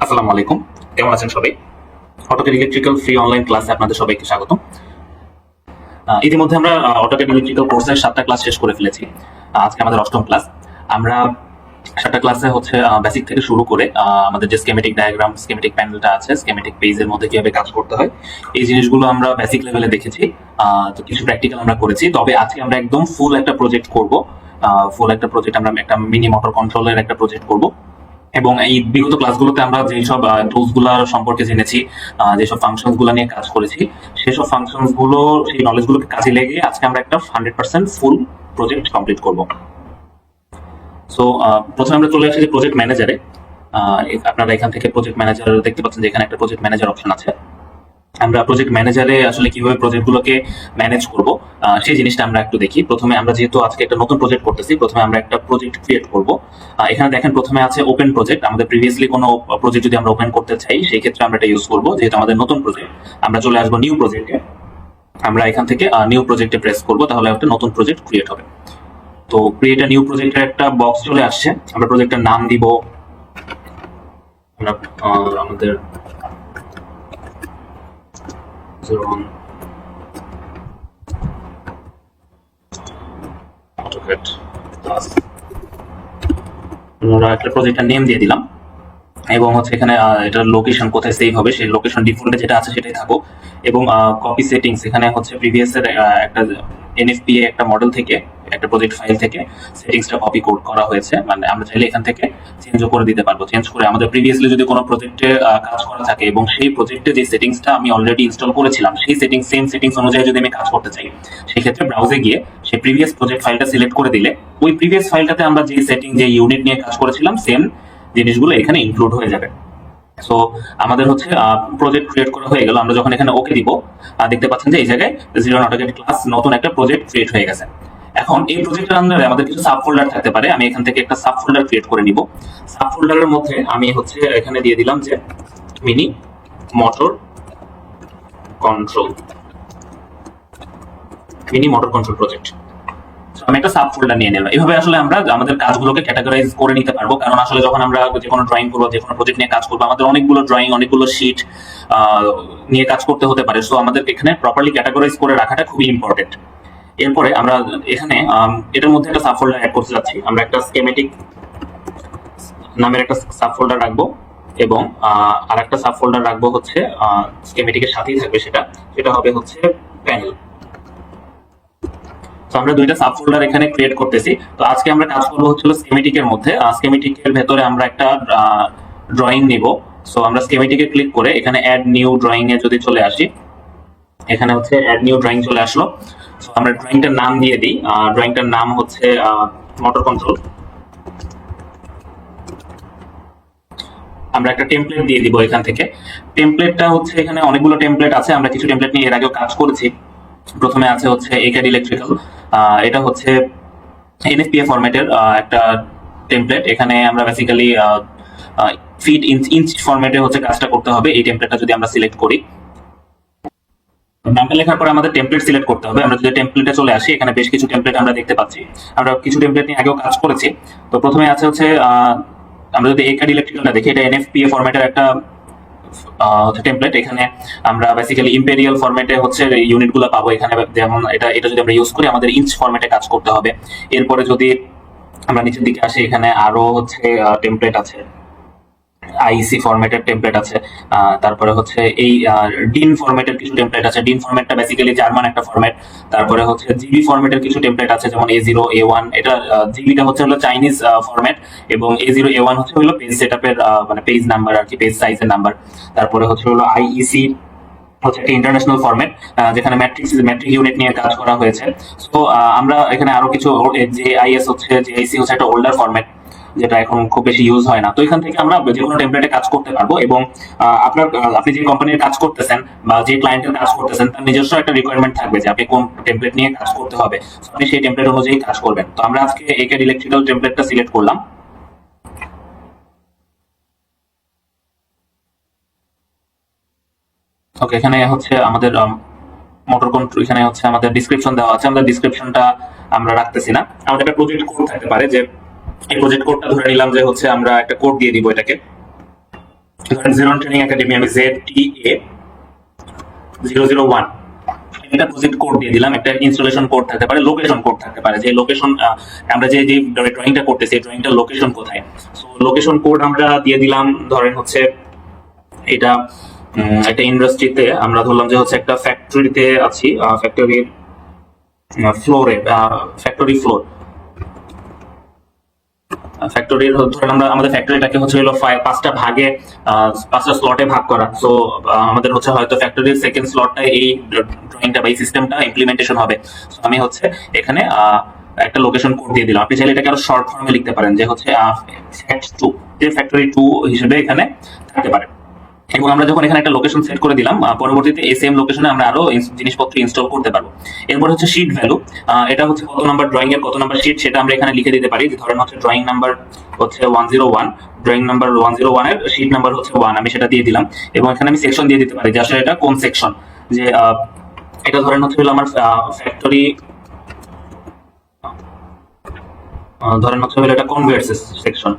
আসসালামু আলাইকুম, কেমন আছেন সবাই? অটোক্যাড ইলেকট্রিক্যাল ফ্রি অনলাইন ক্লাসে আপনাদের সবাইকে স্বাগতম। ইতিমধ্যে আমরা অটোক্যাড ইলেকট্রিক্যাল কোর্সের 7টা ক্লাস শেষ করে ফেলেছি। আজকে আমাদের 8ম ক্লাস। আমরা 7টা ক্লাসে হচ্ছে বেসিক থেকে শুরু করে আমাদের যে স্কেমেটিক ডায়াগ্রাম, স্কেমেটিক প্যানেলটা আছে, স্কেমেটিক পেজের মধ্যে কিভাবে কাজ করতে হয়, এই জিনিসগুলো আমরা বেসিক লেভেলে দেখেছি। তো কিছু প্র্যাকটিক্যাল আমরা করেছি। তবে আজকে আমরা একদম ফুল একটা প্রজেক্ট করব। ফুল একটা প্রজেক্ট, আমরা একটা মিনি মোটর কন্ট্রোলের একটা প্রজেক্ট করব। এবং এই বিগত ক্লাসগুলোতে আমরা যেসব টুলস গুলা সম্পর্কে জেনেছি, যেসব ফাংশনস গুলো নিয়ে কাজ করেছি, সেসব ফাংশনস গুলো, সেই নলেজ গুলোকে কাজে লেগে আজকে আমরা একটা 100% ফুল প্রজেক্ট কমপ্লিট করব। সো প্রথমে আমরা চলে আসি যে প্রজেক্ট ম্যানেজারে। আপনারা এখান থেকে প্রজেক্ট ম্যানেজার দেখতে পাচ্ছেন যে এখানে একটা প্রজেক্ট ম্যানেজার অপশন আছে। আমরা প্রজেক্ট ম্যানেজারে আসলে কিভাবে প্রজেক্টগুলোকে ম্যানেজ করব সেই জিনিসটা আমরা একটু দেখি। প্রথমে আমরা যেহেতু আজকে একটা নতুন প্রজেক্ট করতেছি, প্রথমে আমরা একটা প্রজেক্ট ক্রিয়েট করব। এখানে দেখেন প্রথমে আছে ওপেন প্রজেক্ট। আমাদের প্রিভিয়াসলি কোনো প্রজেক্ট যদি আমরা ওপেন করতে চাই, সেই ক্ষেত্রে আমরা এটা ইউজ করব। যেহেতু আমাদের নতুন প্রজেক্ট, আমরা চলে আসবো নিউ প্রজেক্টে। আমরা এখান থেকে নিউ প্রজেক্টে প্রেস করব, তাহলে একটা নতুন প্রজেক্ট ক্রিয়েট হবে। তো ক্রিয়েট আ নিউ প্রজেক্টের একটা বক্স চলে আসছে। আমরা প্রজেক্টের নাম দিব, আমরা আমাদের 01 AutoCAD ক্লাস, আমরা একটা প্রজেক্টের নেম দিয়ে দিলাম। এবং হচ্ছে এখানে এটার লোকেশন কোথায় সেভ হবে, সেই লোকেশন ডিফল্টে যেটা আছে সেটাই থাকুক। এবং কপি সেটিংস, এখানে হচ্ছে প্রিভিয়াস এর একটা এনএফপিএ একটা মডেল থেকে, একটা প্রজেক্ট ফাইল থেকে সেটিংসটা কপি করা হয়েছে। মানে আমরা চাইলে এখান থেকে চেঞ্জও করে দিতে পারবো। চেঞ্জ করে আমাদের প্রিভিয়াসলি যদি কোনো প্রজেক্টে কাজ করা থাকে এবং সেই প্রজেক্টে যে সেটিংসটা আমি অলরেডি ইনস্টল করেছিলাম, সেই সেম সেটিংস অনুযায়ী যদি আমি কাজ করতে চাই, সেই ক্ষেত্রে ব্রাউজে গিয়ে সেই প্রিভিয়াস প্রজেক্ট ফাইলটা সিলেক্ট করে দিলে ওই প্রিভিয়াস ফাইলটাতে আমরা যে সেটিং, যে ইউনিট নিয়ে কাজ করেছিলাম, সেম জিনিসগুলো এখানে ইনক্লুড হয়ে যাবে। সো আমাদের হচ্ছে প্রজেক্ট ক্রিয়েট করা হয়ে গেল। আমরা যখন এখানে ওকে দিব, দেখতে পাচ্ছেন যে এই জায়গায় 01 AutoCAD ক্লাস নতুন একটা প্রজেক্ট ক্রিয়েট হয়ে গেছে। এখন এই প্রজেক্টের আন্ডারে আমাদের কিছু সাব ফোল্ডার থাকতে পারে। আমি এখান থেকে একটা সাব ফোল্ডার ক্রিয়েট করে নিব। সাব ফোল্ডারের মধ্যে আমি হচ্ছে এখানে দিয়ে দিলাম যে mini motor control, mini motor control project. আমি একটা সাব ফোল্ডার নিয়ে নিলাম। এইভাবে আসলে আমরা আমাদের কাজগুলোকে ক্যাটাগরাইজ করে নিতে পারবো। কারণ আসলে যখন আমরা যে কোনো ড্রয়িং করবো, যে কোনো প্রজেক্ট নিয়ে কাজ করবো, আমাদের অনেকগুলো ড্রয়িং, অনেকগুলো শিট নিয়ে কাজ করতে হতে পারে। সো আমাদের এখানে প্রপারলি ক্যাটাগরাইজ করে রাখাটা খুবই ইম্পর্টেন্ট। এরপরে আমরা এখানে এটার মধ্যে একটা সাব ফোল্ডার অ্যাড করতে যাচ্ছি। আমরা একটা স্কেমেটিক নামের একটা সাব ফোল্ডার রাখবো এবং আর একটা সাব ফোল্ডার রাখবো হচ্ছে স্কেমেটিকের সাথেই থাকবে, সেটা হবে হচ্ছে প্যানেল। তো আমরা দুইটা সাব ফোল্ডার এখানে ক্রিয়েট করতেছি। তো আজকে আমরা কাজ করবো হচ্ছে স্কেমেটিকের মধ্যে। স্কেমেটিকের ভেতরে আমরা একটা ড্রয়িং নিব। সো আমরা স্কেমেটিকে ক্লিক করে এখানে অ্যাড নিউ ড্রয়িং এ যদি চলে আসি, এখানে হচ্ছে অ্যাড নিউ ড্রয়িং চলে আসলো। সো আমরা ড্রয়িংটার নাম দিয়ে দিই। ড্রয়িংটার নাম হচ্ছে মোটর কন্ট্রোল। আমরা একটা টেমপ্লেট দিয়ে দিব এখান থেকে। টেমপ্লেটটা হচ্ছে, এখানে অনেকগুলো টেমপ্লেট আছে। আমরা কিছু টেমপ্লেট নিয়ে এর আগেও কাজ করেছি। প্রথমে আছে হচ্ছে AutoCAD ইলেকট্রিক্যাল। এটা হচ্ছে এনএফপিএ ফরম্যাটের একটা টেমপ্লেট। এখানে আমরা বেসিক্যালি ফিট ইঞ্চ ফরম্যাটে হচ্ছে কাজটা করতে হবে। এই টেমপ্লেটটা যদি আমরা সিলেক্ট করি, নামটা লেখার পরে আমাদের টেমপ্লেট সিলেক্ট করতে হবে। আমরা যদি টেমপ্লেটে চলে আসি, এখানে বেশ কিছু টেমপ্লেট আমরা দেখতে পাচ্ছি। আমরা কিছু টেমপ্লেট নিয়ে আগেও কাজ করেছি। তো প্রথমে আছে হচ্ছে আমরা যদি AutoCAD ইলেকট্রিক্যালটা দেখি, এটা এনএফপিএ ফরম্যাটের একটা টেমপ্লেট। এখানে আমরা বেসিক্যালি ইম্পেরিয়াল ফরম্যাটে হচ্ছে ইউনিটগুলো পাবো। এখানে যেমন এটা যদি আমরা ইউজ করি, আমাদের ইঞ্চ ফরম্যাটে কাজ করতে হবে। এরপরে যদি আমরা নিচের দিকে আসি, এখানে আরো হচ্ছে টেমপ্লেট আছে, আইসি ফরম্যাটের টেমপ্লেট আছে। তারপরে হচ্ছে এই ডিন ফরম্যাটের কিছু টেমপ্লেট আছে। ডিন ফরম্যাটটা বেসিক্যালি জার্মান একটা ফরম্যাট। তারপরে হচ্ছে জিবি ফরম্যাটের কিছু টেমপ্লেট আছে, যেমন A0 A1। এটা জিবিটা হচ্ছে হলো চাইনিজ ফরম্যাট এবং A0 A1 হচ্ছে হলো পেজ সেটআপের মানে পেজ নাম্বার আর কি, পেজ সাইজের নাম্বার। তারপরে হচ্ছে হলো আইইসি হচ্ছে একটা ইন্টারন্যাশনাল ফরম্যাট, যেখানে ম্যাট্রিক ইউনিট নিয়ে কাজ করা হয়েছে। সো আমরা এখানে আরো কিছু, জেআইএস হচ্ছে, জেআইসি হচ্ছে একটা ওল্ডার ফরম্যাট, যেটা এখন খুব বেশি ইউজ হয় না। তো এখান থেকে আমরা যে কোনো টেমপ্লেটে কাজ করতে পারবো। এবং আপনি যে কোম্পানির কাজ করতেছেন বা যে ক্লায়েন্টের কাজ করতেছেন, তার নিজস্ব একটা রিকোয়ারমেন্ট থাকবে যে আপনি কোন টেমপ্লেট নিয়ে কাজ করতে হবে। আপনি সেই টেমপ্লেট অনুযায়ী কাজ করবেন। তো আমরা আজকে AutoCAD ইলেকট্রিক্যাল টেমপ্লেটটা সিলেক্ট করলাম। ওকে, এখানে হচ্ছে আমাদের মোটর কন্ট্রোল, এখানে হচ্ছে আমাদের ডিসক্রিপশন দেওয়া আছে। আমাদের ডিসক্রিপশনটা আমরা রাখতেছি না। আমাদের একটা প্রজেক্ট কোড থাকতে পারে, যে এই প্রজেক্ট কোডটা ধরে নিলাম যে হচ্ছে আমরা একটা কোড দিয়ে দিব এটাকে। ধরেন জিরন ট্রেনিং একাডেমি, আমি ZTA001 একটা প্রজেক্ট কোড দিয়ে দিলাম, একটা ইনস্টলেশন কোড থাকতে পারে, লোকেশন কোড থাকতে পারে, যে লোকেশন আমরা যে যে ড্রয়িংটা করতেছি ড্রয়িংটার লোকেশন কোথায়। সো লোকেশন কোড আমরা দিয়ে দিলাম, ধরেন হচ্ছে এটা একটা ইন্ডাস্ট্রিতে, আমরা ধরলাম যে হচ্ছে একটা ফ্যাক্টরিতে আছি, ফ্যাক্টরির ফ্লোরে, ফ্যাক্টরি ফ্লোর, ফ্যাক্টরির ধরেন আমরা আমাদের ফ্যাক্টরিটাকে হচ্ছে হলো পাঁচটা ভাগে, পাঁচটা স্লটে ভাগ করা। সো আমাদের হচ্ছে হয়তো ফ্যাক্টরির সেকেন্ড স্লটটা এই ড্রয়িংটা বা এই সিস্টেমটা ইমপ্লিমেন্টেশন হবে। সো আমি হচ্ছে এখানে একটা লোকেশন কোড দিয়ে দিলাম। আপনি চাইলে এটাকে আরো শর্ট ফর্মে লিখতে পারেন, যে হচ্ছে ফ্যাক্ট2, যে ফ্যাক্টরি 2 হিসেবে এখানে থাকতে পারে। এবং আমরা যখন এখানে একটা লোকেশন সেট করে দিলাম, পরবর্তীতে এই সেম লোকেশনে আমরা আরো জিনিসপত্র ইনস্টল করতে পারবো। এরপর হচ্ছে শীট ভ্যালু, এটা হচ্ছে কত নাম্বার ড্রয়িং এর কত নাম্বার শীট, সেটা আমরা এখানে লিখে দিতে পারি। ধরেন হচ্ছে ড্রয়িং নাম্বার হচ্ছে 101, ড্রয়িং নাম্বার 101 এর শীট নাম্বার হচ্ছে 1, আমি সেটা দিয়ে দিলাম। এবং এখানে আমি সেকশন দিয়ে দিতে পারি, যে আসলে এটা কোন সেকশন, যে এটা ধরেন হচ্ছে হলো আমার ফ্যাক্টরি, ধরেন হচ্ছে হলো এটা কনভেয়ার সেকশন,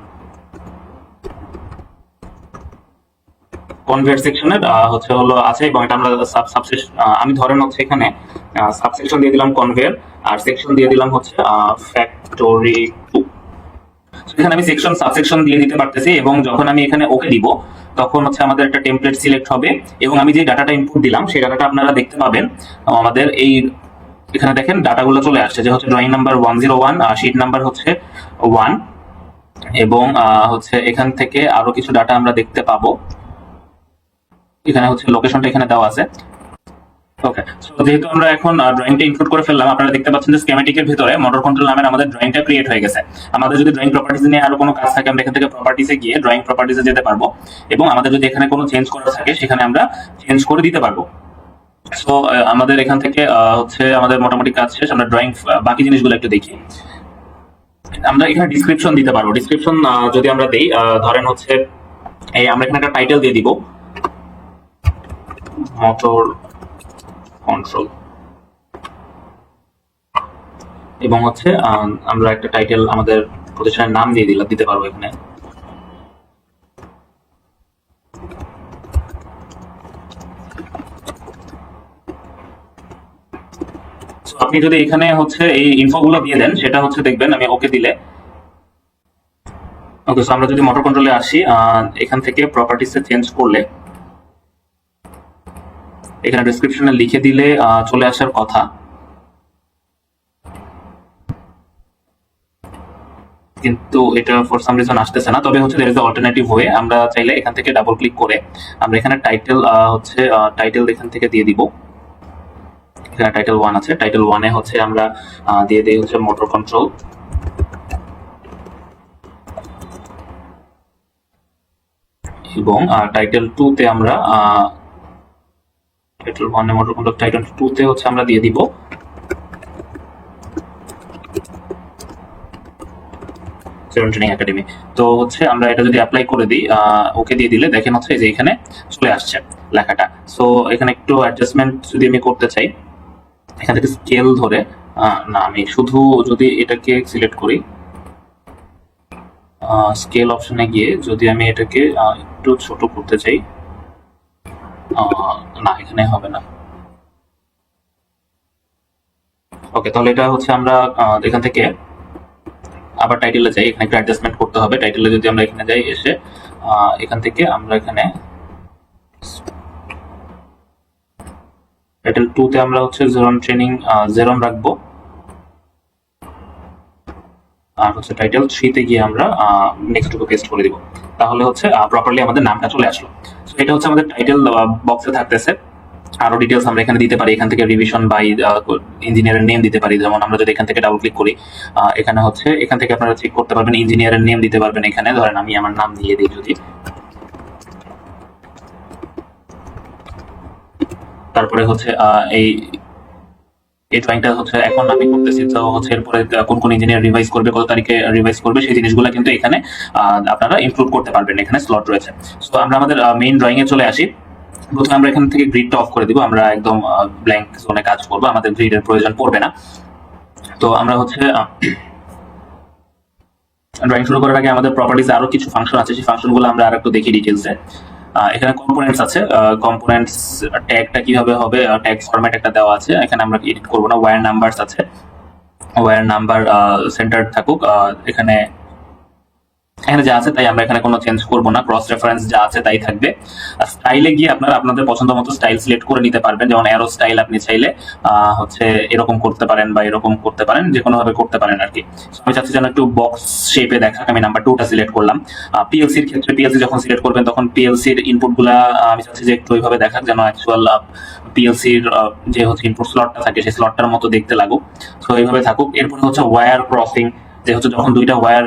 কনভেয়ার সেকশনের হচ্ছে হলো আছে, এবং এটা আমরা সাবসেকশন, আমি ধরেন হচ্ছে এখানে সাবসেকশন দিয়ে দিলাম কনভেয়ার, আর সেকশন দিয়ে দিলাম হচ্ছে ফ্যাক্টরি 2। এখানে আমি সেকশন সাবসেকশন দিয়ে দিতে পারতেছি, এবং যখন আমি এখানে ওকে দিব তখন হচ্ছে আমাদের একটা টেমপ্লেট সিলেক্ট হবে, এবং আমি যে ডাটাটা ইনপুট দিলাম সেই ডাটাটা আপনারা দেখতে পাবেন আমাদের এই এখানে দেখেন ডাটাগুলো চলে আসছে, যে হচ্ছে ড্রয়িং নাম্বার 101, শীট নাম্বার হচ্ছে 1, এবং হচ্ছে এখান থেকে আরো কিছু ডাটা আমরা দেখতে পাবো। এখানে হচ্ছে লোকেশনটা এখানে দেওয়া আছে। ওকে, সো যেহেতু আমরা এখন ড্রয়িংটা ইনপুট করে ফেললাম, আপনারা দেখতে পাচ্ছেন যে স্কিমেটিকের ভিতরে মোটর কন্ট্রোল নামের আমাদের ড্রয়িংটা ক্রিয়েট হয়ে গেছে। আমাদের যদি ড্রয়িং প্রপার্টিজ নিয়ে আরো কোনো কাজ থাকে, আমরা এখান থেকে প্রপার্টিসে গিয়ে ড্রয়িং প্রপার্টিসে যেতে পারবো, এবং আমাদের যদি এখানে কোনো চেঞ্জ করা থাকে সেখানে আমরা চেঞ্জ করে দিতে পারবো। সো আমাদের এখান থেকে হচ্ছে আমাদের মোটামুটি কাজ শেষ। আমরা ড্রয়িং বাকি জিনিসগুলো একটু দেখি। আমরা এখানে ডিসক্রিপশন দিতে পারবো। ডিসক্রিপশন যদি আমরা দেই, ধরেন হচ্ছে এই আমরা এখানে একটা টাইটেল দিয়ে দিব, মোটর কন্ট্রোল, এবং হচ্ছে আমরা একটা টাইটেল আমাদের প্রতিষ্ঠানের নাম দিয়ে দিতে পারবো এখানে। আপনি যদি এখানে হচ্ছে এই ইনফোগুলো দিয়ে দেন, সেটা হচ্ছে দেখবেন আমি ওকে দিলে, ওকে, সো আমরা যদি মোটর কন্ট্রোলে আসি, এখান থেকে প্রপার্টিসে চেঞ্জ করলে এখানে ডেসক্রিপশনে লিখে দিলে চলে আসার কথা, কিন্তু এটা ফর সাম রিজন আসতেছে না। তবে হচ্ছে দের ইজ অল্টারনেটিভ ওয়ে, আমরা চাইলে এখান থেকে ডাবল ক্লিক করে আমরা এখানে টাইটেল হচ্ছে টাইটেল এখান থেকে দিয়ে দিব। এখানে টাইটেল 1 আছে, টাইটেল 1 এ হচ্ছে আমরা দিয়ে দেই হচ্ছে মোটর কন্ট্রোল, এবং টাইটেল 2 তে আমরা টাইটেল 1 এ মোটর কন্ট্রোল, টাইটেল 2 তে হচ্ছে আমরা দিয়ে দিব জিরন ট্রেনিং একাডেমি। তো হচ্ছে আমরা এটা যদি অ্যাপ্লাই করে দিই, ওকে দিয়ে দিলে দেখেন হচ্ছে যে এখানে চলে আসছে লেখাটা। সো এখানে একটু অ্যাডজাস্টমেন্ট যদি আমি করতে চাই, এখান থেকে স্কেল ধরে, না আমি শুধু যদি এটাকে সিলেক্ট করি, স্কেল অপশনে গিয়ে যদি আমি এটাকে একটু ছোট করতে চাই, না এখানে হবে না। ওকে, তাহলে এটা হচ্ছে আমরা এখান থেকে আবার টাইটেলে যাই, এখানে একটু অ্যাডজাস্টমেন্ট করতে হবে। টাইটেলে যদি আমরা এখানে যাই, এসে এখান থেকে আমরা এখানে টাইটেল 2 তে আমরা হচ্ছে জিরন ট্রেনিং জিরন রাখবো, আর হচ্ছে টাইটেল 3 তে গিয়ে আমরা নেক্সট টুকু পেস্ট করে দিব। তাহলে হচ্ছে প্রপারলি আমাদের নামটা চলে আসলো। সো এটা হচ্ছে আমাদের টাইটেল বক্সে থাকতেছে। আরো ডিটেলস আমরা এখানে দিতে পারি, এখান থেকে রিভিশন বাই ইঞ্জিনিয়ারের নেম দিতে পারি। যেমন আমরা যদি এখান থেকে ডাবল ক্লিক করি, এখানে হচ্ছে এখান থেকে আপনারা চেক করতে পারবেন, ইঞ্জিনিয়ারের নেম দিতে পারবেন। এখানে ধরেন আমি আমার নাম দিয়ে দিই যদি, তারপরে হচ্ছে এই ড্রয়িংটা হচ্ছে এখন আমি করতেছি, তো হচ্ছে এরপরে কোন কোন ইঞ্জিনিয়ার রিভাইজ করবে, কত তারিখে রিভাইজ করবে, সেই জিনিসগুলো কিন্তু এখানে আপনারা ইনক্লুড করতে পারবেন। এখানে স্লট রয়েছে। সো আমরা আমাদের মেইন ড্রয়িং এ চলে আসি। প্রথমে আমরা এখান থেকে গ্রিডটা অফ করে দিব, আমরা একদম ব্ল্যাঙ্ক জোনে কাজ করবো, আমাদের গ্রিডের প্রয়োজন পড়বে না। তো আমরা হচ্ছে ড্রয়িং শুরু করার আগে আমাদের প্রপার্টিজ আরো কিছু ফাংশন আছে, সেই ফাংশনগুলো আমরা আর একটু দেখি ডিটেলসে। এখানে কম্পোনেন্টস আছে, কম্পোনেন্টস ট্যাগটা কিভাবে হবে, ট্যাগ ফরম্যাট একটা দেওয়া আছে, এখানে আমরা এডিট করবো না। ওয়্যার নাম্বারস আছে, ওয়্যার নাম্বার সেন্টার থাকুক, এখানে এখানে যা আছে তাই আমরা এখানে কোনো চেঞ্জ করব না, ক্রস রেফারেন্স যা আছে তাই থাকবে। স্টাইলে গিয়ে আপনারা আপনাদের পছন্দ মতো স্টাইল সিলেক্ট করে নিতে পারবেন, যেমন অ্যারো স্টাইল আপনি চাইলে হচ্ছে এরকম করতে পারেন বা এরকম করতে পারেন, যে কোনো ভাবে করতে পারেন আর কি। আমি চাচ্ছি যেন একটু বক্স শেপে দেখাক, আমি নাম্বার 2টা সিলেক্ট করলাম। পিএলসির ক্ষেত্রে পিএলসি যখন সিলেক্ট করবেন তখন পিএলসির ইনপুটগুলা আমি চাচ্ছি যে একটু ওইভাবে দেখাক যেন অ্যাকচুয়াল পিএলসির যে হচ্ছে ইনপুট স্লটটা থাকে সেই স্লটটার মতো দেখতে লাগুক। তো এইভাবে থাকুক। এরপরে হচ্ছে ওয়্যার ক্রসিং, যে হচ্ছে যখন দুইটা ওয়্যার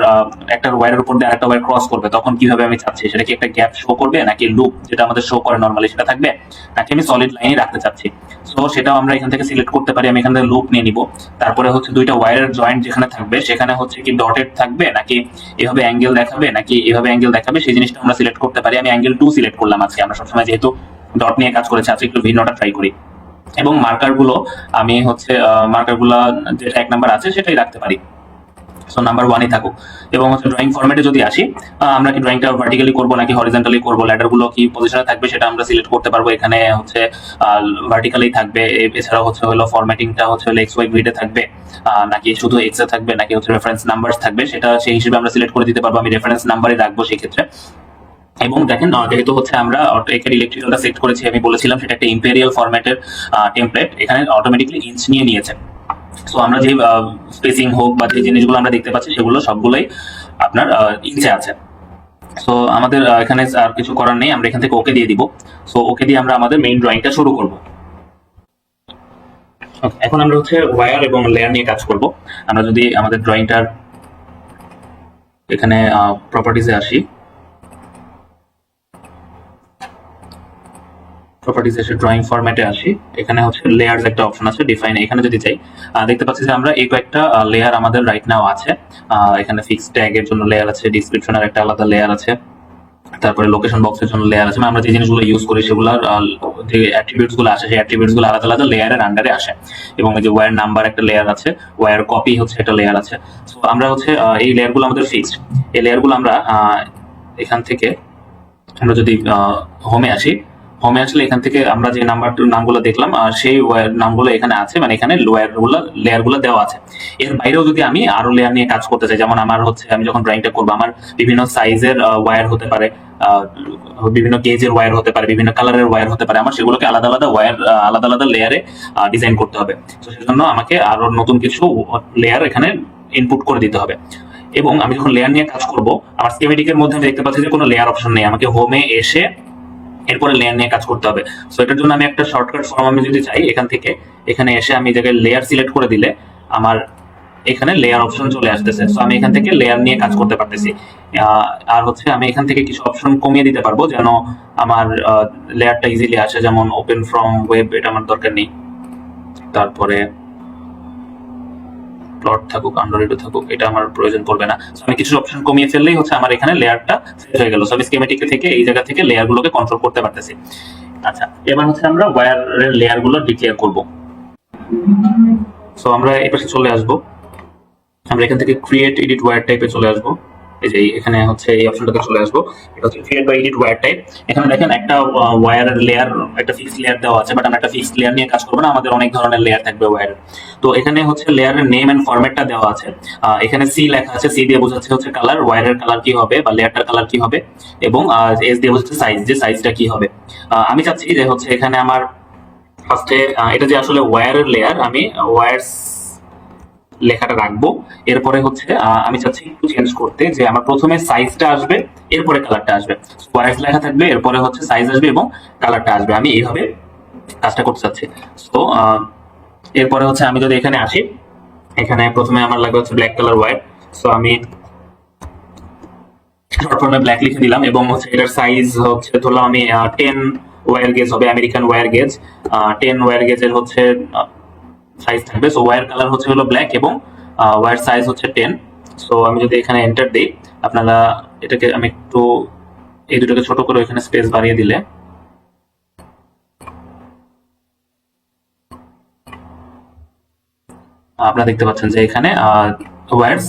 একটা ওয়্যারের উপর দিয়ে আরেকটা ওয়্যার ক্রস করবে তখন কিভাবে আমি চাচ্ছি, সেটা কি একটা গ্যাপ শো করবে নাকি লুপ যেটা আমাদের শো করে নরমালি সেটা থাকবে, নাকি আমি সলিড লাইনে রাখতে চাচ্ছি। সো সেটাও আমরা এখান থেকে সিলেক্ট করতে পারি। আমি এখান থেকে লুপ নিয়ে নিব। তারপরে হচ্ছে দুইটা ওয়্যারের জয়েন্ট যেখানে থাকবে সেখানে হচ্ছে কি ডটেড থাকবে নাকি এভাবে অ্যাঙ্গেল দেখাবে নাকি এভাবে অ্যাঙ্গেল দেখাবে, সেই জিনিসটা আমরা সিলেক্ট করতে পারি। আমি অ্যাঙ্গেল 2 সিলেক্ট করলাম আজকে, আমরা সবসময় যেহেতু ডট নিয়ে কাজ করেছি আজকে একটু ভিন্নটা ট্রাই করি। এবং মার্কার গুলো আমি হচ্ছে মার্কার গুলা যেটা 1 নাম্বার আছে সেটাই রাখতে পারি। সো নাম্বার 1ই থাকুক। এবং হচ্ছে ড্রয়িং ফরম্যাটে যদি আসি, আমরা কি ড্রয়িংটা ভার্টিক্যালি করব নাকি হরিজন্টালি করব, ল্যাডার গুলো কি পজিশনে থাকবে সেটা আমরা সিলেক্ট করতে পারবো। এখানে হচ্ছে ভার্টিক্যালি থাকবে, এছাড়া হচ্ছে হলো ফরম্যাটিংটা হচ্ছে হলো এক্স ওয়াই গ্রিডে থাকবে নাকি শুধু এক্স এ থাকবে নাকি হচ্ছে রেফারেন্স নাম্বারস থাকবে, সেটা সেই হিসেবে আমরা সিলেক্ট করে দিতে পারবো। আমি রেফারেন্স নাম্বারই রাখবো সেই ক্ষেত্রে। এবং দেখেন যেহেতু হচ্ছে আমরা এখানে ইলেকট্রিক্যালটা সেট করেছি, আমি বলেছিলাম সেটা একটা ইম্পেরিয়াল ফরম্যাটের টেমপ্লেট, এখানে অটোমেটিক্যালি ইঞ্চ নিয়ে নিয়েছে। সো আমরা যে স্পেসিং হোক বা যে জিনিসগুলো আমরা দেখতে পাচ্ছি সেগুলো সবগুলোই আপনার ইঞ্চে আছে। সো আমাদের এখানে আর কিছু করার নেই, আমরা এখান থেকে ওকে দিয়ে দিব। সো ওকে দিয়ে আমরা আমাদের মেইন ড্রয়িংটা শুরু করব। এখন আমরা হচ্ছে ওয়্যার এবং লেয়ার নিয়ে কাজ করব। আমরা যদি আমাদের ড্রয়িংটার এখানে প্রপার্টিজে আসি, প্রপার্টিজ এসে ড্রয়িং ফরম্যাটে আসি, এখানে হচ্ছে লেয়ারস একটা অপশন আছে ডিফাইন, এখানে যদি যাই দেখতে পাচ্ছি যে আমরা এই কয়েকটা লেয়ার আমাদের রাইট নাও আছে। এখানে ফিক্স ট্যাগের জন্য লেয়ার আছে, ডিসক্রিপশনের একটা আলাদা লেয়ার আছে, তারপরে লোকেশন বক্সের জন্য লেয়ার আছে। আমরা যে জিনিসগুলো ইউজ করি সেগুলোর যে অ্যাট্রিবিউটস গুলো আসে সেই অ্যাট্রিবিউটস গুলো আলাদা আলাদা লেয়ারের আন্ডারে আসে। এবং এই যে ওয়্যার নাম্বার একটা লেয়ার আছে, ওয়্যার কপি হচ্ছে একটা লেয়ার আছে। সো আমরা হচ্ছে এই লেয়ারগুলো আমাদের ফিক্সড। এই লেয়ারগুলো আমরা এখান থেকে আমরা যদি হোমে আসি, হোমে আসলে এখান থেকে আমরা যে নামগুলো দেখলাম সেই নামগুলো এখানে আছে, মানে এখানে লেয়ার গুলো দেওয়া আছে। এর বাইরেও যদি আমি আরো লেয়ার নিয়ে কাজ করতে চাই, যেমন আমার হচ্ছে আমি যখন ড্রয়িংটা করবো আমার বিভিন্ন সাইজের ওয়্যার হতে পারে, বিভিন্ন গেজের ওয়্যার হতে পারে, বিভিন্ন কালারের ওয়্যার হতে পারে, আমার সেগুলোকে আলাদা আলাদা ওয়্যার আলাদা আলাদা লেয়ারে ডিজাইন করতে হবে। তো সেজন্য আমাকে আরো নতুন কিছু লেয়ার এখানে ইনপুট করে দিতে হবে। এবং আমি যখন লেয়ার নিয়ে কাজ করব, আমার স্কিমেটিকের মধ্যে আমি দেখতে পাচ্ছি যে কোনো লেয়ার অপশন নেই, আমাকে হোমে এসে এরপরে লেয়ার নিয়ে কাজ করতে হবে। সো এটার জন্য আমি একটা শর্টকাট ফর্ম আমি যদি চাই, এখান থেকে এখানে এসে আমি জায়গায় লেয়ার সিলেক্ট করে দিলে আমার এখানে লেয়ার অপশন চলে আসতেছে। সো আমি এখান থেকে লেয়ার নিয়ে কাজ করতে পারতেছি। আর হচ্ছে আমি এখান থেকে কিছু অপশন কমিয়ে দিতে পারবো যেন আমার লেয়ারটা ইজিলি আসে, যেমন ওপেন ফ্রম ওয়েব, এটা আমার দরকার নেই। তারপরে প্লট থাকুক, আন্ডাররিডও থাকুক, এটা আমার প্রয়োজন পড়বে না। আমি কিছু অপশন কমিয়ে ফেললেই হচ্ছে আমার এখানে লেয়ারটা সেট হয়ে গেল। সো আমি স্কিমেটিক থেকে এই জায়গা থেকে লেয়ার গুলোকে কন্ট্রোল করতে পারতেছি। আচ্ছা, এবার হচ্ছে আমরা ওয়্যারের লেয়ার গুলো ডিক্লেয়ার করব। সো আমরা এই পাশে চলে আসবো, আমরা এখান থেকে ক্রিয়েট এডিট ওয়্যার টাইপে চলে আসবো। এই যে এখানে হচ্ছে এই অপশনটাতে চলে আসবো, এটা হচ্ছে ক্রিয়েট বা এডিট ওয়্যার টাইপ। এখানে দেখেন একটা ওয়্যারের লেয়ার, একটা ফিক্সড লেয়ার দেওয়া আছে, বাট আমরা একটা ফিক্সড লেয়ার নিয়ে কাজ করবো না, আমাদের অনেক ধরনের লেয়ার থাকবে ওয়্যারের। তো এখানে হচ্ছে লেয়ারের নেম এন্ড ফরম্যাটটা দেওয়া আছে। এখানে সি লেখা আছে, সি দিয়ে বোঝাচ্ছে হচ্ছে কালার, ওয়্যারের কালার কি হবে বা লেয়ারটার কালার কি হবে, এবং এস দিয়ে বোঝাচ্ছে সাইজ, যে সাইজটা কি হবে। আমি চাচ্ছি যে হচ্ছে এখানে আমার ফার্স্টে এটা যে আসলে ওয়্যারের লেয়ার, আমি ওয়্যারস লেখাটা রাখবো। এরপরে হচ্ছে আমি চাচ্ছি একটু চেঞ্জ করতে, যে আমার প্রথমে সাইজটা আসবে এরপরে কালারটা আসবে, ওয়্যারস লেখা থাকবে এরপরে হচ্ছে সাইজ আসবে এবং কালারটা আসবে। আমি এইভাবে কাজটা করতে চাচ্ছি। তো এরপরে হচ্ছে আমি যদি এখানে আসি, এখানে প্রথমে আমার লাগবে হচ্ছে ব্ল্যাক কালার ওয়্যার। সো আমি শর্ট ফর্মে ব্ল্যাক লিখে দিলাম এবং হচ্ছে এটার সাইজ হচ্ছে ধরলাম আমি 10 ওয়্যার গেজ হবে, আমেরিকান ওয়্যার গেজ। 10 ওয়্যার গেজের হচ্ছে সাইজ থাকবে। সো ওয়্যার কালার হচ্ছে হলো ব্ল্যাক এবং ওয়্যার সাইজ হচ্ছে 10। সো আমি যদি এখানে এন্টার দিই, আপনারা এটাকে আমি একটু এই দুটোকে ছোট করে এখানে স্পেস বাড়িয়ে দিলে আপনারা দেখতে পাচ্ছেন যে এখানে wires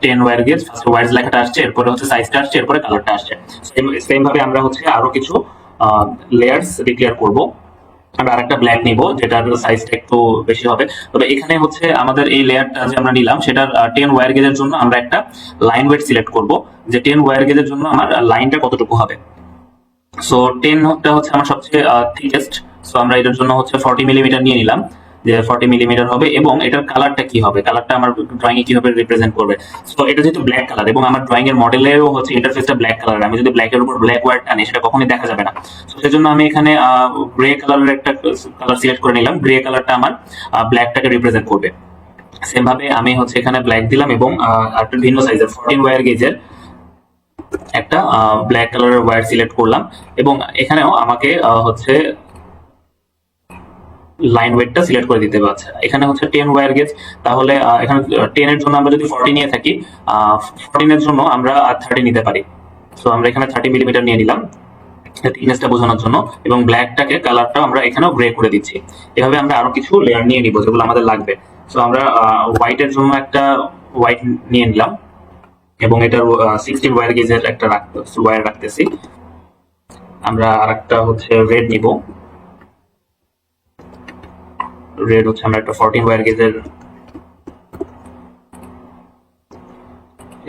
10 wire gauge, first wires লেখাটা আসছে, এরপরে হচ্ছে সাইজটা আসছে, এরপরে কালারটা আসছে। সেম ভাবে আমরা হচ্ছে আরো কিছু লেয়ার্স ডিক্লেয়ার করব। আমরা আরেকটা ব্ল্যাক নিব যেটার সাইজটা একটু বেশি হবে। তবে এখানে হচ্ছে আমাদের এই লেয়ারটা যে আমরা নিলাম সেটার 10 ওয়্যার গেজের জন্য আমরা একটা লাইন ওয়েট সিলেক্ট করব, যে 10 ওয়্যার গেজের জন্য আমার লাইনটা কতটুকু হবে। সো 10টা হচ্ছে আমার সবচেয়ে থিকেস্ট, সো আমরা এটার জন্য হচ্ছে 40 মিলিমিটার নিয়ে নিলাম, যে 40 মিলিমিটার হবে। এবং এটার কালারটা কি হবে, কালারটা আমার ড্রয়িং এ কিভাবে রিপ্রেজেন্ট করবে। সো এটা যেহেতু ব্ল্যাক কালার এবং আমার ড্রয়িং এর মডেলেও হচ্ছে ইন্টারফেসটা ব্ল্যাক কালার, আমি যদি ব্ল্যাক এর উপর ব্ল্যাক ওয়ার্ড আনি সেটা কখনোই দেখা যাবে না। সো সেজন্য আমি এখানে গ্রে কালারের একটা কালার সিলেক্ট করে নিলাম, গ্রে কালারটা আমার ব্ল্যাকটাকে রিপ্রেজেন্ট করবে। সেম ভাবে আমি হচ্ছে এখানে ব্ল্যাক দিলাম এবং একটা ভিন্ন সাইজের 14 ওয়্যার গেজের একটা ব্ল্যাক কালারের ওয়্যার সিলেক্ট করলাম। এবং এখানেও আমাকে হচ্ছে লাইন ওয়েটটা সিলেক্ট করে দিতে পারছে। এখানে হচ্ছে 10 ওয়্যার গেজ, তাহলে এখানে 10 এর জন্য আমরা যদি 40 নিয়ে থাকি, 14 এর জন্য আমরা 30 নিতে পারি। সো আমরা এখানে 30 মিলিমিটার নিয়ে নিলাম থিকনেসটা বোঝানোর জন্য, এবং ব্ল্যাকটাকে কালারটা আমরা এখানেও গ্রে করে দিচ্ছি। এভাবে আমরা আরো কিছু লেয়ার নিয়ে নিব যেগুলো আমাদের লাগবে। সো আমরা হোয়াইটের জন্য একটা হোয়াইট নিয়ে নিলাম এবং এটার 16 ওয়্যার গেজের একটা ওয়্যার রাখতেছি। আমরা আরেকটা হচ্ছে রেড নিব, রেড হচ্ছে আমরা একটা 14 ওয়্যার গেজের।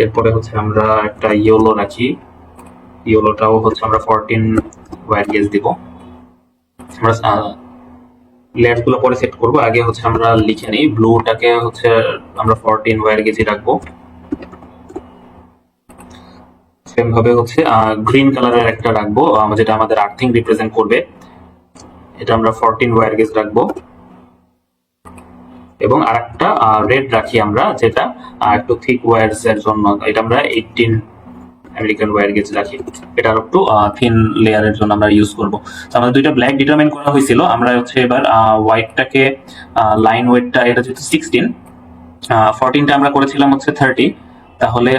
এরপরে হচ্ছে আমরা একটা ইয়েলো রাখি, ইয়েলোটাও হচ্ছে আমরা 14 ওয়্যার গেজ দিব। আমরা লেয়ার গুলো পরে সেট করব, আগে হচ্ছে আমরা লিখে নিই। ব্লুটাকে হচ্ছে আমরা 14 ওয়্যার গেজই রাখবো। সেম ভাবে হচ্ছে গ্রিন কালারের একটা রাখবো যেটা আমাদের আর্থিং রিপ্রেজেন্ট করবে, এটা আমরা 14 ওয়্যার গেজ রাখবো। এবং আরেকটা রেড রাখি আমরা, যেটা একটু থিক ওয়্যারস এর জন্য, এটা আমরা 18 আমেরিকান ওয়্যার গেজ রাখি, এটা আর একটু থিন লেয়ারের জন্য আমরা ইউজ করব। তো আমাদের দুইটা ব্ল্যাক ডিটারমাইন করা হয়েছিল, আমরা হচ্ছে এবার হোয়াইটটাকে লাইন ওয়েটটা এটা যেহেতু 16, 14টা আমরা করেছিলাম হচ্ছে 30, তাহলে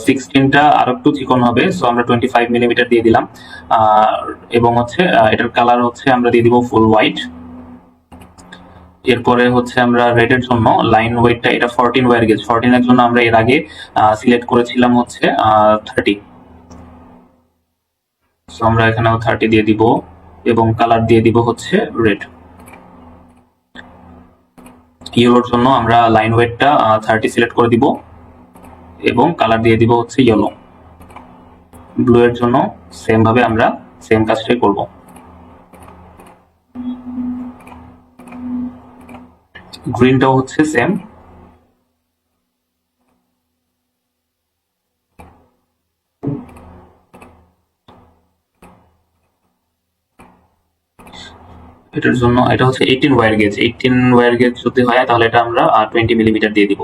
16টা আর একটু চিকন হবে। সো আমরা 25 মিলিমিটার দিয়ে দিলাম। এবং হচ্ছে এটার কালার হচ্ছে আমরা দিয়ে দিব ফুল হোয়াইট। এরপরে হচ্ছে আমরা রেড এর জন্য লাইন ওয়েটটা এটা 14 ওয়্যার গেজ, 14 এর জন্য আমরা এর আগে সিলেক্ট করেছিলাম হচ্ছে 30। সো আমরা এখানেও 30 দিয়ে দিব এবং কালার দিয়ে দিব হচ্ছে রেড। ইয়েলোর জন্য আমরা লাইন ওয়েটটা 30 সিলেক্ট করে দিব এবং কালার দিয়ে দিব হচ্ছে ইয়েলো। ব্লু এর জন্য সেম ভাবে আমরা সেম কাজটাই করব। গ্রিনটাও হচ্ছে সেম। এটার জন্য এটা হচ্ছে 18 ওয়্যার গেজ, 18 ওয়্যার গেজ যদি হয় তাহলে এটা আমরা 20 মিলিমিটার দিয়ে দিব।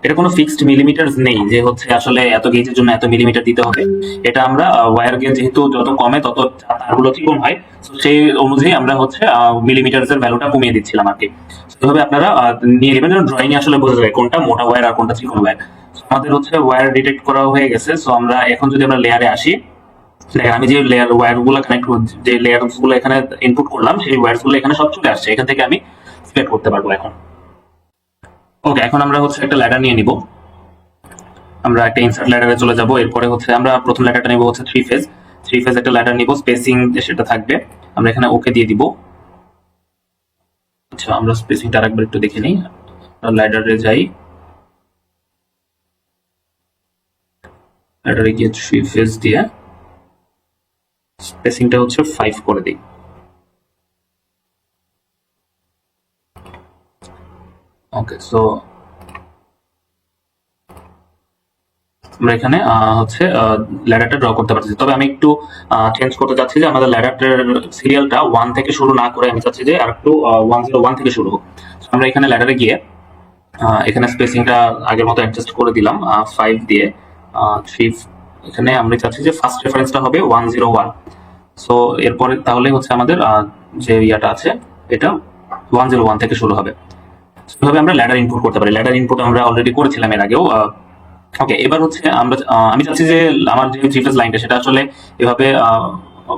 এটা কোনো ফিক্সড মিলিমিটার নেই যে হচ্ছে আসলে এত গেজের জন্য এত মিলিমিটার দিতে হবে। এটা আমরা ওয়্যার গেজ যেহেতু যত কমে তত তারগুলো চিকন হয়, সেই অনুযায়ী আমরা হচ্ছে মিলিমিটারস এর ভ্যালুটা কমিয়ে দিচ্ছিলাম আর কি। সেভাবে আপনারা নিয়ে নেবেন যেন ড্রয়িং এ আসলে বোঝা যায় কোনটা মোটা ওয়্যার আর কোনটা চিকন ওয়্যার। আমাদের হচ্ছে ওয়্যার ডিটেক্ট করা হয়ে গেছে। সো আমরা এখন যদি আমরা লেয়ারে আসি, দেখেন আমি যে লেয়ার ওয়্যার গুলো কানেক্ট, যে লেয়ারস গুলো এখানে ইনপুট করলাম সেই ওয়্যারস গুলো এখানে সব চলে আসছে, এখান থেকে আমি সিলেক্ট করতে পারবো এখন। ওকে, এখন আমরা হচ্ছে একটা ল্যাডার নিয়ে নিব, আমরা একটা ইনসার্ট ল্যাডারে চলে যাব। এরপরে হচ্ছে আমরা প্রথম ল্যাডারটা নিব হচ্ছে 3 ফেজ একটা ল্যাডার নিব, স্পেসিং সেটা থাকবে, আমরা এখানে ওকে দিয়ে দিব। আচ্ছা, আমরা স্পেসিংটা আরেকবার একটু দেখে নিই। ল্যাডারে যাই, ল্যাডারে গিয়ে 3 ফেজ দিয়ে স্পেসিংটা হচ্ছে 5 করে দিই। ওকে, সো আমরা এখানে হচ্ছে ল্যাডারটা ড্র করতে পারছি। তবে আমি একটু চেঞ্জ করতে চাচ্ছি যে আমাদের ল্যাডারটার সিরিয়ালটা 1 থেকে শুরু না করে আমি চাচ্ছি যে আরেকটু 101 থেকে শুরু হোক। আমরা এখানে ল্যাডারে গিয়ে এখানে স্পেসিংটা আগের মতো অ্যাডজাস্ট করে দিলাম 5 দিয়ে 3। এখানে আমরা চাচ্ছি যে ফার্স্ট রেফারেন্সটা হবে 101। সো এরপরে তাহলে হচ্ছে আমাদের যে ইয়াটা আছে এটা 101 থেকে শুরু হবে। সেভাবে আমরা ল্যাডার ইনপুট করতে পারি। ল্যাডার ইনপুট আমরা অলরেডি করেছিলাম এর আগেও। ওকে, এবার হচ্ছে আমরা আমি চাচ্ছি যে আমার যে থ্রি ফেজ লাইনটা সেটা আসলে এভাবে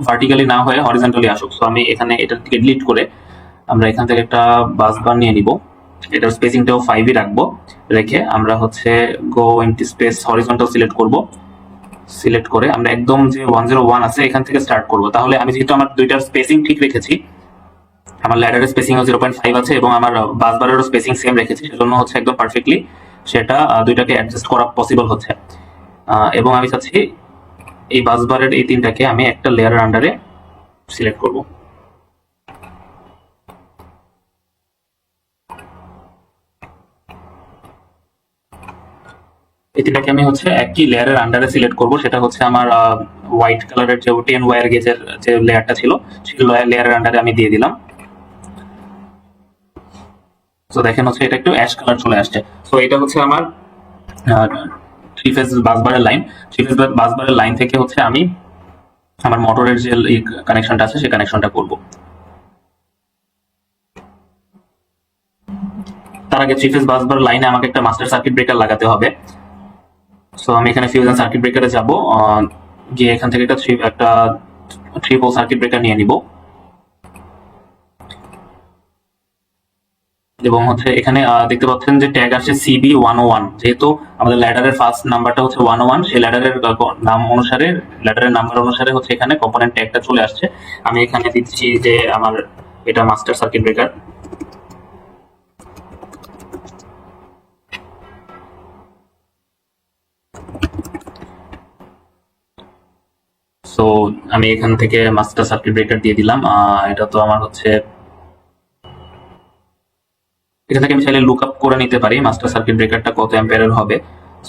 ভার্টিক্যালি না হয়ে হরিজন্টালি আসুক। সো আমি এখানে এটার থেকে ডিলিট করে আমরা এখান থেকে একটা বাস বার নিয়ে নিব এটার স্পেসিংটাও 5ই রাখবো, রেখে আমরা হচ্ছে গো এমটি স্পেস হরিজন্টাল সিলেক্ট করব। সিলেক্ট করে আমরা একদম যে 101 আছে এখান থেকে স্টার্ট করব। তাহলে আমি যেহেতু আমার দুইটার স্পেসিং ঠিক রেখেছি, আমার ল্যাডারের স্পেসিংও 0.5 আছে এবং আমার বাস বারেরও স্পেসিং সেম রেখেছি, সেজন্য হচ্ছে একদম পারফেক্টলি সেটা দুইটাকে অ্যাডজাস্ট করা পসিবল হচ্ছে। এবং আমি চাচ্ছি এই বাস বারের এই তিনটাকে আমি একটা লেয়ারের আন্ডারে সিলেক্ট করব। এই তিনটাকে আমি হচ্ছে একই লেয়ারের আন্ডারে সিলেক্ট করব। সেটা হচ্ছে আমার হোয়াইট কালারের যে 10 ওয়্যার গেজের যে লেয়ারটা ছিল সেই লেয়ারের আন্ডারে আমি দিয়ে দিলাম। তো দেখেন হচ্ছে এটা একটু অ্যাশ কালার চলে আসছে। তো এটা হচ্ছে আমার থ্রি ফেজ বাসবারের লাইন। থ্রি ফেজ বাসবারের লাইন থেকে হচ্ছে আমি আমার মোটরের যে কানেকশনটা আছে সেই কানেকশনটা করব। তার আগে থ্রি ফেজ বাসবার লাইনে আমাকে একটা মাস্টার সার্কিট ব্রেকার লাগাতে হবে। সো আমি এখানে ফিউশন সার্কিট ব্রেকারে যাব, গিয়ে এখান থেকে একটা থ্রি পোল সার্কিট ব্রেকার নিয়ে নিব এবং হচ্ছে এখানে দেখতে পাচ্ছেন যে ট্যাগ আসছে CB101। যেহেতু আমাদের ল্যাডারের ফার্স্ট নাম্বারটা হচ্ছে 101, সেই ল্যাডারের নাম অনুসারে, ল্যাডারের নাম্বার অনুসারে হচ্ছে এখানে কম্পোনেন্ট ট্যাগটা চলে আসছে। আমি এখানে দিচ্ছি যে আমার এটা মাস্টার সার্কিট ব্রেকার। সো আমি এখান থেকে মাস্টার সার্কিট ব্রেকার দিয়ে দিলাম। এটা তো আমার হচ্ছে এখান থেকে আমি চাইলে লুক আপ করে নিতে পারি মাস্টার সার্কিট ব্রেকারটা কত অ্যাম্পিয়ারের হবে।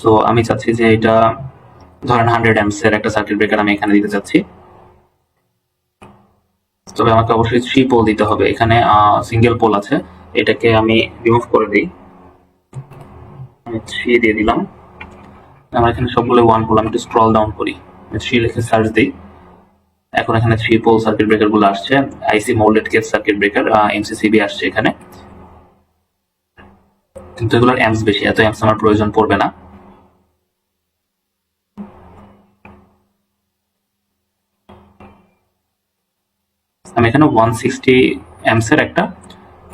সো আমি চাচ্ছি যে এটা ধরেন 100 অ্যাম্পস এর একটা সার্কিট ব্রেকার আমি এখানে দিতে চাচ্ছি। তবে আমাকে অবশ্যই 3 পোল দিতে হবে। এখানে সিঙ্গেল পোল আছে, এটাকে আমি রিমুভ করে দিই, আমি 3 দিয়ে দিলাম। আমার এখানে সবগুলো 1 পোল। আমি একটু স্ক্রল ডাউন করি, 3 লিখে সার্চ দিই। এখন এখানে 3 পোল সার্কিট ব্রেকার গুলো আসছে। IC moulded case circuit breaker, MCCB আসছে এখানে, কিন্তু এগুলোর অ্যাম্পস বেশি, এত অ্যাম্পস আমার প্রয়োজন পড়বে না। আমি এখানে 160 অ্যাম্পস এর একটা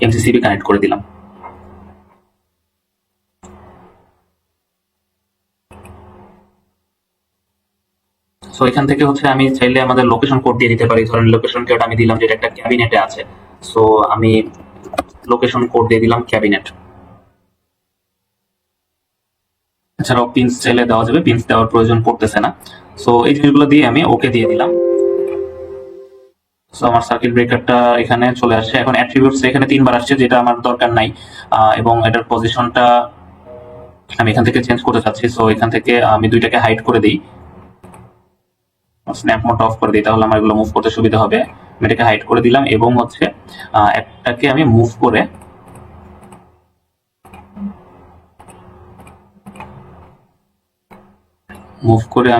MCCB কানেক্ট করে দিলাম। সো এখান থেকে হচ্ছে আমি চাইলে আমাদের লোকেশন কোড দিয়ে দিতে পারি। ধরেন লোকেশন কোড আমি দিলাম যেটা একটা ক্যাবিনেটে আছে, সো আমি লোকেশন কোড দিয়ে দিলাম ক্যাবিনেট। এছাড়াও পিনস চাইলে দেওয়া যাবে, পিনস দেওয়ার প্রয়োজন পড়তেছে না। সো এই জিনিসগুলো দিয়ে আমি ওকে দিয়ে দিলাম। সো আমার সার্কিট ব্রেকারটা এখানে চলে আসছে। এখন অ্যাট্রিবিউটস এখানে 3 বার আসছে, যেটা আমার দরকার নাই, এবং এটার পজিশনটা আমি এখান থেকে চেঞ্জ করতে চাচ্ছি। সো এখান থেকে আমি দুইটাকে হাইড করে দিই, স্ন্যাপ মোড অফ করে দিই, তাহলে আমার এগুলো মুভ করতে সুবিধা হবে। আমি এটাকে হাইড করে দিলাম এবং হচ্ছে একটাকে আমি মুভ করে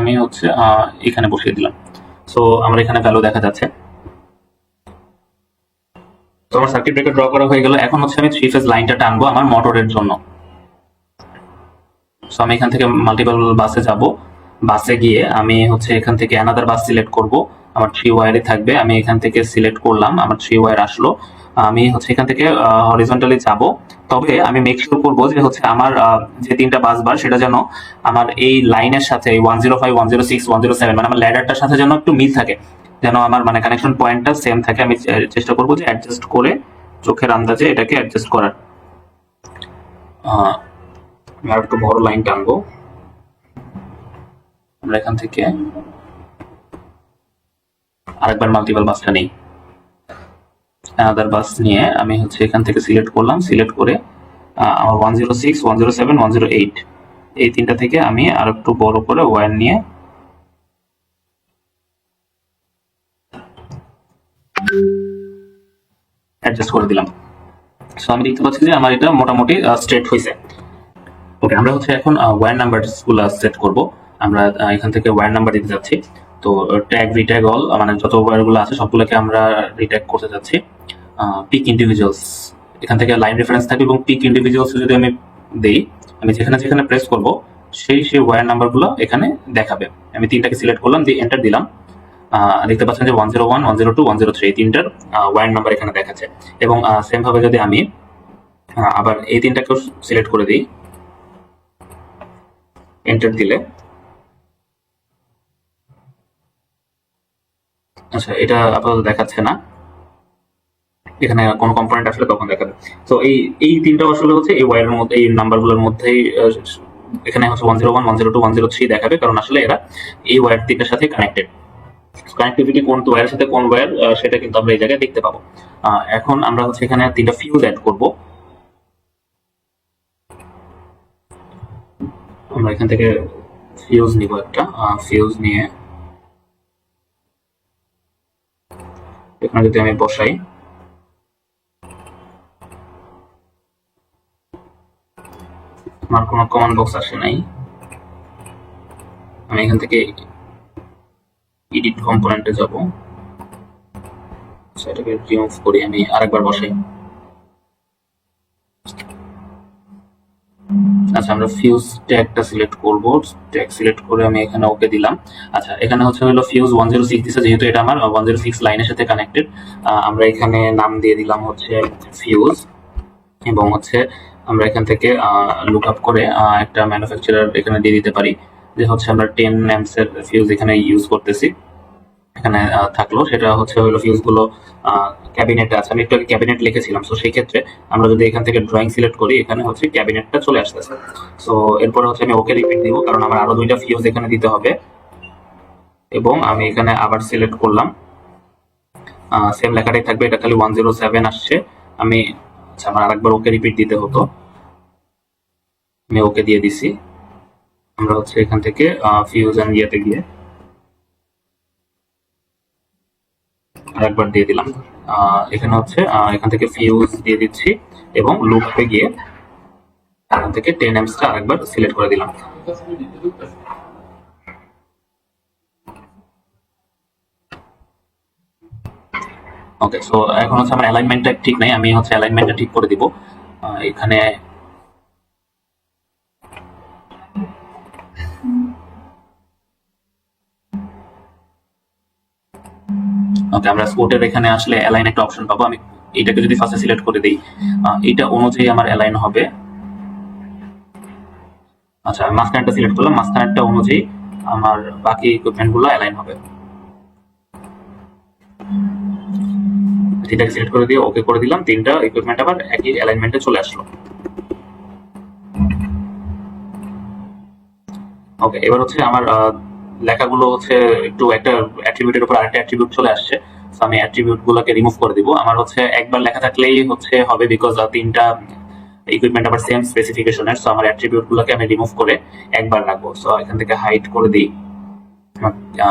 আমি হচ্ছে এখানে বসিয়ে দিলাম। সো আমার এখানে ভ্যালু দেখা যাচ্ছে। তো আমার সার্কিট ব্রেকার ড্র করা হয়ে গেল। এখন হচ্ছে আমি 3 ফেজ লাইনটা টানবো আমার মোটরের জন্য। সো আমি এখান থেকে মাল্টিপল বাসে যাব, বাসে গিয়ে আমি হচ্ছে এখান থেকে অ্যানাদার বাস সিলেক্ট করব। আমার 3 ওয়্যারই থাকবে, আমি এখান থেকে সিলেক্ট করলাম, আমার 3 ওয়্যার আসলো। আমি হচ্ছে এখান থেকে হরিজন্টালি যাব, তবে আমি মেক শিওর করবো যে হচ্ছে আমার যে 3টা বাস বার সেটা যেন আমার এই লাইনের সাথে 105, 106, 107 মানে আমার ল্যাডারটার সাথে যেন একটু মিল থাকে, যেন আমার মানে কানেকশন পয়েন্টটা সেম থাকে। আমি চেষ্টা করবো যে অ্যাডজাস্ট করে চোখের আন্দাজে এটাকে অ্যাডজাস্ট করার। আমি আর একটু বড় লাইন টানবো। আমরা এখান থেকে আরেকবার মাল্টিপল বাসটা নেই, অ্যানাদার বাস নিয়ে আমি হচ্ছে এখান থেকে সিলেক্ট করলাম, সিলেক্ট করে আমার 106, 107, 108 এই 3টা থেকে আমি আর একটু বড় করে ওয়্যার নিয়ে অ্যাডজাস্ট করে দিলাম। সো আমি দেখতে পাচ্ছি যে আমার এটা মোটামুটি স্ট্রেট হয়েছে। ওকে, আমরা হচ্ছে এখন ওয়্যার নাম্বারগুলো সেট করব। আমরা এখান থেকে ওয়্যার নাম্বার দিতে যাচ্ছি। তো ট্যাগ রিট্যাগ অল মানে যত ওয়্যারগুলো আছে সবগুলোকে আমরা রিট্যাগ করতে যাচ্ছি। পিক ইন্ডিভিজুয়ালস এখান থেকে লাইন রেফারেন্স থাকবে এবং পিক ইন্ডিভিজুয়ালস যদি আমি দেই, আমি যেখানে যেখানে প্রেস করব সেই ওয়্যার নাম্বারগুলো এখানে দেখাবে। আমি 3টাকে সিলেক্ট করলাম, দিয়ে এন্টার দিলাম। দেখতে পাচ্ছেন যে 101, 102, 103 এই 3টার ওয়্যার নাম্বার এখানে দেখাচ্ছে। এবং সেম ভাবে যদি আমি আবার এই তিনটাকেও সিলেক্ট করে দিই, এন্টার দিলে আচ্ছা এটা আপাতত দেখাচ্ছে না, এখানে কোন কম্পোনেন্ট আসলে তখন দেখাবে। তো এই তিনটা আসলে হচ্ছে এই ওয়্যারের মধ্যে, এই নাম্বারগুলোর মধ্যেই এখানে হচ্ছে 101 102 103 দেখাবে, কারণ আসলে এরা এই ওয়্যার তিনটার সাথে কানেক্টেড। কানেক্টিভিটি কোন ওয়্যারের সাথে কোন ওয়্যার সেটা কিন্তু আমরা এই জায়গায় দেখতে পাবো। এখন আমরা হচ্ছে এখানে তিনটা ফিউজ অ্যাড করব। আমরা এখান থেকে ফিউজ নিব, একটা ফিউজ নিয়ে এখানে যদি আমি বসাই, আমার কোনো কমান্ড বক্স আসে নাই, আমি এখান থেকে এডিট কম্পোনেন্টে যাব, সেটাকে রিমুভ করি, আমি আরেকবার বসাই। আচ্ছা আমরা ফিউজ ট্যাগটা সিলেক্ট করব, ট্যাগ সিলেক্ট করে আমি এখানে ওকে দিলাম। আচ্ছা এখানে হচ্ছে হলো ফিউজ 106 দিছে, যেহেতু এটা আমার 106 লাইনের সাথে কানেক্টেড, আমরা এখানে নাম দিয়ে দিলাম হচ্ছে ফিউজ, এবং হচ্ছে আমরা এখান থেকে লুক আপ করে একটা ম্যানুফ্যাকচারার এখানে দিয়ে দিতে পারি, যে হচ্ছে আমরা 10 অ্যাম্পস এর ফিউজ এখানে ইউজ করতেছি। এখানে থাকলো সেটা হচ্ছে হলো ফিউজ গুলো ক্যাবিনেটে আছে, আমি একটু আগে ক্যাবিনেট লিখেছিলাম, তো সেই ক্ষেত্রে আমরা যদি এখান থেকে ড্রয়িং সিলেক্ট করি, এখানে হচ্ছে ক্যাবিনেটটা চলে আসতেছে। সো এরপরে হচ্ছে আমি ওকে রিপিট দিব, কারণ আমার আরো দুইটা ফিউজ এখানে দিতে হবে, এবং আমি এখানে আবার সিলেক্ট করলাম, সেম লেখাটাই থাকবে, এটা খালি 107 আসছে। আমি আচ্ছা আমার আরেকবার ওকে রিপিট দিতে হতো, আমি ওকে দিয়ে দিছি। আমরা হচ্ছে এখান থেকে ফিউজ এন্ড ইয়েতে গিয়ে আরেকবার দিয়ে দিলাম, এখানে হচ্ছে এখান থেকে ফিউজ দিয়ে দিচ্ছি, এবং লুপে গিয়ে এখান থেকে 10 অ্যাম্পসটা আরেকবার সিলেক্ট করে দিলাম। ওকে, সো এখন হচ্ছে আমার অ্যালাইনমেন্টটা ঠিক নাই, আমি হচ্ছে অ্যালাইনমেন্টটা ঠিক করে দিব। এখানে ওকে, আমরা স্পোর্টের এখানে আসলে অ্যালাইন একটা অপশন পাবো, আমি এটাকে যদি ফার্স্টে সিলেক্ট করে দিই, এটা অনুযায়ী আমার অ্যালাইন হবে। আচ্ছা আমি মাঝখানেরটা সিলেক্ট করলাম, মাঝখানেরটা অনুযায়ী আমার বাকি ইকুইপমেন্ট গুলো অ্যালাইন হবে। এটাকে সিলেক্ট করে দিয়ে ওকে করে দিলাম, তিনটা ইকুইপমেন্ট আবার একই অ্যালাইনমেন্টে চলে আসলো। ওকে, এবার হচ্ছে আমার লেখাগুলো হচ্ছে একটু একটা অ্যাট্রিবিউটের উপর আরেকটা অ্যাট্রিবিউট চলে আসছে, তো আমি অ্যাট্রিবিউট গুলোকে রিমুভ করে দিব। আমার হচ্ছে একবার লেখা থাকলেই হচ্ছে হবে, বিকজ তিনটা ইকুইপমেন্ট আবার সেম স্পেসিফিকেশনের, সো আমার অ্যাট্রিবিউট গুলোকে আমি রিমুভ করে একবার রাখবো। সো এখান থেকে হাইড করে দিই,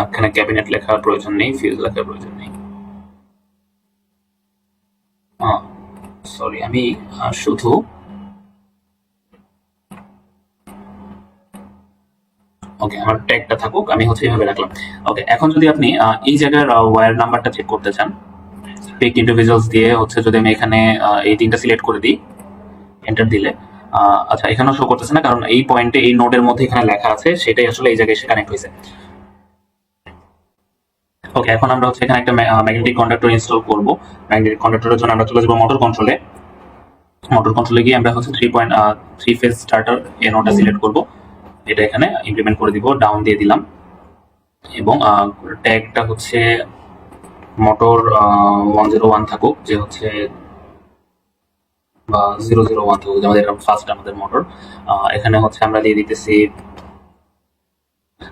এখানে ক্যাবিনেট লেখার প্রয়োজন নেই, ফিউজ লেখার প্রয়োজন নেই। সরি, আমি শুধু ওকে আমার ট্যাগটা থাকুক, আমি হচ্ছে এইভাবে রাখলাম। ওকে, এখন যদি আপনি এই জায়গার ওয়্যার নাম্বারটা চেক করতে চান, পিক ইন্ডিভিজুয়ালস দিয়ে হচ্ছে যদি আমি এখানে এই তিনটা সিলেক্ট করে দিই, এন্টার দিলে আচ্ছা এখানেও শো করতেছে না, কারণ এই পয়েন্টে এই নোডের মধ্যে এখানে লেখা আছে, সেটাই আসলে এই জায়গায় এসে কানেক্ট হয়েছে। ওকে, এখন আমরা হচ্ছে এখানে একটা ম্যাগনেটিক কন্ডাক্টর ইনস্টল করব। ম্যাগনেটিক কন্ডাক্টরের জন্য আমরা চলে যাব মোটর কন্ট্রোলে। মোটর কন্ট্রোলে গিয়ে আমরা হচ্ছে 3 ফেজ স্টার্টার এই নোডটা সিলেক্ট করব, এটা এখানে ইমপ্লিমেন্ট করে দিব, ডাউন দিয়ে দিলাম, এবং ট্যাগটা হচ্ছে মোটর 101 থাকুক, যে হচ্ছে বা 001 থাকুক, আমাদের ফার্স্ট আমাদের মোটর। এখানে হচ্ছে আমরা দিয়ে দিতেছি,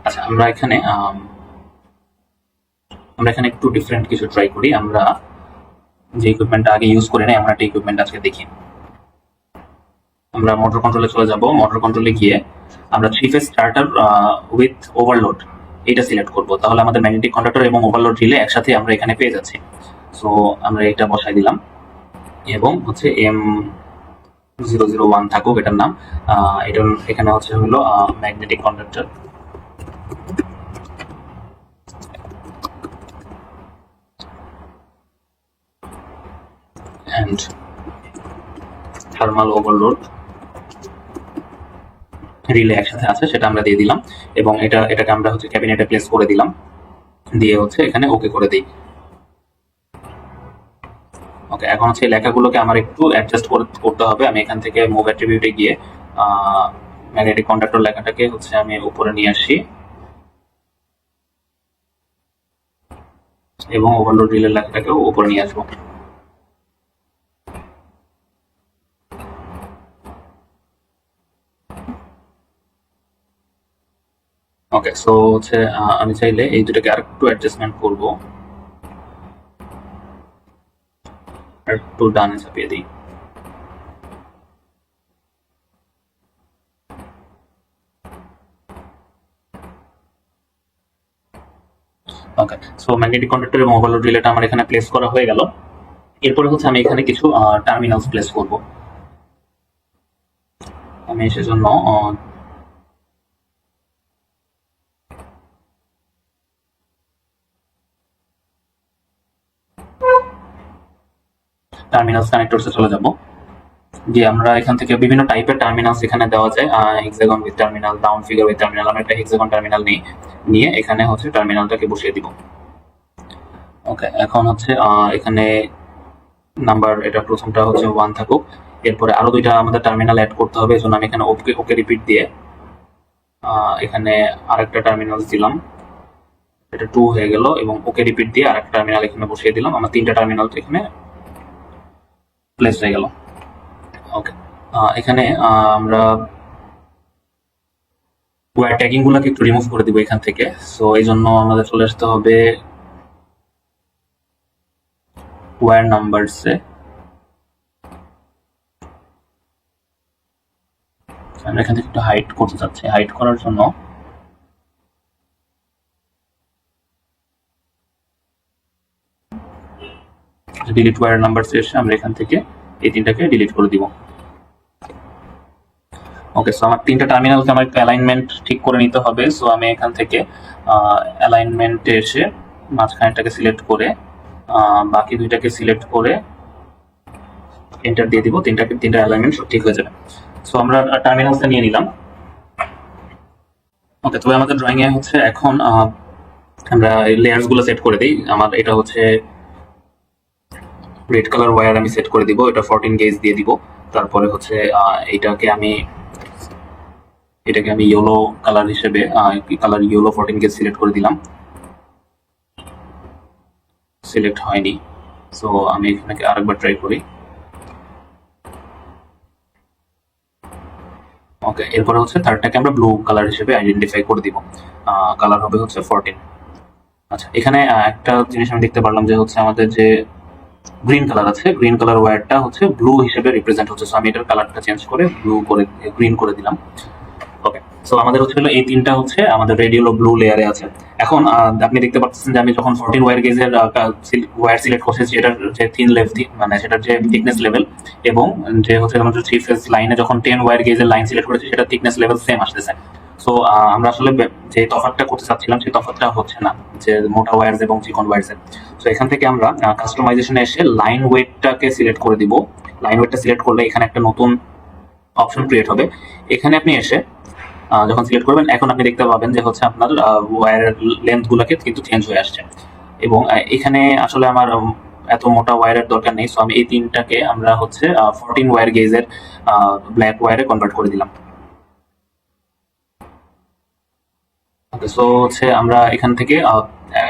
আচ্ছা আমরা এখানে একটু ডিফারেন্ট কিছু ট্রাই করি। আমরা যে ইকুইপমেন্টটা আগে ইউজ করি নাই, আমরা একটা ইকুইপমেন্ট আজকে দেখি। আমরা মোটর কন্ট্রোলে চলে যাব, মোটর কন্ট্রোলে গিয়ে আমরা 3 ফেজ স্টার্টার উইথ ওভারলোড এটা সিলেক্ট করব, তাহলে আমাদের ম্যাগনেটিক কন্ডাক্টর এবং ওভারলোড রিলে একসাথে আমরা এখানে পেয়ে যাচ্ছি। সো আমরা এটা বসাই দিলাম, এবং হচ্ছে M001 থাকুক এটার নাম। এটা এখানে হচ্ছে হলো magnetic conductor, and thermal overload relay একসাথে আছে, সেটা আমরা দিয়ে দিলাম, এবং এটাকে আমরা হচ্ছে ক্যাবিনেটে প্লেস করে দিলাম, দিয়ে হচ্ছে এখানে ওকে করে দিই। ওকে, এখন হচ্ছে এই লেখাগুলোকে আমার একটু অ্যাডজাস্ট করতে হবে। আমি এখান থেকে মুভ অ্যাট্রিবিউটে গিয়ে ম্যাগনেটিক কন্ডাক্টর লেখাটাকে হচ্ছে আমি উপরে নিয়ে আসি এবং ওভারলোড রিলের লেখাটাকেও উপরে নিয়ে আসবো। ওকে, সো হচ্ছে আমি চাইলে এই দুটাকে আরেকটু অ্যাডজাস্টমেন্ট করব, একটু ডানে চাপিয়ে দিই। ওকে, সো ম্যাগনেটিক কন্ডাক্টর এবং ওভারলোড রিলেটা আমার এখানে প্লেস করা হয়ে গেল। এরপরে হচ্ছে আমি এখানে কিছু টার্মিনালস প্লেস করব। আমি সেজন্য টার্মিনালস কানেক্টরসে চলে যাব। যে আমরা এখান থেকে বিভিন্ন টাইপের টার্মিনালস এখানে দেওয়া যায়, hexagon with terminal, round figure with terminal. আমরা একটা হেক্সাগন টার্মিনাল নিয়ে এখানে হচ্ছে টার্মিনালটাকে বসিয়ে দিব। ওকে, এখন হচ্ছে এখানে নাম্বার, এটা প্রথমটা হচ্ছে 1 থাকুক। এরপরে আরো দুইটা আমাদের টার্মিনাল অ্যাড করতে হবে, এজন্য আমি এখানে ওকে ওকে রিপিট দিয়ে এখানে আরেকটা টার্মিনাল দিলাম, এটা 2 হয়ে গেল, এবং ওকে রিপিট দিয়ে আরেকটা টার্মিনাল এখানে বসিয়ে দিলাম। আমার 3টা টার্মিনাল এখানে প্লেস হয়ে গেল। ওকে, এখানে আমরা ওয়্যার ট্যাগিং গুলোকে একটু রিমুভ করে দিব এখান থেকে। সো এই জন্য আমাদের চলে আসতে হবে ওয়্যার নাম্বারসে। আমরা এখান থেকে একটু হাইড করতে চাচ্ছি। হাইড করার জন্য ডিলিট ওয়্যার নাম্বারস এসে আমরা এখান থেকে এই 3টাকে ডিলিট করে দিব। ওকে, সো আমার 3টা টার্মিনালকে আমার একটু অ্যালাইনমেন্ট ঠিক করে নিতে হবে। সো আমি এখান থেকে অ্যালাইনমেন্টে এসে মাঝখানেরটাকে সিলেক্ট করে বাকি দুইটাকে সিলেক্ট করে এন্টার দিয়ে দিব। 3টা অ্যালাইনমেন্ট সব ঠিক হয়ে যাবে। সো আমরা টার্মিনালসটা নিয়ে নিলাম। ওকে, তবে আমাদের ড্রয়িং এ হচ্ছে এখন আমরা লেয়ার্স গুলো সেট করে দিই। আমার এটা হচ্ছে রেড কালার ওয়্যার আমি সেট করে দিব, এটা 14 গেজ দিয়ে দিব। তারপরে হচ্ছে এটাকে আমি ইয়েলো কালার হিসেবে কালার ইয়েলো 14 গেজ সিলেক্ট করে দিলাম। সিলেক্ট হয়নি, সো আমি এখানে আরেকবার ট্রাই করি। ওকে, এরপরে হচ্ছে থার্ডটাকে আমরা ব্লু কালার হিসেবে আইডেন্টিফাই করে দিব। কালার হবে হচ্ছে 14। আচ্ছা, এখানে একটা জিনিস আমি দেখতে পারলাম যে হচ্ছে আমাদের যে গ্রিন কালার আছে, গ্রিন কালার ওয়্যারটা হচ্ছে ব্লু হিসেবে রিপ্রেজেন্ট হচ্ছে। সো আমি এটার কালারটা চেঞ্জ করে গ্রিন করে দিলাম। ওকে, সো আমাদের হচ্ছে এই 3টা হচ্ছে আমাদের রেডিওলো ব্লু লেয়ারে আছে। এখন আপনি দেখতে পাচ্ছেন যে আমি যখন 14 ওয়্যার গেজের ওয়্যার সিলেক্ট করছি, যেটার যে থিন লেভেল, মানে সেটার যে থিকনেস লেভেল, এবং যে হচ্ছে আমাদের 3 ফেজ লাইনে যখন 10 ওয়্যার গেজের লাইন সিলেক্ট করেছি, সেটা থিকনেস লেভেল সেম আসতেছে। সো আমরা আসলে যে তফাৎটা করতে চাচ্ছিলাম সেই তফাৎটা হচ্ছে না, যে মোটা ওয়্যারস এবং চিকন ওয়্যারসের। সো এখান থেকে আমরা কাস্টমাইজেশনে এসে লাইন ওয়েটটাকে সিলেক্ট করে দিব। লাইন ওয়েটটা সিলেক্ট করলে এখানে একটা নতুন অপশন ক্রিয়েট হবে। এখানে আপনি এসে যখন সিলেক্ট করবেন, এখন আপনি দেখতে পাবেন যে হচ্ছে আপনার ওয়্যারের লেন্থ গুলোকে কিন্তু চেঞ্জ হয়ে আসছে। এবং এখানে আসলে আমার এত মোটা ওয়্যারের দরকার নেই। সো আমি এই 3টাকে আমরা হচ্ছে 14 ওয়্যার গেজের ব্ল্যাক ওয়্যারে কনভার্ট করে দিলাম। ওকে, সো হচ্ছে আমরা এখান থেকে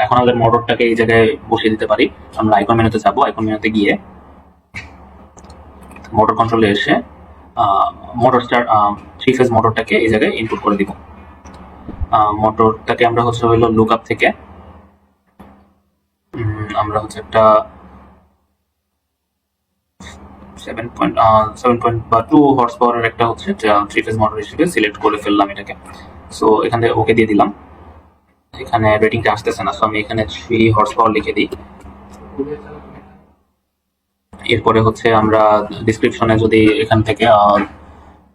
এখন আমাদের মোটরটাকে এই জায়গায় বসিয়ে দিতে পারি। আমরা আইকন মেনুতে যাবো, আইকন মেনুতে গিয়ে মোটর কন্ট্রোলে এসে মোটর স্টার্ট 3 ফেজ মোটরটাকে এই জায়গায় ইনপুট করে দিব। মোটরটাকে আমরা হচ্ছে হইলো লুক আপ থেকে আমরা হচ্ছে একটা 7.2 হর্স পাওয়ারের একটা হচ্ছে 3 ফেজ মোটর হিসেবে সিলেক্ট করে ফেললাম এটাকে। সো এখান থেকে ওকে দিয়ে দিলাম। এখানে রেটিংটা আসতেছে না, সো আমি এখানে 3 হর্স পাওয়ার লিখে দিই। এরপরে হচ্ছে আমরা ডিসক্রিপশনে যদি এখান থেকে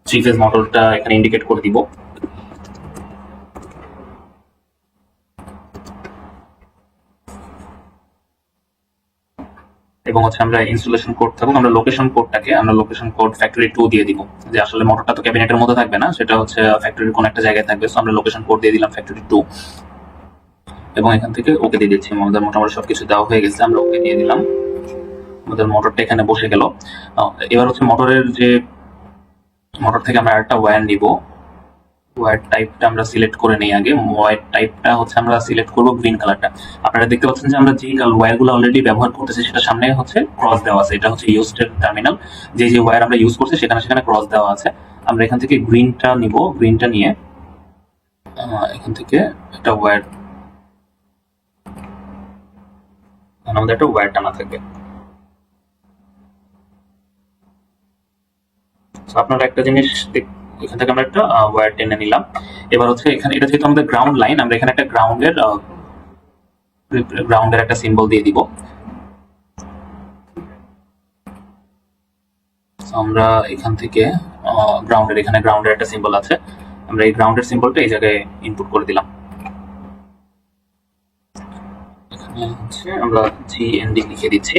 3 ফেজ মোটরটা এখানে ইন্ডিকেট করে দিব। এবং হচ্ছে আমরা ইনস্টলেশন কোড থাকুক, আমরা লোকেশন কোড ফ্যাক্টরি 2 দিয়ে দিব। যে আসলে মোটরটা তো ক্যাবিনেটের মধ্যে থাকবে না, সেটা হচ্ছে ফ্যাক্টরির কোন একটা জায়গায় থাকবে। সো আমরা লোকেশন কোড দিয়ে দিলাম ফ্যাক্টরি 2, এবং এখান থেকে ওকে দিয়ে দিচ্ছি। আমাদের মোটামুটি সবকিছু দেওয়া হয়ে গেছে, আমরা ওকে দিয়ে দিলাম। আমাদের মোটরটা এখানে বসে গেল। এবার হচ্ছে মোটর থেকে আমরা আরেকটা ওয়্যার নিব। ওয়্যার টাইপটা আমরা সিলেক্ট করে নেই আগে। ওয়্যার টাইপটা হচ্ছে আমরা সিলেক্ট করব গ্রিন কালারটা। আপনারা দেখতে পাচ্ছেন যে আমরা যে ওয়্যারগুলো অলরেডি ব্যবহার করতেছি সেটা সামনে হচ্ছে ক্রস দেওয়া আছে। এটা হচ্ছে ইউজড টার্মিনাল। যে ওয়্যার আমরা ইউজ করছি সেখানে ক্রস দেওয়া আছে। আমরা এখান থেকে গ্রিনটা নিব। গ্রিনটা নিয়ে এখান থেকে একটা ওয়্যার, আমাদের একটা ওয়্যার টানা থাকবে। আপনারা একটা জিনিস এখান থেকে আমরা একটা ওয়্যার টেনে নিলাম। এবার হচ্ছে এখানে এটা যেহেতু আমাদের গ্রাউন্ড লাইন, আমরা এখানে একটা গ্রাউন্ডের একটা সিম্বল দিয়ে দিব। আমরা এখান থেকে এখানে গ্রাউন্ডের একটা সিম্বল আছে, আমরা এই গ্রাউন্ডের সিম্বলটা এই জায়গায় ইনপুট করে দিলাম। এখানে হচ্ছে আমরা জিএনডি লিখে দিচ্ছি।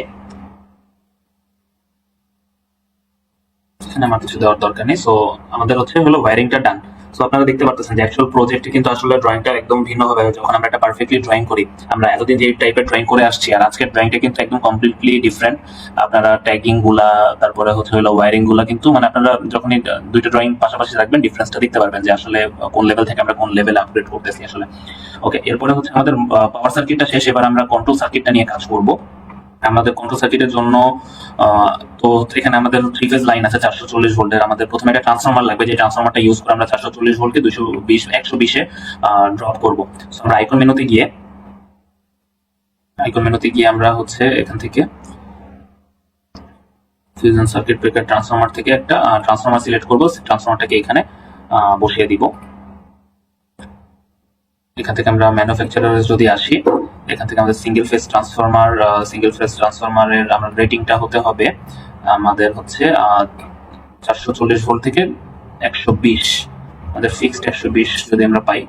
এখানে আমার কিছু দেওয়ার দরকার নেই। সো আমাদের হলো ওয়্যারিংটা ডান। সো আপনারা দেখতে পাচ্ছেন যে অ্যাকচুয়াল প্রজেক্টে কিন্তু আসলে ড্রয়িংটা একদম ভিন্ন হবে যখন আমরা একটা পারফেক্টলি ড্রয়িং করি। আমরা এতদিন যে টাইপের ড্রয়িং করে আসছি আর আজকের ড্রয়িংটা কিন্তু একদম কমপ্লিটলি ডিফারেন্ট। আপনারা ট্যাগিং গুলা, তারপরে ওয়্যারিং গুলা কিন্তু মানে আপনারা যখনই দুইটা ড্রয়িং পাশাপাশি রাখবেন ডিফারেন্সটা দেখতে পারবেন যে আসলে কোন লেভেল থেকে আমরা কোন লেভেলে আপগ্রেড করতেছি আসলে। ওকে, এরপরে আমাদের পাওয়ার সার্কিটটা শেষ। এবার আমরা কন্ট্রোল সার্কিটটা নিয়ে কাজ করব। আমাদের কন্ট্রোল সার্কিটের জন্য তো এখানে আমাদের 3 ফেজ লাইন আছে 440 ভোল্টের। আমাদের প্রথমে একটা ট্রান্সফরমার লাগবে, যে ট্রান্সফরমারটা ইউজ করে আমরা 440 ভোল্টকে 120 এ ড্রপ করব। সো আমরা আইকন মেনুতে গিয়ে আমরা এখান থেকে ফিউশন সার্কিট ব্রেকার ট্রান্সফরমার থেকে একটা ট্রান্সফরমার সিলেক্ট করব। ট্রান্সফরমারটাকে এখানে বসিয়ে দিব। এখান থেকে আমরা ম্যানুফ্যাকচারার যদি আসি, এখান থেকে আমাদের সিঙ্গেল ফেজ ট্রান্সফরমারের আমরা রেটিংটা হতে হবে আমাদের 440 ভোল্ট থেকে 120, আমাদের ফিক্সড 120 যদি আমরা পাই।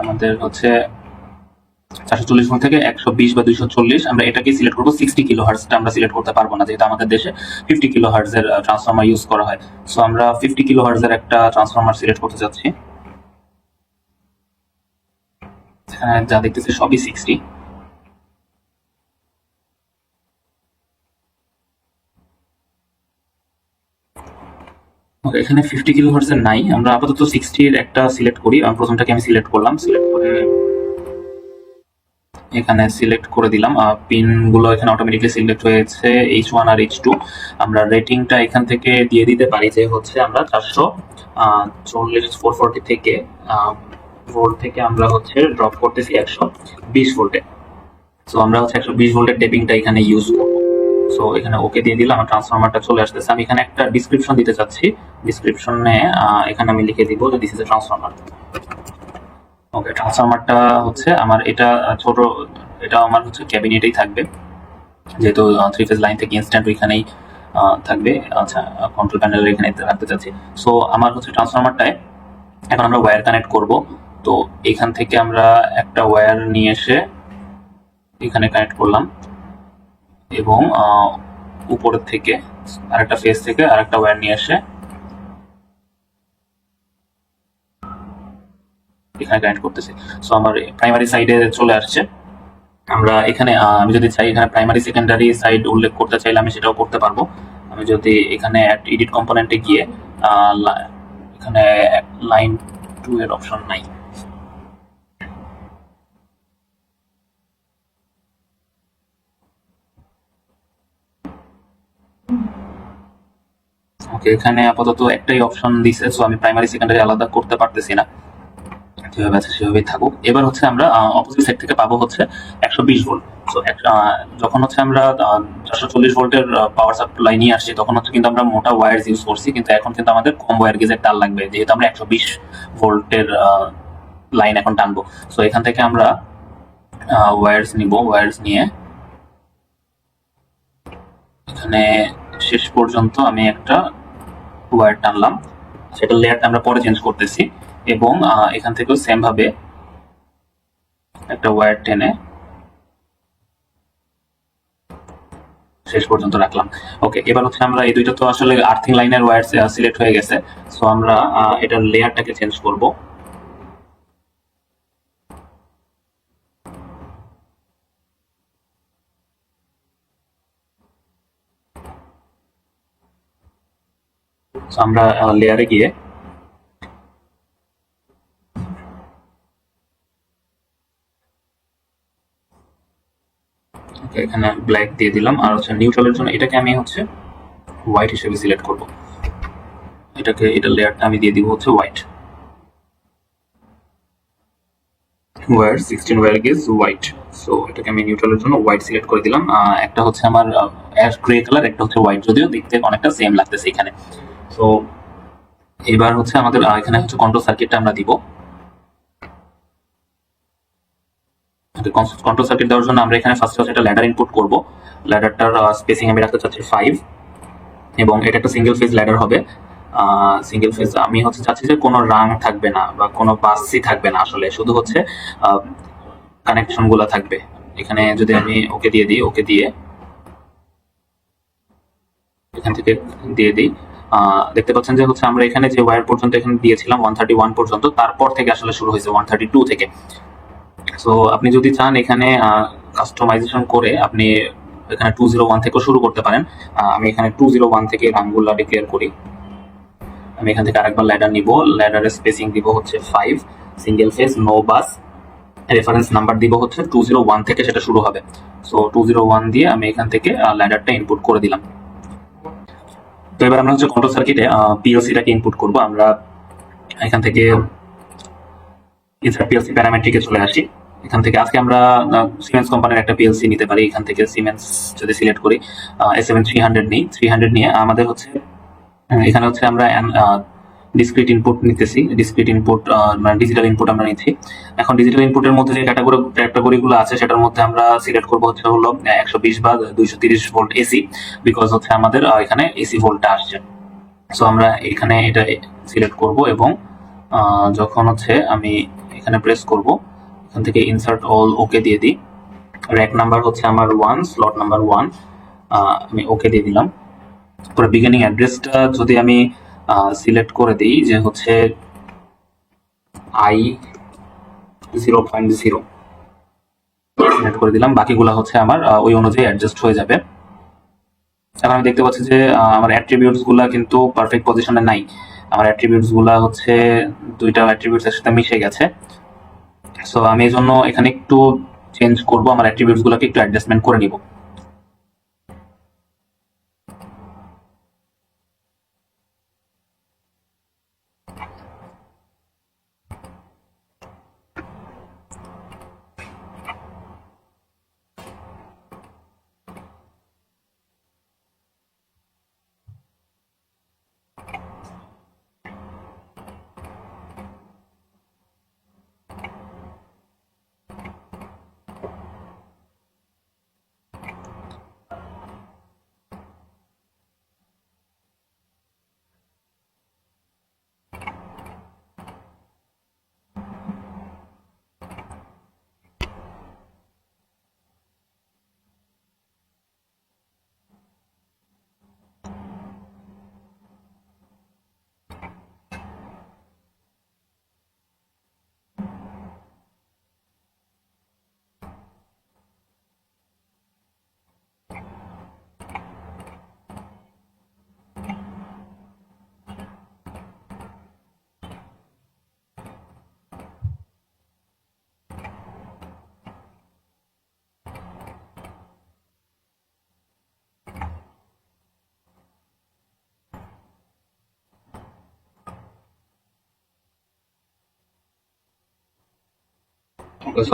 আমাদের 440 ভোল্ট থেকে 120 বা 240, আমরা এটাকে সিলেক্ট করব। 60 কিলোহার্টজটা আমরা সিলেক্ট করতে পারবো না, যেহেতু আমাদের দেশে 50 কিলোহার্টজের ট্রান্সফরমার ইউজ করা হয়। সো আমরা 50 কিলোহার্টজের একটা ট্রান্সফরমার সিলেক্ট করতে যাচ্ছি। এখানে যা দেখতেছি সবই 60। এখানে 50 কিলোহার্টজের নাই, আমরা আপাতত 60 এর একটা সিলেক্ট করি। প্রথমটাকে আমি সিলেক্ট করলাম, সিলেক্ট করে এখানে সিলেক্ট করে দিলাম। পিন গুলো এখানে অটোমেটিকলি সিলেক্ট হয়েছে, H1 আর H2। আমরা রেটিংটা এখান থেকে দিয়ে দিতে পারি যে আমরা 440 থেকে ভোল্ট থেকে আমরা ড্রপ করতেছি 120 ভোল্টে। সো আমরা 120 ভোল্টের টেপিংটা এখানে ইউজ করব। সো এখানে ওকে দিয়ে দিলাম। আমার ট্রান্সফরমারটা চলে আসতেছে। আমি এখানে একটা ডিসক্রিপশন দিতে চাচ্ছি। ডিসক্রিপশনে এখানে আমি লিখে দিব যে দিস ইজ এ ট্রান্সফরমার। ওকে, ট্রান্সফরমারটা আমার এটা ছোট, এটা আমার ক্যাবিনেটেই থাকবে, যেহেতু 3 ফেজ লাইন থেকে ইনস্ট্যান্ট ওইখানেই থাকবে। আচ্ছা, কন্ট্রোল প্যানেলের এখানে রাখতে চাচ্ছি। সো আমার ট্রান্সফরমারটায় এখন আমরা ওয়্যার কানেক্ট করব। তো এখান থেকে আমরা একটা ওয়্যার নিয়ে এসে এখানে কানেক্ট করলাম, এবং উপরের থেকে আরেকটা ফেজ থেকে আরেকটা ওয়্যার নিয়ে এসে এখানে কানেক্ট করতেছি। সো আমার প্রাইমারি সাইডে চলে আসছে। আমরা এখানে আমি যদি চাই এখানে প্রাইমারি সেকেন্ডারি সাইড উল্লেখ করতে চাইলে আমি সেটাও করতে পারবো। আমি যদি এখানে এডিট কম্পোনেন্টে গিয়ে এখানে লাইন 2 এর অপশন নাই। ওকে, এখানে আপাতত একটাই অপশন দিছে। সো আমি প্রাইমারি সেকেন্ডারি আলাদা করতে পারতেছি না, যেভাবে আছে সেভাবেই থাকুক। এবার আমরা অপোজিট সাইড থেকে পাবো 120 ভোল্ট। সো যখন আমরা 440 ভোল্টের পাওয়ার সাপ্লাই নিয়ে আসছি, তখন কিন্তু আমরা মোটা ওয়্যার ইউজ করছি, কিন্তু এখন কিন্তু আমাদের কম ওয়্যার গেজের তার লাগবে, যেহেতু আমরা 120 ভোল্টের লাইন এখন টানবো। সো এখান থেকে আমরা ওয়্যারস নিব। ওয়্যারস নিয়ে এখানে শেষ পর্যন্ত আমি একটা ওয়্যার টানলাম। সেটা লেয়ারটা আমরা পরে চেঞ্জ করতেছি, এবং এখান থেকেও সেম ভাবে একটা ওয়্যার টেনে শেষ পর্যন্ত রাখলাম। ওকে, এবার আমরা এই দুইটা তো আসলে আর্থিং লাইনের ওয়্যার সিলেক্ট হয়ে গেছে। সো আমরা এটার লেয়ারটাকে চেঞ্জ করব। আমরা লেয়ারে গিয়ে এখানে ব্ল্যাক দিয়ে দিলাম, আর হচ্ছে নিউট্রালের জন্য এটাকে আমি হচ্ছে হোয়াইট হিসেবে সিলেক্ট করব। এটা লেয়ারটা আমি দিয়ে দিব হচ্ছে white, wire 16 wire gauge white. So এটাকে আমি নিউট্রালের জন্য হোয়াইট সিলেক্ট করে দিলাম। একটা হচ্ছে আমার অ্যাশ গ্রে কালার, একটা হচ্ছে হোয়াইট, যদিও দেখতে অনেকটা সেম লাগতেছে এখানে। সো এবার হচ্ছে আমাদের এখানে হচ্ছে কন্ট্রোল সার্কিটটা আমরা দিব। কন্ট্রোল সার্কিট দেওয়ার জন্য আমরা এখানে ফার্স্টে হচ্ছে একটা ল্যাডার ইনপুট করব। ল্যাডারটার স্পেসিং আমি রাখতে চাচ্ছি 5, এবং এটা একটা সিঙ্গেল ফেজ ল্যাডার হবে। সিঙ্গেল ফেজ আমি হচ্ছে চাচ্ছি যে কোনো রাং থাকবে না বা কোনো বাসি থাকবে না, আসলে শুধু হচ্ছে কানেকশন গুলা থাকবে। এখানে যদি আমি ওকে দিয়ে দিই, ওকে দিয়ে এখান থেকে দিয়ে দিই, দেখতে পাচ্ছেন যে হচ্ছে আমরা এখানে যে ওয়্যার পর্যন্ত এখানে দিয়েছিলাম 131 পর্যন্ত, তারপর থেকে আসলে শুরু হয়েছে 132 থেকে। সো আপনি যদি চান এখানে কাস্টমাইজেশন করে আপনি এখানে 201 থেকেও শুরু করতে পারেন। আমি এখানে 201 থেকে রানগুলা ডিক্লেয়ার করি। আমি এখান থেকে আরেকবার ল্যাডার নিব, ল্যাডারের স্পেসিং দিব হচ্ছে 5, সিঙ্গেল ফেজ নো বাস, রেফারেন্স নাম্বার দিব হচ্ছে 201 থেকে সেটা শুরু হবে। সো 201 দিয়ে আমি এখান থেকে ল্যাডারটা ইনপুট করে দিলাম। তো এবার আমরা হচ্ছে কন্ট্রোল সার্কিটে পিএলসিটাকে ইনপুট করব। আমরা এখান থেকে ইনসার্ট পিএলসি প্যারামেট্রিকে চলে আসি। এখান থেকে আজকে আমরা সিমেন্স কোম্পানির একটা পিএলসি নিতে পারি। এখান থেকে সিমেন্স যদি সিলেক্ট করি, S7300 নিই, 300 নিয়ে আমাদের হচ্ছে এখানে হচ্ছে আমরা ডিসক্রিট ইনপুট নিতেছি। ডিসক্রিট ইনপুট মানে ডিজিটাল ইনপুট আমরা নিচ্ছি। এখন ডিজিটাল ইনপুটের মধ্যে যে ক্যাটাগরিগুলো আছে সেটার মধ্যে আমরা সিলেক্ট করব হচ্ছে হলো 120 বা 230 ভোল্ট এসি, বিকজ হচ্ছে আমাদের এখানে এসি ভোল্টটা আসছে। সো আমরা এখানে এটা সিলেক্ট করব, এবং যখন হচ্ছে আমি এখানে প্রেস করব, এখান থেকে ইনসার্ট অল ওকে দিয়ে দিই। র্যাক নাম্বার হচ্ছে আমার 1, স্লট নাম্বার 1, আমি ওকে দিয়ে দিলাম। পরে বিগিনিং অ্যাড্রেসটা যদি আমি সিলেক্ট করে দিই যে হচ্ছে I 0.0 সিলেক্ট করে দিলাম, বাকিগুলো হচ্ছে আমার ওই অনুযায়ী অ্যাডজাস্ট হয়ে যাবে। এখন আমি দেখতে পাচ্ছি যে আমার অ্যাট্রিবিউটস গুলা কিন্তু পারফেক্ট পজিশনে নাই। আমার অ্যাট্রিবিউটস গুলা হচ্ছে দুইটা অ্যাট্রিবিউটস এর সাথে মিশে গেছে। সো আমি এই জন্য এখানে একটু চেঞ্জ করব, আমার অ্যাট্রিবিউটস গুলোকে একটু অ্যাডজাস্টমেন্ট করে নিব।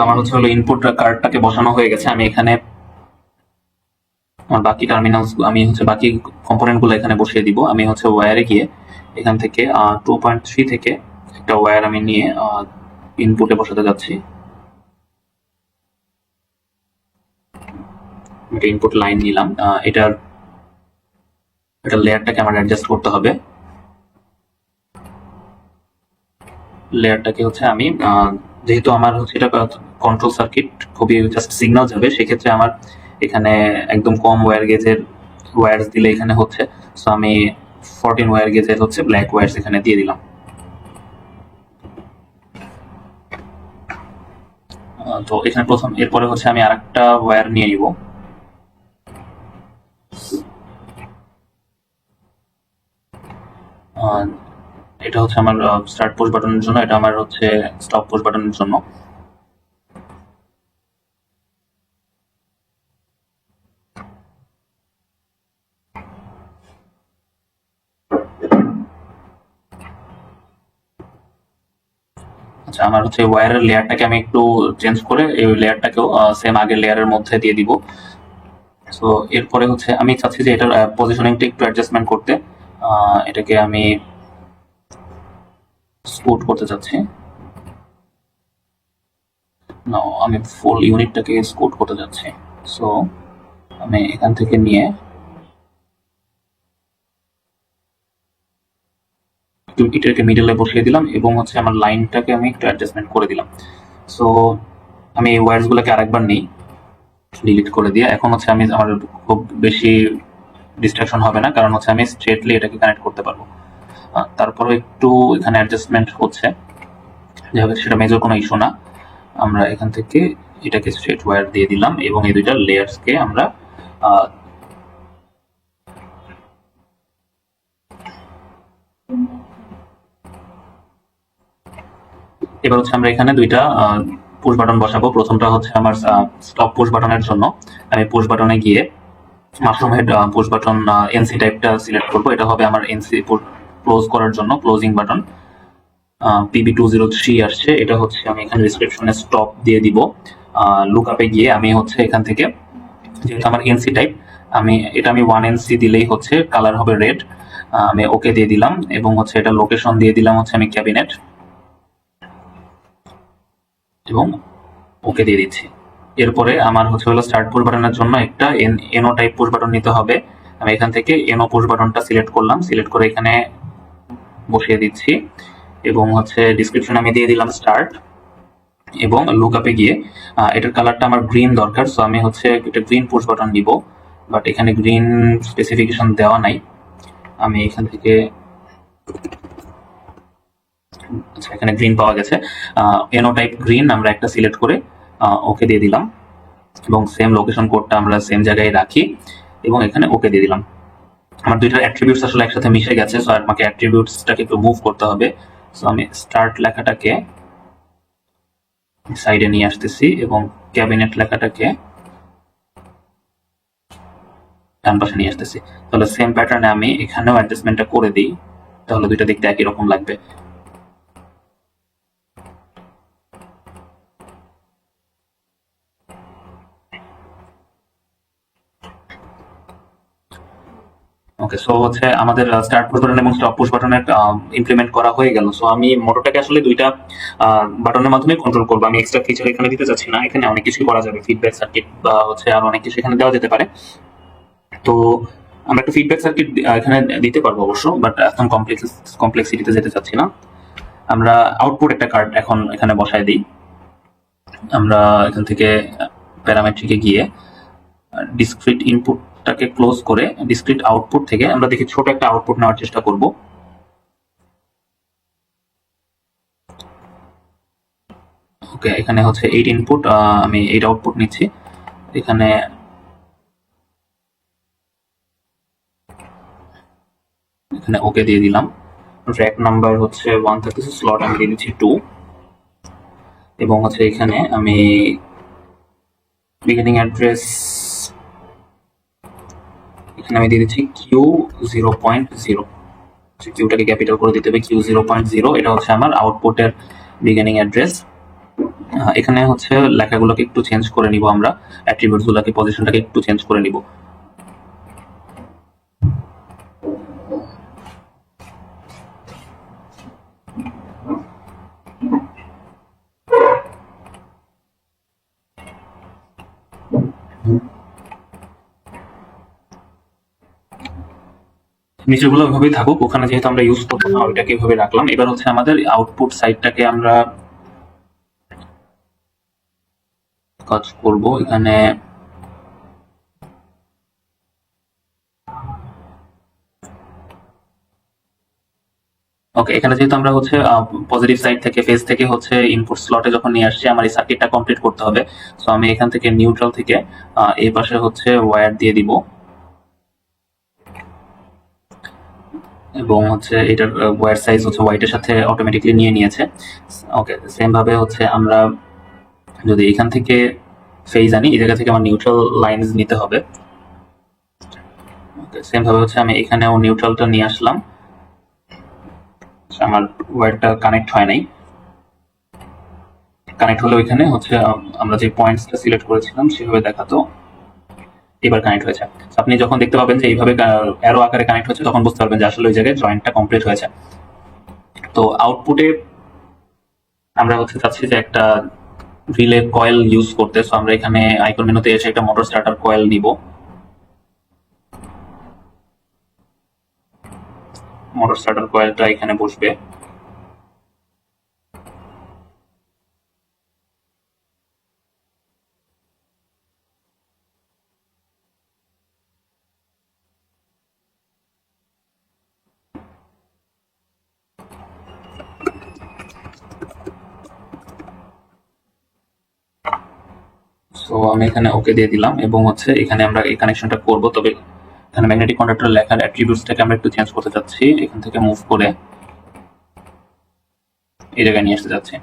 আমার হচ্ছে হলো ইনপুট কার্ডটাকে বসানো হয়ে গেছে। আমি এখানে আমার বাকি টার্মিনালস, আমি হচ্ছে বাকি কম্পোনেন্ট গুলো এখানে বসিয়ে দিব। আমি হচ্ছে ওয়্যারে গিয়ে এখান থেকে 2.3 থেকে একটা ওয়্যার আমি নিয়ে ইনপুটে বসাতে যাচ্ছি। একটা ইনপুট লাইন নিলাম। এটা লেয়ারটাকে আমার অ্যাডজাস্ট করতে হবে। লেয়ারটাকে হচ্ছে আমি যেহেতু আমার হচ্ছে এটা কন্ট্রোল সার্কিট, খুবই জাস্ট সিগন্যাল যাবে, সেক্ষেত্রে আমার এখানে একদম কম ওয়্যার গেজের ওয়্যারস দিলে এখানে হচ্ছে। সো আমি 14 ওয়্যার গেজের হচ্ছে ব্ল্যাক ওয়্যারস এখানে দিয়ে দিলাম। তো এখানে প্রথম, এরপরে হচ্ছে আমি আরেকটা ওয়্যার নিয়ে নিব। হচ্ছে আমার স্টার্ট পুশ বাটনের জন্য, এটা আমার হচ্ছে স্টপ পুশ বাটনের জন্য। আচ্ছা, আমার হচ্ছে ওয়্যারের লেয়ারটাকে আমি একটু চেঞ্জ করে এই লেয়ারটাকেও সেম আগের লেয়ারের মধ্যে দিয়ে দিব। সো এরপরে হচ্ছে আমি চাচ্ছি যে এটার পজিশনিংটা একটু অ্যাডজাস্টমেন্ট করতে, এটাকে আমি স্কুট করতে চাচ্ছি। না, আমি ফুল ইউনিটটাকে স্কুট করতে যাচ্ছি। সো আমি এখান থেকে নিয়ে এটাকে মিডলে বসিয়ে দিলাম এবং হচ্ছে আমার লাইনটাকে আমি একটু অ্যাডজাস্টমেন্ট করে দিলাম। সো আমি এই ওয়্যারসগুলোকে আরেকবার নিই, ডিলিট করে দিয়ে। এখন হচ্ছে আমি আমার খুব বেশি ডিস্ট্রাকশন হবে না, কারণ হচ্ছে আমি স্ট্রেটলি এটাকে কানেক্ট করতে পারবো। তারপরে একটু এখানে অ্যাডজাস্টমেন্ট হচ্ছে, যেভাবে সেটা মেজর কোনো ইস্যু না। আমরা এখান থেকে এটাকে স্ট্রেট ওয়্যার দিয়ে দিলাম এবং এই দুইটা লেয়ার্সকে আমরা এবার হচ্ছে আমরা এখানে দুইটা পুশ বাটন বসাবো। প্রথমটা হচ্ছে আমার স্টপ পুশ বাটনের জন্য। আমি পুশ বাটনে গিয়ে mushroom head push button NC টাইপটা সিলেক্ট করব। এটা হবে আমার এনসি ক্লোজ করার জন্য ক্লোজিং বাটন। PB203 আসছে, এটা হচ্ছে আমি এখানে ডেসক্রিপশনে স্টপ দিয়ে দিব। লুকআপে গিয়ে আমি হচ্ছে এখান থেকে, যেহেতু আমার এনসি টাইপ, আমি 1 NC দিলেই হচ্ছে কালার হবে রেড। আমি ওকে দিয়ে দিলাম এবং হচ্ছে এটা লোকেশন দিয়ে দিলাম হচ্ছে আমি ক্যাবিনেট, এবং ওকে দিয়ে দিচ্ছি। এরপরে আমার হচ্ছে হলো স্টার্ট পুশ বাটনের জন্য একটা এনো টাইপ পুশ বাটন নিতে হবে। আমি এখান থেকে এনো পুশ বাটনটা সিলেক্ট করলাম, সিলেক্ট করে এখানে বসিয়ে দিচ্ছি এবং হচ্ছে ডিসক্রিপশন আমি দিয়ে দিলাম স্টার্ট এবং লুকআপে গিয়ে এটার কালারটা আমার গ্রিন দরকার। সো আমি হচ্ছে একটা গ্রিন পুশ বাটন দিব, বাট এখানে গ্রিন স্পেসিফিকেশন দেওয়া নাই। আমি এখান থেকে, আচ্ছা এখানে গ্রিন পাওয়া গেছে, এনো টাইপ গ্রিন আমরা একটা সিলেক্ট করে ওকে দিয়ে দিলাম এবং সেম লোকেশন কোডটা আমরা সেম জায়গায় রাখি এবং এখানে ওকে দিয়ে দিলাম। আমার দুইটার অ্যাট্রিবিউটস আসলে একসাথে মিশে গেছে, সো আমাকে অ্যাট্রিবিউটসটাকে একটু মুভ করতে হবে। সো আমি স্টার্ট লেখাটাকে সাইডে নিয়ে আসতেছি এবং ক্যাবিনেট লেখাটাকে ডান পাশে নিয়ে আসতেছি। তাহলে সেম প্যাটার্নে আমি এখানেও অ্যাডজাস্টমেন্টটা করে দিই, তাহলে দুইটা দেখতে একই রকম লাগবে। ওকে, সো হচ্ছে আমাদের স্টার্ট পুশ বাটন এবং স্টপ পুশ বাটনের ইমপ্লিমেন্ট করা হয়ে গেল। সো আমি মোটরটাকে আসলে দুইটা বাটনের মাধ্যমে কন্ট্রোল করবো। আমি এক্সট্রা ফিচার এখানে দিতে চাচ্ছি না, এখানে অনেক কিছু করা যাবে, ফিডব্যাক সার্কিট বা হচ্ছে আর অনেক কিছু এখানে দেওয়া যেতে পারে। তো আমরা একটা ফিডব্যাক সার্কিট এখানে দিতে পারবো অবশ্য, বাট এখন কমপ্লেক্সিটিতে যেতে চাচ্ছি না। আমরা আউটপুট একটা কার্ড এখন এখানে বসায় দিই। আমরা এখান থেকে প্যারামেট্রিকে গিয়ে ডিসক্রিট ইনপুটটাকে ক্লোজ করে ডিসক্রিট আউটপুট থেকে আমরা দেখি ছোট একটা আউটপুট নেওয়ার চেষ্টা করব। ওকে, এখানে হচ্ছে 8 ইনপুট, আমি 8 আউটপুট নিচ্ছি। এখানে ওকে দিয়ে দিলাম। র্যাক নাম্বার হচ্ছে 1 থাকতেছে, স্লট আমি দিয়ে দিচ্ছি 2 এবং হচ্ছে এখানে আমি বিগিনিং অ্যাড্রেস এখানে আমি দিয়ে দিচ্ছি Q0.0। কিউটাকে ক্যাপিটাল করে দিতে হবে, Q0.0। এটা হচ্ছে আমার আউটপুটের বিগিনিং অ্যাড্রেস। এখানে হচ্ছে লেখাগুলোকে একটু চেঞ্জ করে নিব, আমরা অ্যাট্রিবিউটস গুলোকে পজিশনটাকে একটু চেঞ্জ করে নিব। নিচেগুলো ওইভাবেই থাকুক, ওখানে যেহেতু আমরা ইউজ করবো না ওইটাকে এভাবে রাখলাম। এবার হচ্ছে আমাদের আউটপুট সাইডটাকে আমরা কাজ করব। এখানে ওকে, এখানে যেহেতু আমরা হচ্ছে পজিটিভ সাইড থেকে ফেজ থেকে হচ্ছে ইনপুট স্লটে যখন নিয়ে আসছি, আমার এই সার্কিটটা কমপ্লিট করতে হবে। সো আমি এখান থেকে নিউট্রাল থেকে এই পাশে হচ্ছে ওয়্যার দিয়ে দিব এবং হচ্ছে এটার ওয়্যার সাইজ হচ্ছে হোয়াইটের সাথে অটোমেটিকলি নিয়ে নিয়েছে। ওকে, সেম ভাবে হচ্ছে আমরা যদি এখান থেকে ফেজ আনি, এই জায়গা থেকে আমার নিউট্রাল লাইনস নিতে হবে। ওকে, সেম ভাবে হচ্ছে আমি এখানেও নিউট্রালটা নিয়ে আসলাম। আমার ওয়্যারটা কানেক্ট হয় নাই, কানেক্ট হলে ওইখানে হচ্ছে আমরা যে পয়েন্টসটা সিলেক্ট করেছিলাম সেভাবে দেখাতো, এবার কানেক্ট হয়েছে। আপনি যখন দেখতে পাবেন যে এইভাবে অ্যারো আকারে কানেক্ট হচ্ছে, তখন বুঝতে পারবেন যে আসলে ওই জায়গায় জয়েন্টটা কমপ্লিট হয়েছে। তো আউটপুটে আমরা হচ্ছে চাচ্ছি যে একটা রিলে কয়েল ইউজ করতে। সো আমরা এখানে আইকন মেনুতে এসে একটা মোটর স্টার্টার কয়েল নিব। মোটর স্টার্টার কয়েলটা এখানে বসবে। সো আমি এখানে ওকে দিয়ে দিলাম এবং হচ্ছে এখানে আমরা এই কানেকশনটা করব। তবে এখানে ম্যাগনেটিক কন্ডাক্টর লেখার অ্যাট্রিবিউটসটাকে আমরা একটু চেঞ্জ করতে চাচ্ছি, এখান থেকে মুভ করে এই জায়গায় নিয়ে আসতে যাচ্ছি।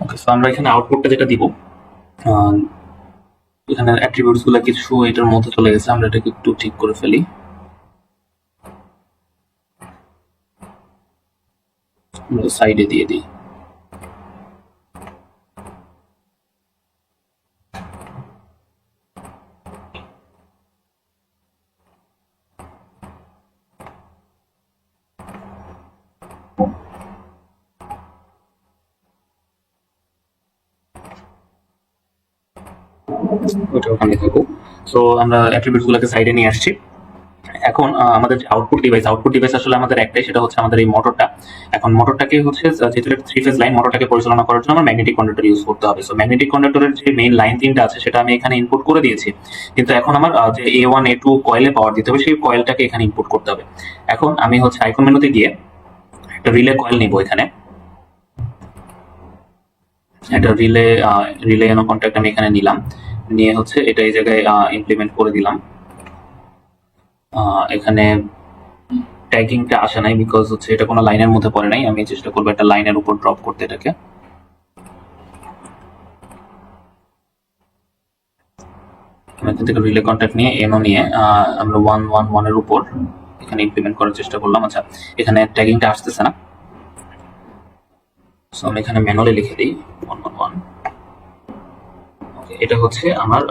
ওকে, সো আমরা এখানে আউটপুটটা যেটা দিব, এখানে অ্যাট্রিবিউটস গুলো কিছু এটার মধ্যে চলে গেছে, আমরা এটাকে একটু ঠিক করে ফেলি। সাইডে দিয়ে দিই। ওটা ওখানে থাকুক। সো আমরা অ্যাট্রিবিউটস গুলোকে সাইডে নিয়ে আসছি। এখন আমাদের যে আউটপুট ডিভাইস আসলে আমাদের একটাই, সেটা হচ্ছে আমাদের এই মোটরটা। এখন মোটরটাকে হচ্ছে যেহেতু একটা 3 ফেজ লাইন, মোটরটাকে পরিচালনা করার জন্য আমার ম্যাগনেটিক কন্ডাক্টর ইউজ করতে হবে। সো ম্যাগনেটিক কন্ডাক্টরের যে মেইন লাইন 3টা আছে সেটা আমি এখানে ইনপুট করে দিয়েছি, কিন্তু এখন আমার যে A1 A2 কয়েলে পাওয়ার দিতে হবে, সেই কয়েলটাকে এখানে ইনপুট করতে হবে। এখন আমি হচ্ছে আইকন মেনুতে গিয়ে একটা রিলে কয়েল নিব। এখানে একটা রিলে এনো কন্ট্যাক্ট আমি এখানে নিলাম, নিয়ে হচ্ছে এটা এই জায়গায় ইমপ্লিমেন্ট করে দিলাম। এখানে ট্যাগিংটা আসে নাই বিকজ হচ্ছে এটা কোনো লাইনের মধ্যে পড়ে নাই। আমি চেষ্টা করবো একটা লাইনের উপর ড্রপ করতে এটাকে। আমি এখান থেকে রিলে কন্ট্যাক্ট নিয়ে এনো নিয়ে আমরা 111 এর উপর এখানে ইমপ্লিমেন্ট করার চেষ্টা করলাম। আচ্ছা, এখানে ট্যাগিংটা আসতেছে না, সো আমি এখানে ম্যানুয়ালি লিখে দিই 111। ওকে, এটা হচ্ছে আমার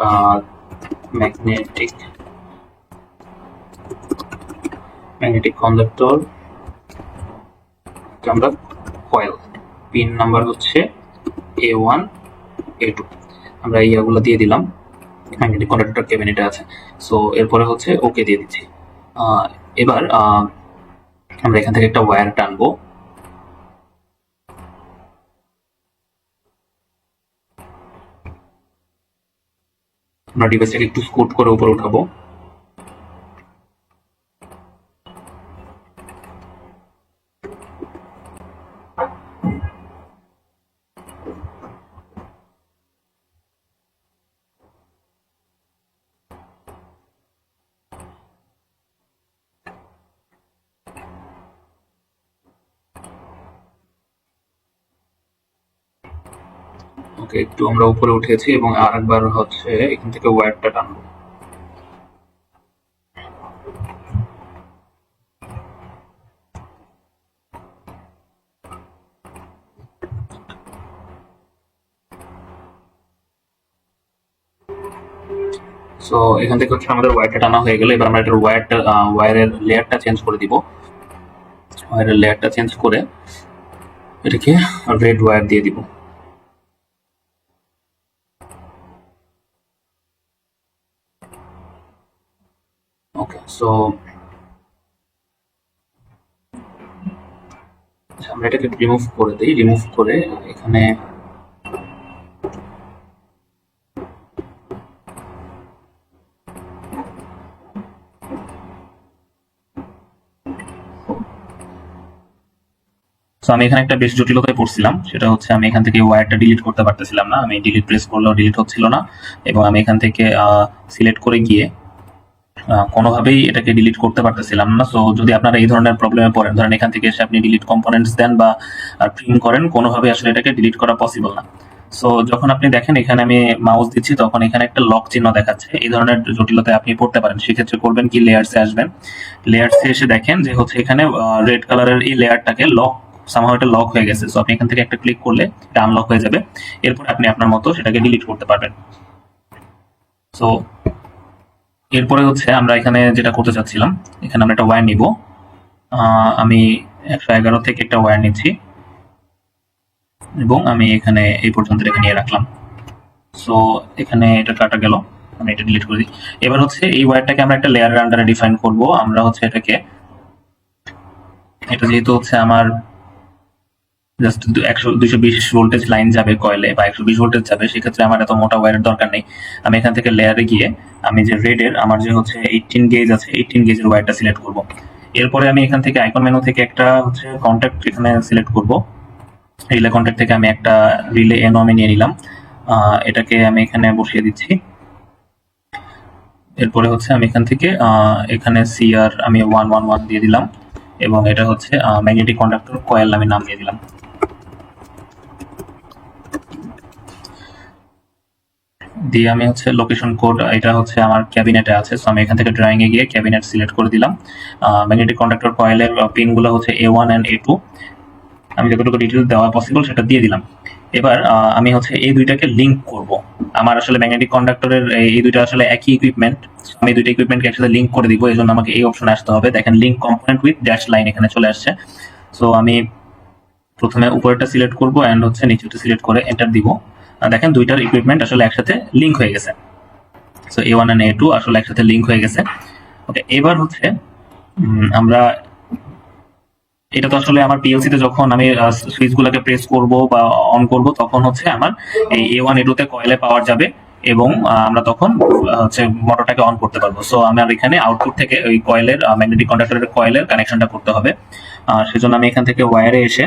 ম্যাগনেটিক কন্ডাক্টর আমরা কয়েল, পিন নাম্বার হচ্ছে A1 A2। আমরা ইয়াগুলো দিয়ে দিলাম, ম্যাগনেটিক কন্ডাক্টর ক্যাবিনেটে আছে। সো এরপরে হচ্ছে ওকে দিয়ে দিচ্ছি। এবার আমরা এখান থেকে একটা ওয়্যার টানবো। আমরা ডিভাইসটাকে একটু স্কুট করে উপরে উঠাবো। ওকে, একটু আমরা উপরে উঠেছি এবং আরেকবার হচ্ছে এখান থেকে ওয়্যারটা টানবো। সো এখান থেকে হচ্ছে আমাদের ওয়্যারটা টানা হয়ে গেল। এবার আমরা এটার ওয়্যারের লেয়ারটা চেঞ্জ করে দিব। ওয়্যারের লেয়ারটা চেঞ্জ করে এটাকে রেড ওয়্যার দিয়ে দিব। ওকে, সো আমরা এটাকে রিমুভ করে দিই। রিমুভ করে এখানে আমি এখানে একটা বেশ জটিলতায় পড়ছিলাম, সেটা হচ্ছে আমি এখান থেকে ওয়্যারটা ডিলিট করতে পারতেছিলাম না। আমি ডিলিট প্রেস করলেও ডিলিট হচ্ছিল না, এবং আমি এখান থেকে সিলেক্ট করে গিয়ে কোনোভাবেই এটাকে ডিলিট করতে পারতেছিলাম না। সো যদি আপনারা এই ধরনের প্রবলেমে পড়েন, ধরেন এখান থেকে এসে আপনি ডিলিট কম্পোনেন্টস দেন বা ট্রিম করেন, কোনোভাবে আসলে এটাকে ডিলিট করা পসিবল না। সো যখন আপনি দেখেন এখানে আমি মাউস দিচ্ছি, তখন এখানে একটা লক চিহ্ন দেখাচ্ছে। এই ধরনের জটিলতায় আপনি পড়তে পারেন। সেক্ষেত্রে করবেন কি, লেয়ার্সে আসবেন। লেয়ার্সে এসে দেখেন যে হচ্ছে এখানে রেড কালারের এই লেয়ারটাকে সামহাও এটা লক হয়ে গেছে। সো আপনি এখান থেকে একটা ক্লিক করলে এটা আনলক হয়ে যাবে। এরপর আপনি আপনার মতো সেটাকে ডিলিট করতে পারবেন। সো এরপরে হচ্ছে আমরা এখানে যেটা করতে চাচ্ছিলাম, এখানে আমরা একটা ওয়্যার নিব। আমি 111 থেকে একটা ওয়্যার নিচ্ছি এবং আমি এখানে এই পর্যন্ত রেখে নিয়ে রাখলাম। সো এখানে এটা কাটা গেল, আমি এটা ডিলিট করে দিই। এবার হচ্ছে এই ওয়্যারটাকে আমরা একটা লেয়ারের আন্ডারে ডিফাইন করব। আমরা হচ্ছে এটা যেহেতু হচ্ছে আমার জাস্ট 220 ভোল্টেজ লাইন যাবে কয়েলে বা 120 ভোল্টেজ যাবে, সেক্ষেত্রে আমার এত মোটা ওয়্যারের দরকার নেই। আমি এখান থেকে লেয়ারে গিয়ে আমি যে রেডের আমার যে হচ্ছে 18 গেজ আছে, 18 গেজের ওয়্যারটা সিলেক্ট করব। এরপরে আমি এখান থেকে আইকন মেনু থেকে একটা হচ্ছে কন্ট্যাক্ট এখানে সিলেক্ট করব। রিলে কন্ট্যাক্ট থেকে আমি একটা রিলে এনো আমি নিয়ে নিলাম। এটাকে আমি এখানে বসিয়ে দিচ্ছি। এরপরে হচ্ছে আমি এখান থেকে এখানে সিআর আমি 111 দিয়ে দিলাম এবং এটা হচ্ছে ম্যাগনেটিক কন্ডাক্টর কয়েল আমি নাম দিয়ে দিলাম। দিয়ে আমি হচ্ছে লোকেশন কোড, এটা হচ্ছে আমার ক্যাবিনেটে আছে। সো আমি এখান থেকে ড্রয়িং এ গিয়ে ক্যাবিনেট সিলেক্ট করে দিলাম। ম্যাগনেটিক কন্ডাক্টর কয়েলের পিনগুলো হচ্ছে A1 এন্ড A2। আমি যতটুকু ডিটেইলস দেওয়া পসিবল সেটা দিয়ে দিলাম। এবার আমি হচ্ছে এই দুইটাকে লিংক করব। আমার আসলে ম্যাগনেটিক কন্ডাক্টরের এই দুইটা আসলে একই ইকুইপমেন্ট। আমি দুইটা ইকুইপমেন্টকে একসাথে লিংক করে দিব। এজন্য আমাকে এই অপশনে আসতে হবে। দেখেন link component with dash line এখানে চলে আসছে। সো আমি প্রথমে উপরেরটা সিলেক্ট করব এন্ড হচ্ছে নিচেরটা সিলেক্ট করে এন্টার দিব। দেখেন দুইটার ইকুইপমেন্ট আসলে একসাথে লিংক হয়ে গেছে। সো A1 এন্ড A2 আসলে একসাথে লিংক হয়ে গেছে। ওকে, এবার হচ্ছে আমরা এটা তো আসলে আমার পিএলসি তে যখন আমি সুইচগুলোকে প্রেস করব বা অন করব, তখন হচ্ছে আমার এই A1 A2 তে কয়েলে পাওয়ার যাবে এবং আমরা তখন হচ্ছে মোটরটাকে অন করতে পারবো। সো আমার এখানে আউটপুট থেকে ওই কয়েলের ম্যাগনেটিক কন্ডাক্টরের কয়েলের কানেকশনটা করতে হবে। সেজন্য আমি এখান থেকে ওয়্যারে এসে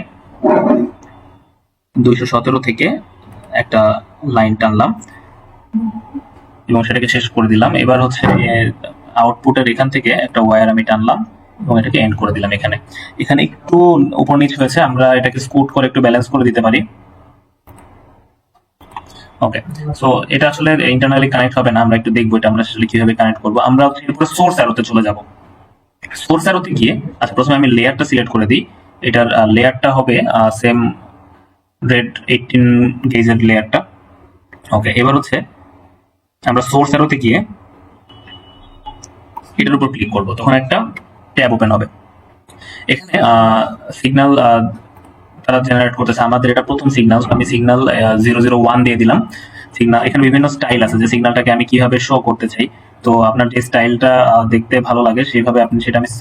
217 থেকে একটা লাইন টানলাম এবং সেটাকে শেষ করে দিলাম। এবার হচ্ছে আউটপুটের এখান থেকে একটা ওয়্যার আমি টানলাম এবং এটাকে এন্ড করে দিলাম। এখানে এখানে একটু উপর নিচ হয়েছে, আমরা এটাকে স্কুট করে একটু ব্যালেন্স করে দিতে পারি। ওকে, সো এটা আসলে ইন্টারনালি কানেক্ট হবে না, আমরা একটু দেখবো এটা আমরা আসলে কিভাবে কানেক্ট করবো। আমরা হচ্ছে এরপরে সোর্স অ্যারোতে চলে যাব। সোর্স অ্যারোতে গিয়ে আচ্ছা প্রথমে আমি লেয়ারটা সিলেক্ট করে দিই। এটার লেয়ারটা হবে সেম রেড 18 গেজের লেয়ারটা। ওকে, এবার হচ্ছে আমরা সোর্স অ্যারোতে গিয়ে এটার উপর ক্লিক করব, তখন একটা ট্যাব ওপেন হবে। এখানে সিগন্যাল তারা জেনারেট করতেছে। আমাদের এটা প্রথম সিগন্যাল, আমি সিগন্যাল 001 দিয়ে দিলাম। সিগন্যাল এখানে বিভিন্ন স্টাইল আছে যে সিগন্যালটাকে আমি কিভাবে শো করতে চাই। তো আপনার যে স্টাইলটা দেখতে ভালো লাগে সেইভাবে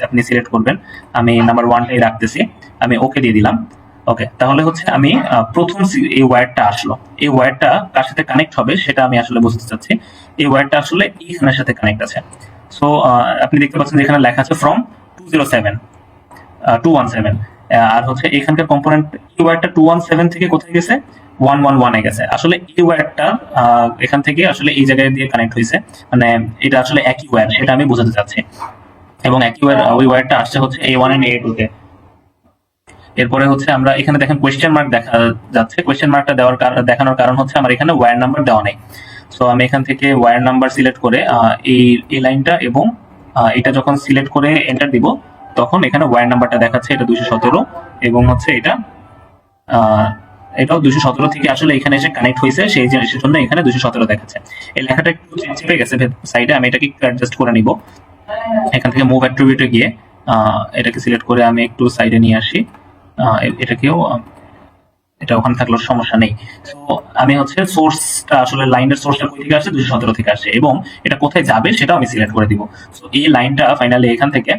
আপনি সিলেক্ট করবেন। আমি নাম্বার 1টাই রাখতেছি, আমি ওকে দিয়ে দিলাম। ওকে, তাহলে হচ্ছে আমি প্রথম এই ওয়্যারটা আসলো, এই ওয়্যারটা কার সাথে কানেক্ট হবে সেটা আমি আসলে বুঝতে চাচ্ছি। এই ওয়্যারটা আসলে এইখানের সাথে কানেক্ট আছে। সো আপনি দেখতে পাচ্ছেন এখানে লেখা আছে ফ্রম 217 আর হচ্ছে এখানকার কম্পোনেন্ট এই ওয়্যারটা 217 থেকে কোথায় গেছে, 111 এ গেছে। আসলে এই ওয়্যারটা এখান থেকে আসলে এই জায়গায় দিয়ে কানেক্ট হয়েছে, মানে এটা আসলে একই ওয়্যার, সেটা আমি বোঝাতে চাচ্ছি। এবং একই ওয়্যার, ওই ওয়্যারটা আসছে হচ্ছে A1 এন্ড A2 তে। এরপরে হচ্ছে আমরা এখানে দেখেন কোয়েশ্চেন মার্ক দেখা যাচ্ছে। কোয়েশ্চেন মার্কটা দেখানোর কারণ হচ্ছে আমার এখানে ওয়্যার নাম্বার দেওয়া নেই। সো আমি এখান থেকে ওয়্যার নাম্বার সিলেক্ট করে এই লাইনটা এবং এটা যখন সিলেক্ট করে এন্টার দিব, তখন এখানে ওয়্যার নাম্বারটা দেখাচ্ছে এটা 217 এবং হচ্ছে এটাও 217 থেকে আসলে এখানে এসে কানেক্ট হয়েছে, সেই জিনিসের জন্য এখানে 217 দেখাচ্ছে। এই লেখাটা একটু চেপে গেছে সাইডে, আমি এটাকে একটু অ্যাডজাস্ট করে নিব। এখান থেকে মুভ অ্যাট্রিবিউটে গিয়ে এটাকে সিলেক্ট করে আমি একটু সাইডে নিয়ে আসি। এটাকেও এটা ওখানে থাকলেও সমস্যা নেই। তো আমি হচ্ছে সোর্সটা আসলে লাইনের সোর্সটা কোথা থেকে আসছে, 217 থেকে আসছে এবং এটা কোথায় যাবে সেটাও আমি সিলেক্ট করে দিব। সো এই লাইনটা ফাইনালি এখান থেকে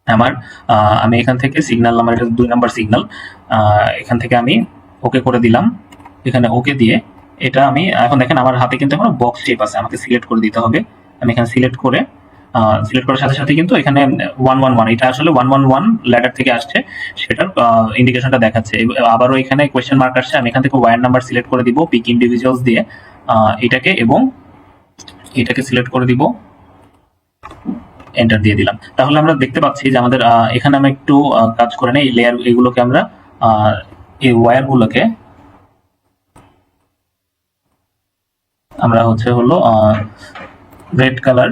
আমার আমি এখান থেকে সিগন্যাল নাম্বার, এটা 2 নাম্বার সিগন্যাল, এখান থেকে আমি ওকে করে দিলাম। এখানে ওকে দিয়ে এটা আমি এখন দেখেন আমার হাতে কিন্তু এখন বক্স শেপ আছে, আমাকে সিলেক্ট করে দিতে হবে। আমি এখানে সিলেক্ট করার সাথে সাথে কিন্তু এখানে 111 এটা আসলে 111 ল্যাডার থেকে আসছে, সেটার ইন্ডিকেশনটা দেখাচ্ছে। আবারও এখানে কোয়েশ্চেন মার্ক আসছে, আমি এখান থেকে ওয়্যার নাম্বার সিলেক্ট করে দিব পিক ইন্ডিভিজুয়ালস দিয়ে এটাকে এবং এটাকে সিলেক্ট করে দিব এন্টার দিয়ে দিলাম। তাহলে আমরা দেখতে পাচ্ছি যে আমাদের এখানে আমরা একটু কাজ করে নেই, লেয়ার এগুলোকে আমরা এই ওয়্যার গুলোকে আমরা হলো রেড কালার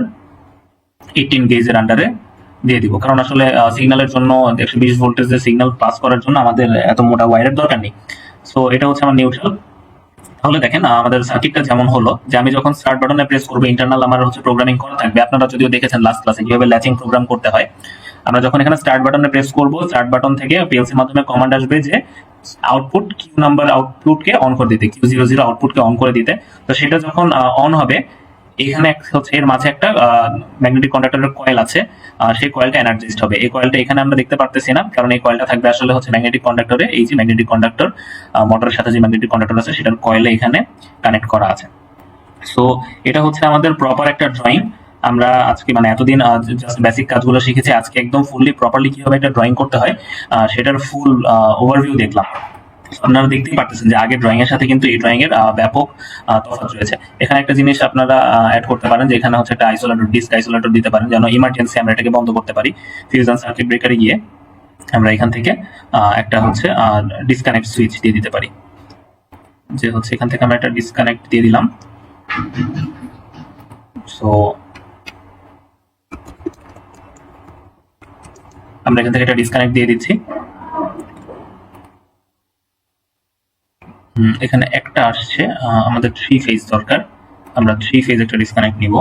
18 গেজের আন্ডারে দিয়ে দিব, কারণ আসলে সিগন্যালের জন্য 120 ভোল্টেজের সিগন্যাল পাস করার জন্য আমাদের এত মোটা ওয়্যারের দরকার নেই। সো এটা হচ্ছে আমার নিউট্রাল। তাহলে দেখেন আমাদের সার্কিটটা যেমন হলো যে আমি যখন স্টার্ট বাটনে প্রেস করবো ইন্টারনাল আমার প্রোগ্রামিং করা থাকবে। আপনারা যদিও দেখেছেন লাস্ট ক্লাসে কিভাবে ল্যাচিং প্রোগ্রাম করতে হয়। আমরা যখন এখানে স্টার্ট বাটনে প্রেস করব, স্টার্ট বাটন থেকে পিএলসির মাধ্যমে কমান্ড আসবে যে আউটপুট কিউ নাম্বার আউটপুটকে অন করে দিতে, Q00 আউটপুটকে অন করে দিতে। তো সেটা যখন অন হবে, এখানে হচ্ছে এর মাঝে একটা ম্যাগনেটিক কন্ডাক্টরের কয়েল আছে, সেই কয়েলটা এনার্জাইজড হবে। এই কয়েলটা এখানে আমরা দেখতে পারতেছি না, কারণ এই কয়েলটা থাকবে আসলে ম্যাগনেটিক কন্ডাক্টরে। এই যে ম্যাগনেটিক কন্ডাক্টর, মোটরের সাথে যে ম্যাগনেটিক কন্ডাক্টর আছে সেটার কয়েলে এখানে কানেক্ট করা আছে। সো এটা হচ্ছে আমাদের প্রপার একটা ড্রয়িং। আমরা আজকে এতদিন জাস্ট বেসিক কাজগুলো শিখেছি, আজকে একদম ফুললি প্রপারলি কিভাবে একটা ড্রয়িং করতে হয় সেটার ফুল ওভারভিউ দেখলাম। আপনারা দেখতেই পারতেছেন যে আগের ড্রয়িং এর সাথে কিন্তু এই ড্রয়িং এর ব্যাপক তফাৎ রয়েছে। এখানে একটা জিনিস আপনারা অ্যাড করতে পারেন যে এখানে একটা আইসোলেটর, ডিস্ক আইসোলেটর দিতে পারেন, যেন ইমার্জেন্সি আমরা এটাকে বন্ধ করতে পারি। ফিউশন সার্কিট ব্রেকারে গিয়ে আমরা এখান থেকে একটা ডিসকানেক্ট সুইচ দিয়ে দিতে পারি, যে এখান থেকে আমরা একটা ডিসকানেক্ট দিয়ে দিলাম। সো আমরা এখান থেকে একটা ডিসকানেক্ট দিয়ে দিচ্ছি। এখানে একটা আসছে, আমাদের 3 ফেজ দরকার, আমরা 3 ফেজ একটা ডিসকানেক্ট নিব।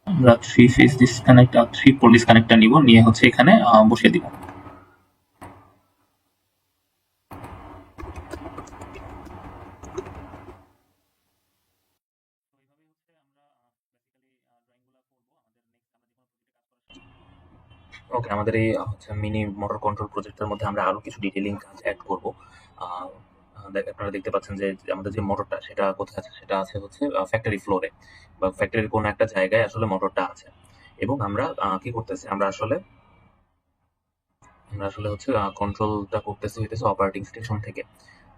আমরা 3 ফেজ ডিসকানেক্ট 3 পোল ডিসকানেক্টটা নিব, নিয়ে এখানে বসিয়ে দিব। ওকে, আমাদের এই মিনি মোটর কন্ট্রোল প্রজেক্টের মধ্যে আমরা আরো কিছু ডিটেইলিং কাজ অ্যাড করব। আপনারা দেখতে পাচ্ছেন যে আমাদের যে মোটরটা সেটা কোথায় আছে, সেটা আছে ফ্যাক্টরি ফ্লোরে বা ফ্যাক্টরির কোনো একটা জায়গায় মোটরটা আছে। এবং আমরা কি করতেছি, আমরা আসলে কন্ট্রোলটা করতেছি অপারেটিং স্টেশন থেকে।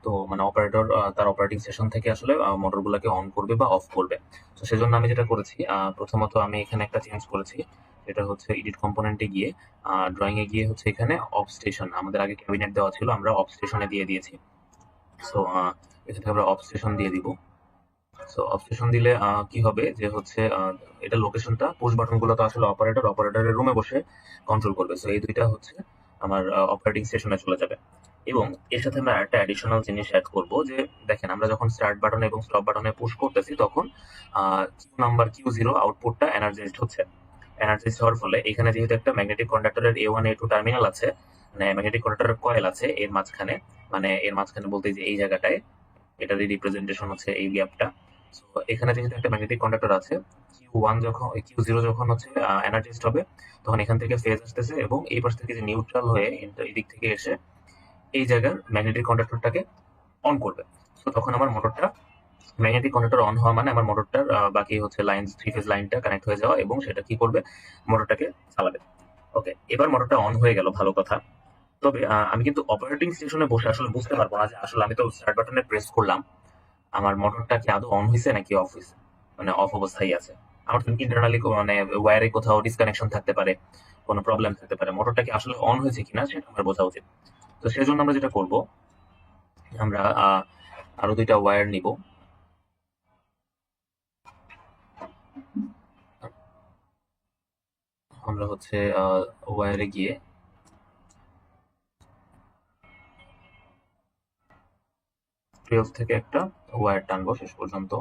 তো অপারেটর তার অপারেটিং স্টেশন থেকে মোটরগুলোকে অন করবে বা অফ করবে। তো সেজন্য আমি যেটা করেছি, প্রথমত আমি এখানে একটা চেঞ্জ করেছি, সেটা এডিট কম্পোনেন্টে গিয়ে ড্রয়িং এ গিয়ে এখানে অফ স্টেশন, আমাদের আগে ক্যাবিনেট দেওয়া ছিল, আমরা অফ স্টেশনে দিয়ে দিয়েছি। সো এখানে আমরা অফ স্টেশন দিয়ে দিব। সো অফ স্টেশন দিলে কি হবে যে এটা লোকেশনটা, পুশ বাটনগুলো তো আসলে অপারেটরের রুমে বসে কন্ট্রোল করবে। সো এই দুইটা আমার অপারেটিং স্টেশনে চলে যাবে। এবং এর সাথে আমরা একটা অ্যাডিশনাল জিনিস অ্যাড করব, যে দেখেন আমরা যখন স্টার্ট বাটন এবং স্টপ বাটনে পুশ করতেছি তখন কিউ নাম্বার Q0 আউটপুটটা এনার্জাইজড হচ্ছে। এনার্জাইজড হওয়ার ফলে এখানে যেহেতু একটা ম্যাগনেটিক কন্ডাক্টরের A1 A2 টার্মিনাল আছে, ম্যাগনেটিক কন্ডাক্টরের কয়েল আছে এর মাঝখানে, এর মাঝখানে বলতে যে এই জায়গাটায়, এটারই রিপ্রেজেন্টেশন এই গ্যাপটা। সো এখানে যেহেতু একটা ম্যাগনেটিক কন্ডাক্টর আছে, Q0 যখন এনার্জাইজড হবে তখন এখান থেকে ফেজ আসতেছে এবং এই পাশ থেকে যে নিউট্রাল হয়ে এই দিক থেকে এসে এই জায়গার ম্যাগনেটিক কন্ডাক্টরটাকে অন করবে। সো তখন আমার মোটরটা, ম্যাগনেটিক কন্ডাক্টর অন হওয়া মানে আমার মোটরটার বাকি লাইন, 3 ফেজ লাইনটা কানেক্ট হয়ে যাওয়া, এবং সেটা কি করবে, মোটরটাকে চালাবে। ওকে, এবার মোটরটা অন হয়ে গেল, ভালো কথা। তবে আমি কিন্তু অপারেটিং স্টেশনে বসে আসলে বুঝতে পারবো না যে আসলে আমি তো স্টার্ট বাটনে প্রেস করলাম, আমার মোটরটা কি আদৌ অন হয়েছে নাকি অফ হয়েছে, অফ অবস্থায় আছে। আমার তো ইন্টারনালি ওয়্যারে কোথাও ডিসকানেকশন থাকতে পারে, কোনো প্রবলেম থাকতে পারে, মোটরটা কি আসলে অন হয়েছে কিনা সেটা আমার বোঝা উচিত। তো সেজন্য আমরা যেটা করব, আমরা আরো 2টা ওয়্যার নিব। আমরা ওয়্যারে গিয়ে টুয়েলভ থেকে একটা ওয়্যার টানবো শেষ পর্যন্ত।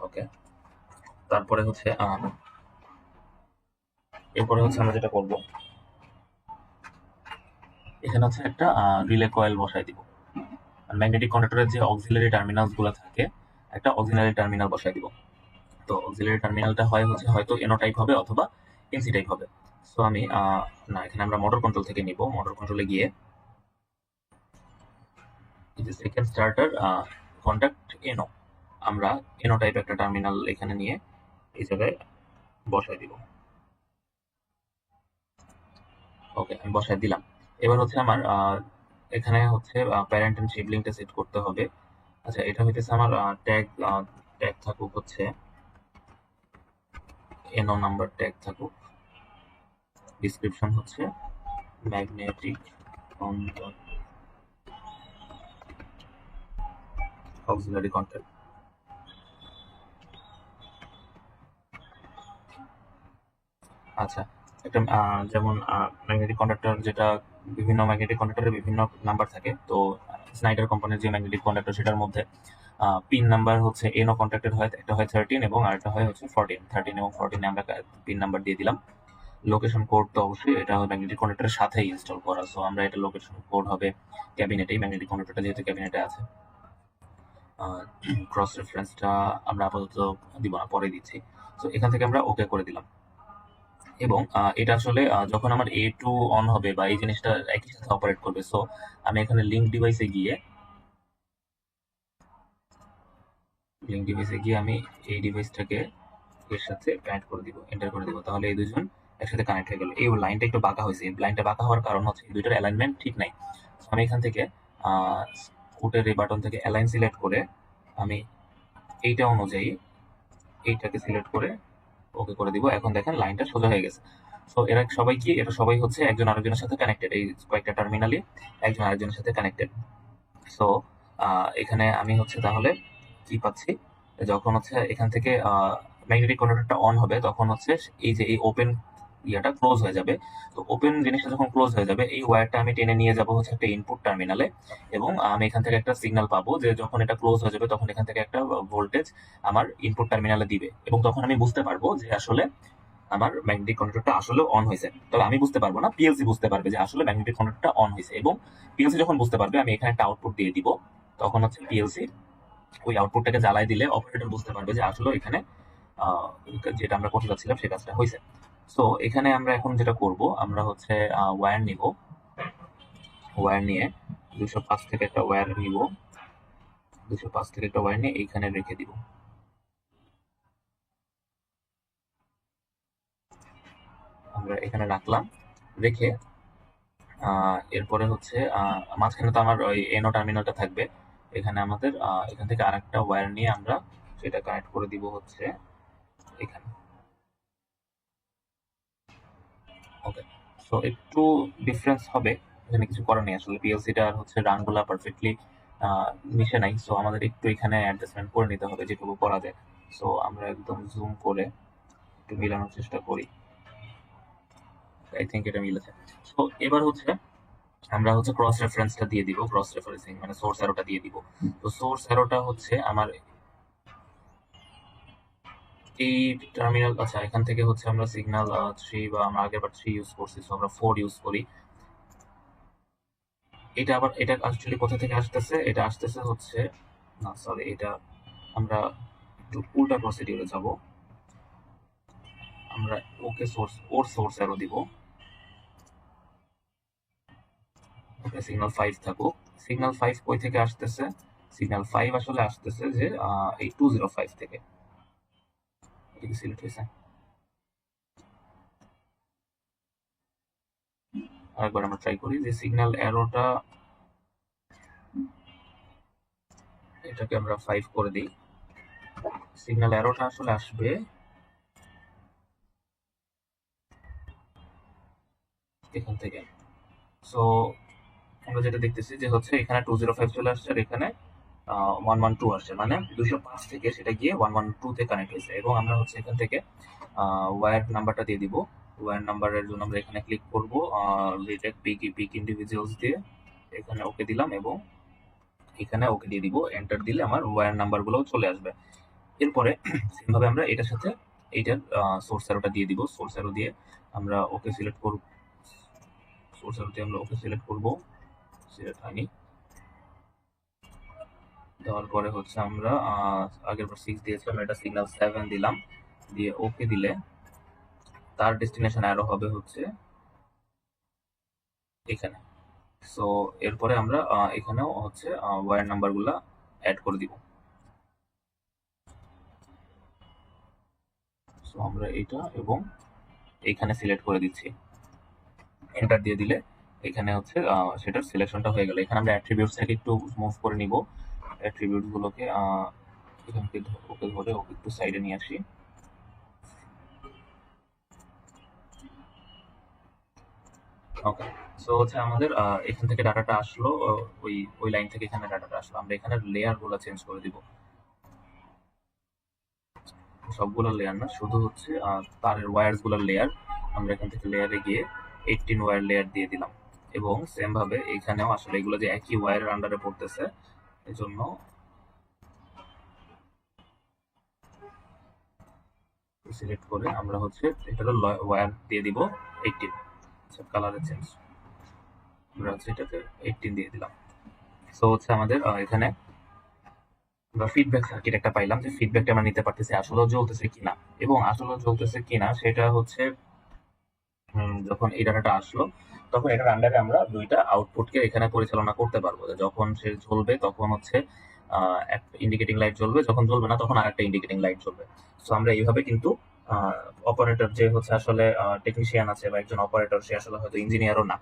ওকে, তারপরে এরপরে আমরা যেটা করব, এখানে একটা রিলে কয়েল বসাই দিব। ম্যাগনেটিক কন্ডাক্টরের যে অক্সিলারি টার্মিনালস গুলো থাকে, একটা অক্সিলারি টার্মিনাল বসাই দিব। তো অক্সিলারি টার্মিনালটা হয়তো এনো টাইপ হবে অথবা এনসি টাইপ হবে। সো আমি না, এখানে আমরা মোটর কন্ট্রোল থেকে নিব। মোটর কন্ট্রোলে গিয়ে সেকেন্ড স্টার্টার কন্টাক্ট এনো, আমরা এনো টাইপ একটা টার্মিনাল এখানে নিয়ে এই জায়গায় বসাই দিব। ওকে, আমি বসাই দিলাম। এবার আমার এখানে হচ্ছে প্যারেন্ট এন্ড সিবলিংটা সেট করতে হবে। আচ্ছা, এটা হইতেছে আমার ট্যাগ ট্যাগ থাকুক হচ্ছে এনও নাম্বার ট্যাগ থাকুক। ডিসক্রিপশন হচ্ছে ম্যাগনেটিক অক্সিলারি কন্ট্যাক্ট। আচ্ছা, একটা যেমন ম্যাগনেটিক কন্ডাক্টর, যেটা বিভিন্ন ম্যাগনেটিক কন্ডাক্টরের বিভিন্ন নাম্বার থাকে। তো স্নাইডার কোম্পানির যে ম্যাগনেটিক কন্ডাক্টর সেটার মধ্যে পিন নাম্বার হচ্ছে এনও কন্ট্যাক্টেড হয়, একটা হয় 13 এবং আরেকটা হয় হচ্ছে 14। 13 এবং 14 আমরা পিন নাম্বার দিয়ে দিলাম। লোকেশন কোড তো অবশ্যই এটা ম্যাগনেটিক কন্ডাক্টরের সাথেই ইনস্টল করা, সো আমরা এটা লোকেশন কোড হবে ক্যাবিনেটেই, ম্যাগনেটিক কন্ডাক্টরটা যেহেতু ক্যাবিনেটে আছে। ক্রস রেফারেন্সটা আমরা আপাতত দিব না, পরে দিচ্ছি। সো এখান থেকে আমরা ওকে করে দিলাম। এবং এটা আসলে যখন আমার A2 অন হবে বা এই জিনিসটা একই সাথে অপারেট করবে, সো আমি এখানে লিঙ্ক ডিভাইসে গিয়ে আমি এই ডিভাইসটাকে এর সাথে কানেক্ট করে দিব, এন্টার করে দিব। তাহলে এই দুজন একসাথে কানেক্ট হয়ে গেল। এই লাইনটা একটু বাঁকা হয়েছে, এই লাইনটা বাঁকা হওয়ার কারণ হচ্ছে এই দুইটার অ্যালাইনমেন্ট ঠিক নাই। So আমি এখান থেকে স্কুটের এই বাটন থেকে অ্যালাইন সিলেক্ট করে আমি এইটা অনুযায়ী এইটাকে সিলেক্ট করে ওকে করে দিব। এখন দেখেন লাইনটা সোজা হয়ে গেছে। সো এরা সবাই কি, এরা সবাই হচ্ছে একজন আরেকজনের সাথে কানেক্টেড, এই কয়েকটা টার্মিনালি একজন আরেকজনের সাথে কানেক্টেড। সো এখানে আমি হচ্ছে তাহলে কি পাচ্ছি, যখন হচ্ছে এখান থেকে ম্যাগনেটিক কন্ডাক্টরটা অন হবে তখন হচ্ছে এই যে এই ওপেন ইয়াটা ক্লোজ হয়ে যাবে। তো ওপেন জিনিসটা যখন ক্লোজ হয়ে যাবে, এই ওয়্যারটা আমি টেনে নিয়ে যাব হচ্ছে একটা ইনপুট টার্মিনালে, এবং আমি এখান থেকে একটা সিগন্যাল পাবো যে যখন এটা ক্লোজ হয়ে যাবে তখন এখান থেকে একটা ভোল্টেজ আমার ইনপুট টার্মিনালে দিবে, এবং তখন আমি বুঝতে পারবো যে আসলে আমার ম্যাগনেটিক কন্ডাক্টরটা আসলে অন হয়েছে। তবে আমি বুঝতে পারবো না, পিএলসি বুঝতে পারবে যে আসলে ম্যাগনেটিক কন্ডাক্টরটা অন হয়েছে। এবং পিএলসি যখন বুঝতে পারবে, আমি এখানে একটা আউটপুট দিয়ে দিব, তখন হচ্ছে পিএলসি ওই আউটপুটটাকে জ্বালাই দিলে অপারেটর বুঝতে পারবে যে আসলে এখানে আহ, যেটা আমরা করতে যাচ্ছিলাম সে কাজটা হয়েছে। সো এখানে আমরা এখন যেটা করব, আমরা হচ্ছে ওয়্যার নিব, ওয়্যার নিয়ে 205 থেকে একটা ওয়্যার নিব, 205 থেকে একটা ওয়্যার নিয়ে এইখানে রেখে দিব। আমরা এখানে রাখলাম, রেখে এরপরে হচ্ছে মাঝখানে তো আমার ওই এনো টার্মিনালটা থাকবে। এখানে আমাদের এখান থেকে আরেকটা ওয়্যার নিয়ে আমরা সেটা কানেক্ট করে দিব হচ্ছে এখানে। ওকে, সো একটু ডিফারেন্স হবে, এখানে কিছু করার নেই। আসলে পিএলসিটা আর হচ্ছে রানগুলা পারফেক্টলি মিশে নাই, সো আমাদের একটু এখানে অ্যাডজাস্টমেন্ট করে নিতে হবে যেটুকু করা যায়। সো আমরা একদম জুম করে একটু মিলানোর চেষ্টা করি। আই থিঙ্ক এটা মিলেছে। সো এবার হচ্ছে আমরা হচ্ছে ক্রস রেফারেন্সটা দিয়ে দিব, ক্রস রেফারেন্সিং মানে সোর্স অ্যারোটা দিয়ে দিব। তো সোর্স অ্যারোটা হচ্ছে আমার এই টার্মিনাল। আচ্ছা, এখান থেকে হচ্ছে আমরা সিগন্যাল 3 বা আমরা আগেরবার 3 ইউজ করছি, সো আমরা 4 ইউজ করি। এটা আবার এটা অ্যাকচুয়ালি কোথা থেকে আসতেছে, এটা আসতেছে হচ্ছে, না সরি, এটা আমরা একটু উল্টা প্রসিডিউরে যাব। আমরা ওকে সোর্স অ্যারো দিব। ওকে, সিগন্যাল 5 থাকুক। সিগন্যাল 5 কই থেকে আসতেছে? সিগন্যাল 5 আসলে আসতেছে যে এই 205 থেকে। এটা কি সিলেক্ট হয়েছে? আরেকবার আমরা ট্রাই করি যে সিগন্যাল অ্যারোটা, এটাকে আমরা 5 করে দিই। সিগন্যাল অ্যারোটা আসলে আসবে এখান থেকে। সো আমরা যেটা দেখতেছি যে হচ্ছে এখানে 205 চলে আসছে, আর এখানে 112 আসছে, মানে 205 থেকে সেটা গিয়ে 112 তে কানেক্ট হয়েছে। এবং আমরা হচ্ছে এখান থেকে ওয়্যার নাম্বারটা দিয়ে দিব। ওয়্যার নাম্বারের জন্য আমরা এখানে ক্লিক করব, রিটেক পিক ইন্ডিভিজুয়ালস দিয়ে এখানে ওকে দিলাম, এবং এখানে ওকে দিয়ে দিব। এন্টার দিলে আমার ওয়্যার নাম্বারগুলো চলে আসবে। এরপরে সেম ভাবে আমরা এটার সাথে এইটার সোর্স অ্যারোটা দিয়ে দিব। সোর্স অ্যারো দিয়ে আমরা ওকে সিলেক্ট করব, সোর্স অ্যারো দিয়ে আমরা ওকে সিলেক্ট করব, সিলেক্ট হয়নি। দেওয়ার পরে হচ্ছে আমরা আগের বার 6 দিয়েছিলাম, এটা সিগন্যাল 7 দিলাম, দিয়ে ওকে দিলে তার ডেস্টিনেশন অ্যারো হবে হচ্ছে এখানে। সো এরপরে আমরা এখানেও হচ্ছে ওয়্যার নাম্বারগুলো অ্যাড করে দিব। সো আমরা এটা এবং এইখানে সিলেক্ট করে দিচ্ছি, এন্টার দিয়ে দিলে এখানে হচ্ছে সেটার সিলেকশনটা হয়ে গেল। এখানে আমরা অ্যাট্রিবিউটসটাকে একটু মুভ করে নিব। অ্যাট্রিবিউটস গুলোকে এখানকে ওকে ধরে ওকে একটু সাইডে নিয়ে আসি। ওকে, সো হচ্ছে আমাদের এখান থেকে ডাটাটা আসলো, ওই ওই লাইন থেকে এখানে ডাটাটা আসলো। আমরা এখানে লেয়ার গুলো চেঞ্জ করে দিব। সবগুলো লেয়ার না, শুধু হচ্ছে তারের ওয়্যারস গুলোর লেয়ার। আমরা এখান থেকে লেয়ারে গিয়ে 18 ওয়্যার লেয়ার দিয়ে দিলাম। এবং সেম ভাবে এখানেও আসলে এগুলো যে একই ওয়্যারের আন্ডারে পড়তেছে, এজন্য সিলেক্ট করে আমরা হচ্ছে এটারও ওয়্যার দিয়ে দিব 18। আচ্ছা, কালারের চেঞ্জ আমরা হচ্ছে এটাতে 18 দিয়ে দিলাম। সো হচ্ছে আমাদের এখানে আমরা ফিডব্যাক সার্কিট একটা পাইলাম, যে ফিডব্যাকটা আমরা নিতে পারতেছি আসলে জ্বলতেছে কিনা। এবং আসলে জ্বলতেছে কিনা সেটা হচ্ছে যখন এই ডাটাটা আসলো, তখন এটার আন্ডারে আমরা দুইটা আউটপুটকে এখানে পরিচালনা করতে পারবো। যখন সে জ্বলবে তখন হচ্ছে একটা ইন্ডিকেটিং লাইট জ্বলবে, যখন জ্বলবে না তখন আরেকটা ইন্ডিকেটিং লাইট জ্বলবে। সো আমরা এইভাবে কিন্তু অপারেটর যে হচ্ছে আসলে টেকনিশিয়ান আছে বা একজন অপারেটর, সে আসলে হয়তো ইঞ্জিনিয়ারও না,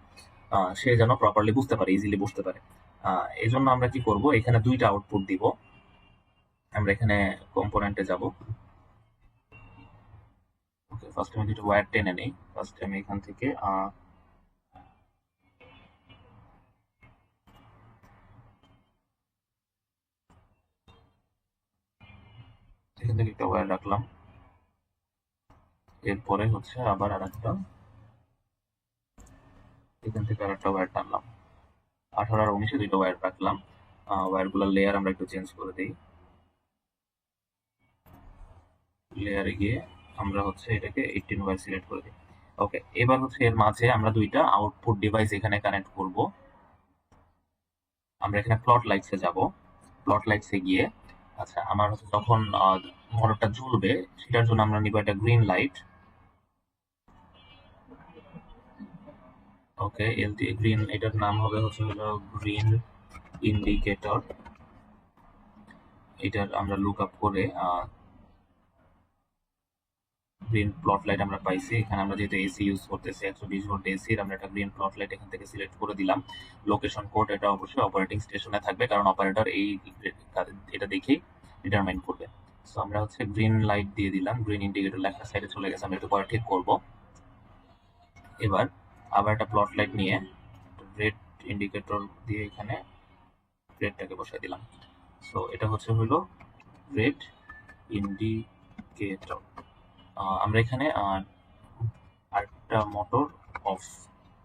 সে যেন প্রপারলি বুঝতে পারে, ইজিলি বুঝতে পারে। এই জন্য আমরা কি করব, এখানে দুইটা আউটপুট দিব। আমরা এখানে কম্পোনেন্টে যাব। ওকে, ফার্স্ট আমি দুটো ওয়্যার টেনে নেই। ফার্স্ট আমি এখান থেকে এখান থেকে একটা ওয়্যার রাখলাম। এরপরে হচ্ছে আবার আরেকটা, এখান থেকে আরেকটা ওয়্যার টানলাম। 18 আর 19 দুইটা ওয়্যার রাখলাম। ওয়্যারগুলোর লেয়ার আমরা একটু চেঞ্জ করে দিই। লেয়ারে গিয়ে আমরা হচ্ছে এটাকে 18 ওয়্যার সিলেক্ট করে দিই। ওকে, এবার হচ্ছে এর মাঝে আমরা দুইটা আউটপুট ডিভাইস এখানে কানেক্ট করব। আমরা এখানে প্লট লাইটসে যাব। প্লট লাইটসে গিয়ে আচ্ছা, আমার হচ্ছে যখন মোটরটা জ্বলবে সেটার জন্য আমরা নিব একটা গ্রিন লাইট। ওকে, এলটি গ্রিন, এটার নাম হবে হচ্ছে হলো গ্রিন ইন্ডিকেটর। এটার আমরা লুক আপ করে গ্রিন প্লট লাইট আমরা পাইছি। এখানে আমরা যেহেতু এসি ইউজ করতেছি 120 ভোল্ট এসির, আমরা একটা গ্রিন প্লট লাইট এখান থেকে সিলেক্ট করে দিলাম। লোকেশন কোড এটা অবশ্যই অপারেটিং স্টেশনে থাকবে, কারণ অপারেটর এটা দেখেই ডিটারমাইন করবে। সো আমরা হচ্ছে গ্রিন লাইট দিয়ে দিলাম। গ্রিন ইন্ডিকেটর লেখা সাইডে চলে গেছে, আমরা একটু পরে ঠিক করব। এবার আবার একটা প্লট লাইট নিয়ে রেড ইন্ডিকেটর দিয়ে এখানে রেডটাকে বসাই দিলাম। সো এটা হচ্ছে হলো রেড ইন্ডিকেটর। আমরা এখানে আরেকটা মোটর অফ,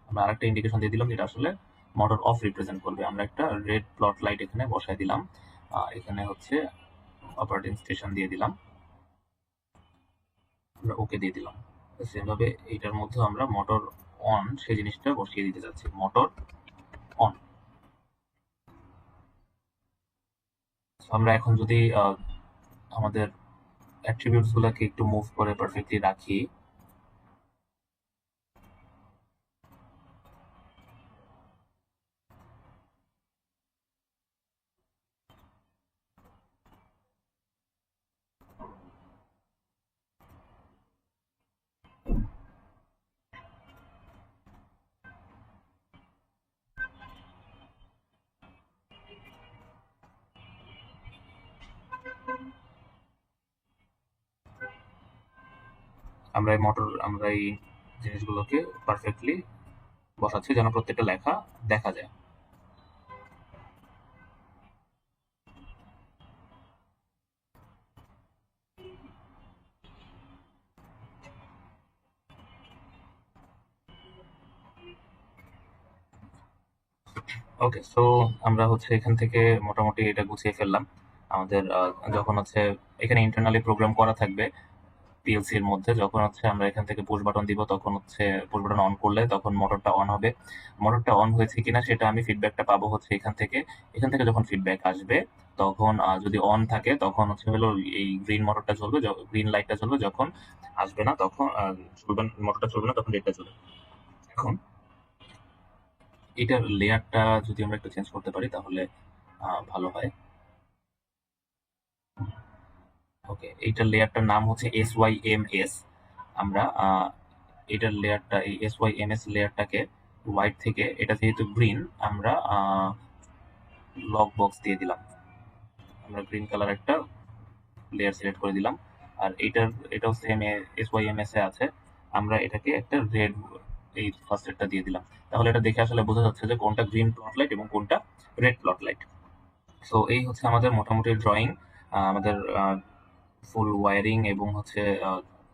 আমরা আরেকটা ইন্ডিকেশন দিয়ে দিলাম যেটা আসলে মোটর অফ রিপ্রেজেন্ট করবে। আমরা একটা রেড প্লট লাইট এখানে বসাই দিলাম। এখানে হচ্ছে অপারেটিং স্টেশন দিয়ে দিলাম, আমরা ওকে দিয়ে দিলাম। সেভাবে এটার মধ্যে আমরা মোটর অন সেই জিনিসটা বসিয়ে দিতে যাচ্ছি, মোটর অন। আমরা এখন যদি আমাদের অ্যাট্রিবিউটস গুলোকে একটু মুভ করে পারফেক্টলি রাখি, আমরা এই জিনিসগুলোকে পারফেক্টলি বসাচ্ছি যেন প্রত্যেকটা লেখা দেখা যায়। ওকে, সো আমরা হচ্ছে এখান থেকে মোটামুটি এটা গুছিয়ে ফেললাম। আমাদের যখন হচ্ছে এখানে ইন্টারনালি প্রোগ্রাম করা থাকবে পিএলসি এর মধ্যে, যখন হচ্ছে আমরা এখান থেকে পুশ বাটন দিব, তখন হচ্ছে পুশ বাটন অন করলে তখন মোটরটা অন হবে। মোটরটা অন হয়েছে কিনা সেটা আমি ফিডব্যাকটা পাবো হচ্ছে এখান থেকে। এখান থেকে যখন ফিডব্যাক আসবে তখন যদি অন থাকে তখন হচ্ছে হলো এই গ্রিন মোটরটা চলবে, গ্রিন লাইটটা চলবে। যখন আসবে না তখন চলবে, মোটরটা চলবে না, তখন রেডটা চলবে। এখন এটার লেয়ারটা যদি আমরা একটু চেঞ্জ করতে পারি তাহলে ভালো হয়। ওকে, এইটার লেয়ারটার নাম হচ্ছে SYMS। আমরা এটার লেয়ারটা, এই SYMS লেয়ারটাকে হোয়াইট থেকে এটা যেহেতু গ্রিন, আমরা লক বক্স দিয়ে দিলাম। আমরা গ্রিন কালার একটা লেয়ার সিলেক্ট করে দিলাম। আর এটাও সেম SYMS এ আছে, আমরা এটাকে একটা রেড এই ফার্স্টেরটা দিয়ে দিলাম। তাহলে এটা দেখে আসলে বোঝা যাচ্ছে যে কোনটা গ্রিন প্লট লাইট এবং কোনটা রেড প্লট লাইট। সো এই হচ্ছে আমাদের মোটামুটি ড্রয়িং। আমাদের ফুল ওয়ারিং এবং হচ্ছে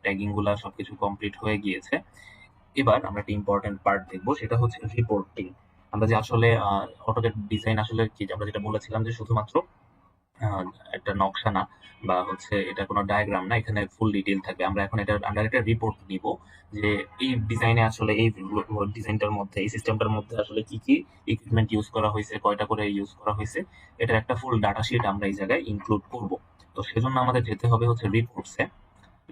ট্যাগিং গুলা সবকিছু কমপ্লিট হয়ে গিয়েছে। এবার আমরা একটা ইম্পর্টেন্ট পার্ট দেখবো, সেটা হচ্ছে রিপোর্টিং। আমরা যে আসলে অটোক্যাড ডিজাইন আসলে কি, আমরা যেটা বলেছিলাম যে শুধুমাত্র একটা নকশা না বা হচ্ছে এটা কোনো ডায়াগ্রাম না, এখানে ফুল ডিটেইল থাকবে। আমরা এখন এটার আন্ডার একটা রিপোর্ট নিব যে এই ডিজাইনে আসলে এই ডিজাইনটার মধ্যে, এই সিস্টেমটার মধ্যে আসলে কি কি ইকুইপমেন্ট ইউজ করা হয়েছে, কয়টা করে ইউজ করা হয়েছে, এটার একটা ফুল ডাটা শিট আমরা এই জায়গায় ইনক্লুড করব। তো সেজন্য আমাদের যেতে হবে হচ্ছে রিপোর্টসে।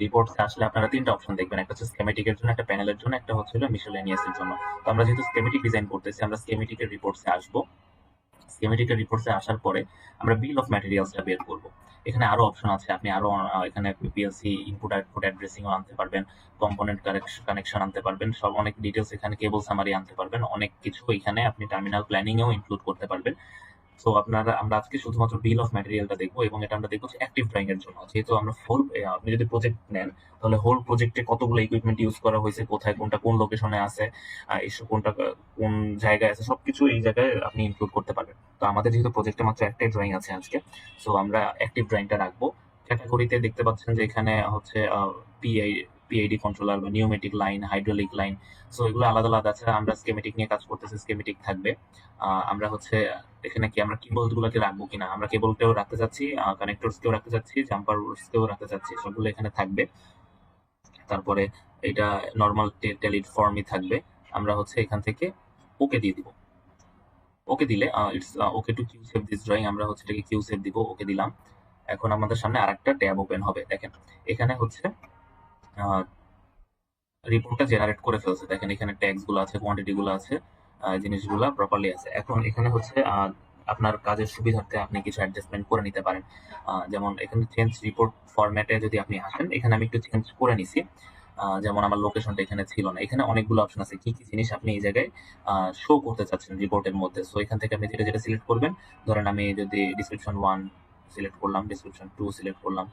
রিপোর্টসে আসলে আপনারা তিনটা অপশন দেখবেন, একটা হচ্ছে স্কেমেটিকের জন্য, একটা প্যানেলের জন্য, একটা হচ্ছে মিসেলেনিয়াস এর জন্য। তো আমরা যেহেতু স্কেমেটিক ডিজাইন করতেছি, আমরা স্কেমেটিকের রিপোর্টসে আসবো। স্কিমেটিকের রিপোর্টসে আসার পরে আমরা বিল অফ ম্যাটেরিয়ালসটা বের করব। এখানে আরো অপশন আছে, আপনি আরো এখানে পিএলসি ইনপুট আউটপুট অ্যাড্রেসিং আনতে পারবেন, কম্পোনেন্ট কানেকশন আনতে পারবেন, সব অনেক ডিটেলস এখানে, কেবল সামারি আনতে পারবেন, অনেক কিছু এখানে আপনি টার্মিনাল প্ল্যানিং এও ইনক্লুড করতে পারবেন। সো আমরা আজকে শুধুমাত্র বিল অফ ম্যাটেরিয়ালটা দেখবো এবং এটা আমরা দেখবো অ্যাক্টিভ ড্রয়িং এর জন্য। যেহেতু আমরা ফুল, আপনি যদি প্রজেক্ট নেন তাহলে হোল প্রজেক্টে কতগুলো ইকুইপমেন্ট ইউজ করা হয়েছে, কোথায় কোনটা কোন লোকেশনে আছে, এসব কোনটা কোন জায়গায় আছে, সবকিছু এই জায়গায় আপনি ইনক্লুড করতে পারবেন। তো আমাদের যেহেতু প্রজেক্টে মাত্র একটাই ড্রয়িং আছে আজকে, সো আমরা অ্যাক্টিভ ড্রয়িংটা রাখবো। ক্যাটাগরিতে দেখতে পাচ্ছেন যে এখানে হচ্ছে পিআইডি কন্ট্রোলার বা pneumatic line, hydraulic line, so এগুলো আলাদা আলাদা আছে। আমরা স্কেমেটিক নিয়ে কাজ করতেছি, স্কেমেটিক থাকবে। আমরা হচ্ছে এখানে কি আমরা কেবল গুলোকে রাখবো কিনা, আমরা কেবলটাও রাখতে চাচ্ছি, কানেক্টরস কেও রাখতে চাচ্ছি, জাম্পার কেও রাখতে চাচ্ছি, সবগুলো এখানে থাকবে। তারপরে এটা নর্মাল টেলিড ফর্মই থাকবে। আমরা হচ্ছে এখান থেকে ওকে দিয়ে দিব। ওকে দিলে it's okay to qsave this drawing, আমরা হচ্ছে এটাকে কিউ সেভ দিব, ওকে দিলাম। এখন আমাদের সামনে আরেকটা ট্যাব ওপেন হবে। দেখেন এখানে হচ্ছে রিপোর্টটা জেনারেট করে ফেলছে। দেখেন এখানে ট্যাগস গুলো আছে, কোয়ান্টিটি গুলো আছে, জিনিসগুলো প্রপারলি আছে। এখন এখানে হচ্ছে আপনার কাজের সুবিধার্থে আপনি কিছু অ্যাডজাস্টমেন্ট করে নিতে পারেন। যেমন এখানে চেঞ্জ রিপোর্ট ফরম্যাটে যদি আপনি আসেন, এখানে আমি একটু চেঞ্জ করে নিছি। যেমন আমার লোকেশনটা এখানে ছিল না, এখানে অনেকগুলো অপশন আছে কি কি জিনিস আপনি এই জায়গায় শো করতে চাচ্ছেন রিপোর্টের মধ্যে। সো এখান থেকে আপনি যেটা যেটা সিলেক্ট করবেন, ধরেন আমি যদি ডিসক্রিপশন 1 সিলেক্ট করলাম, ডিসক্রিপশন 2 সিলেক্ট করলাম,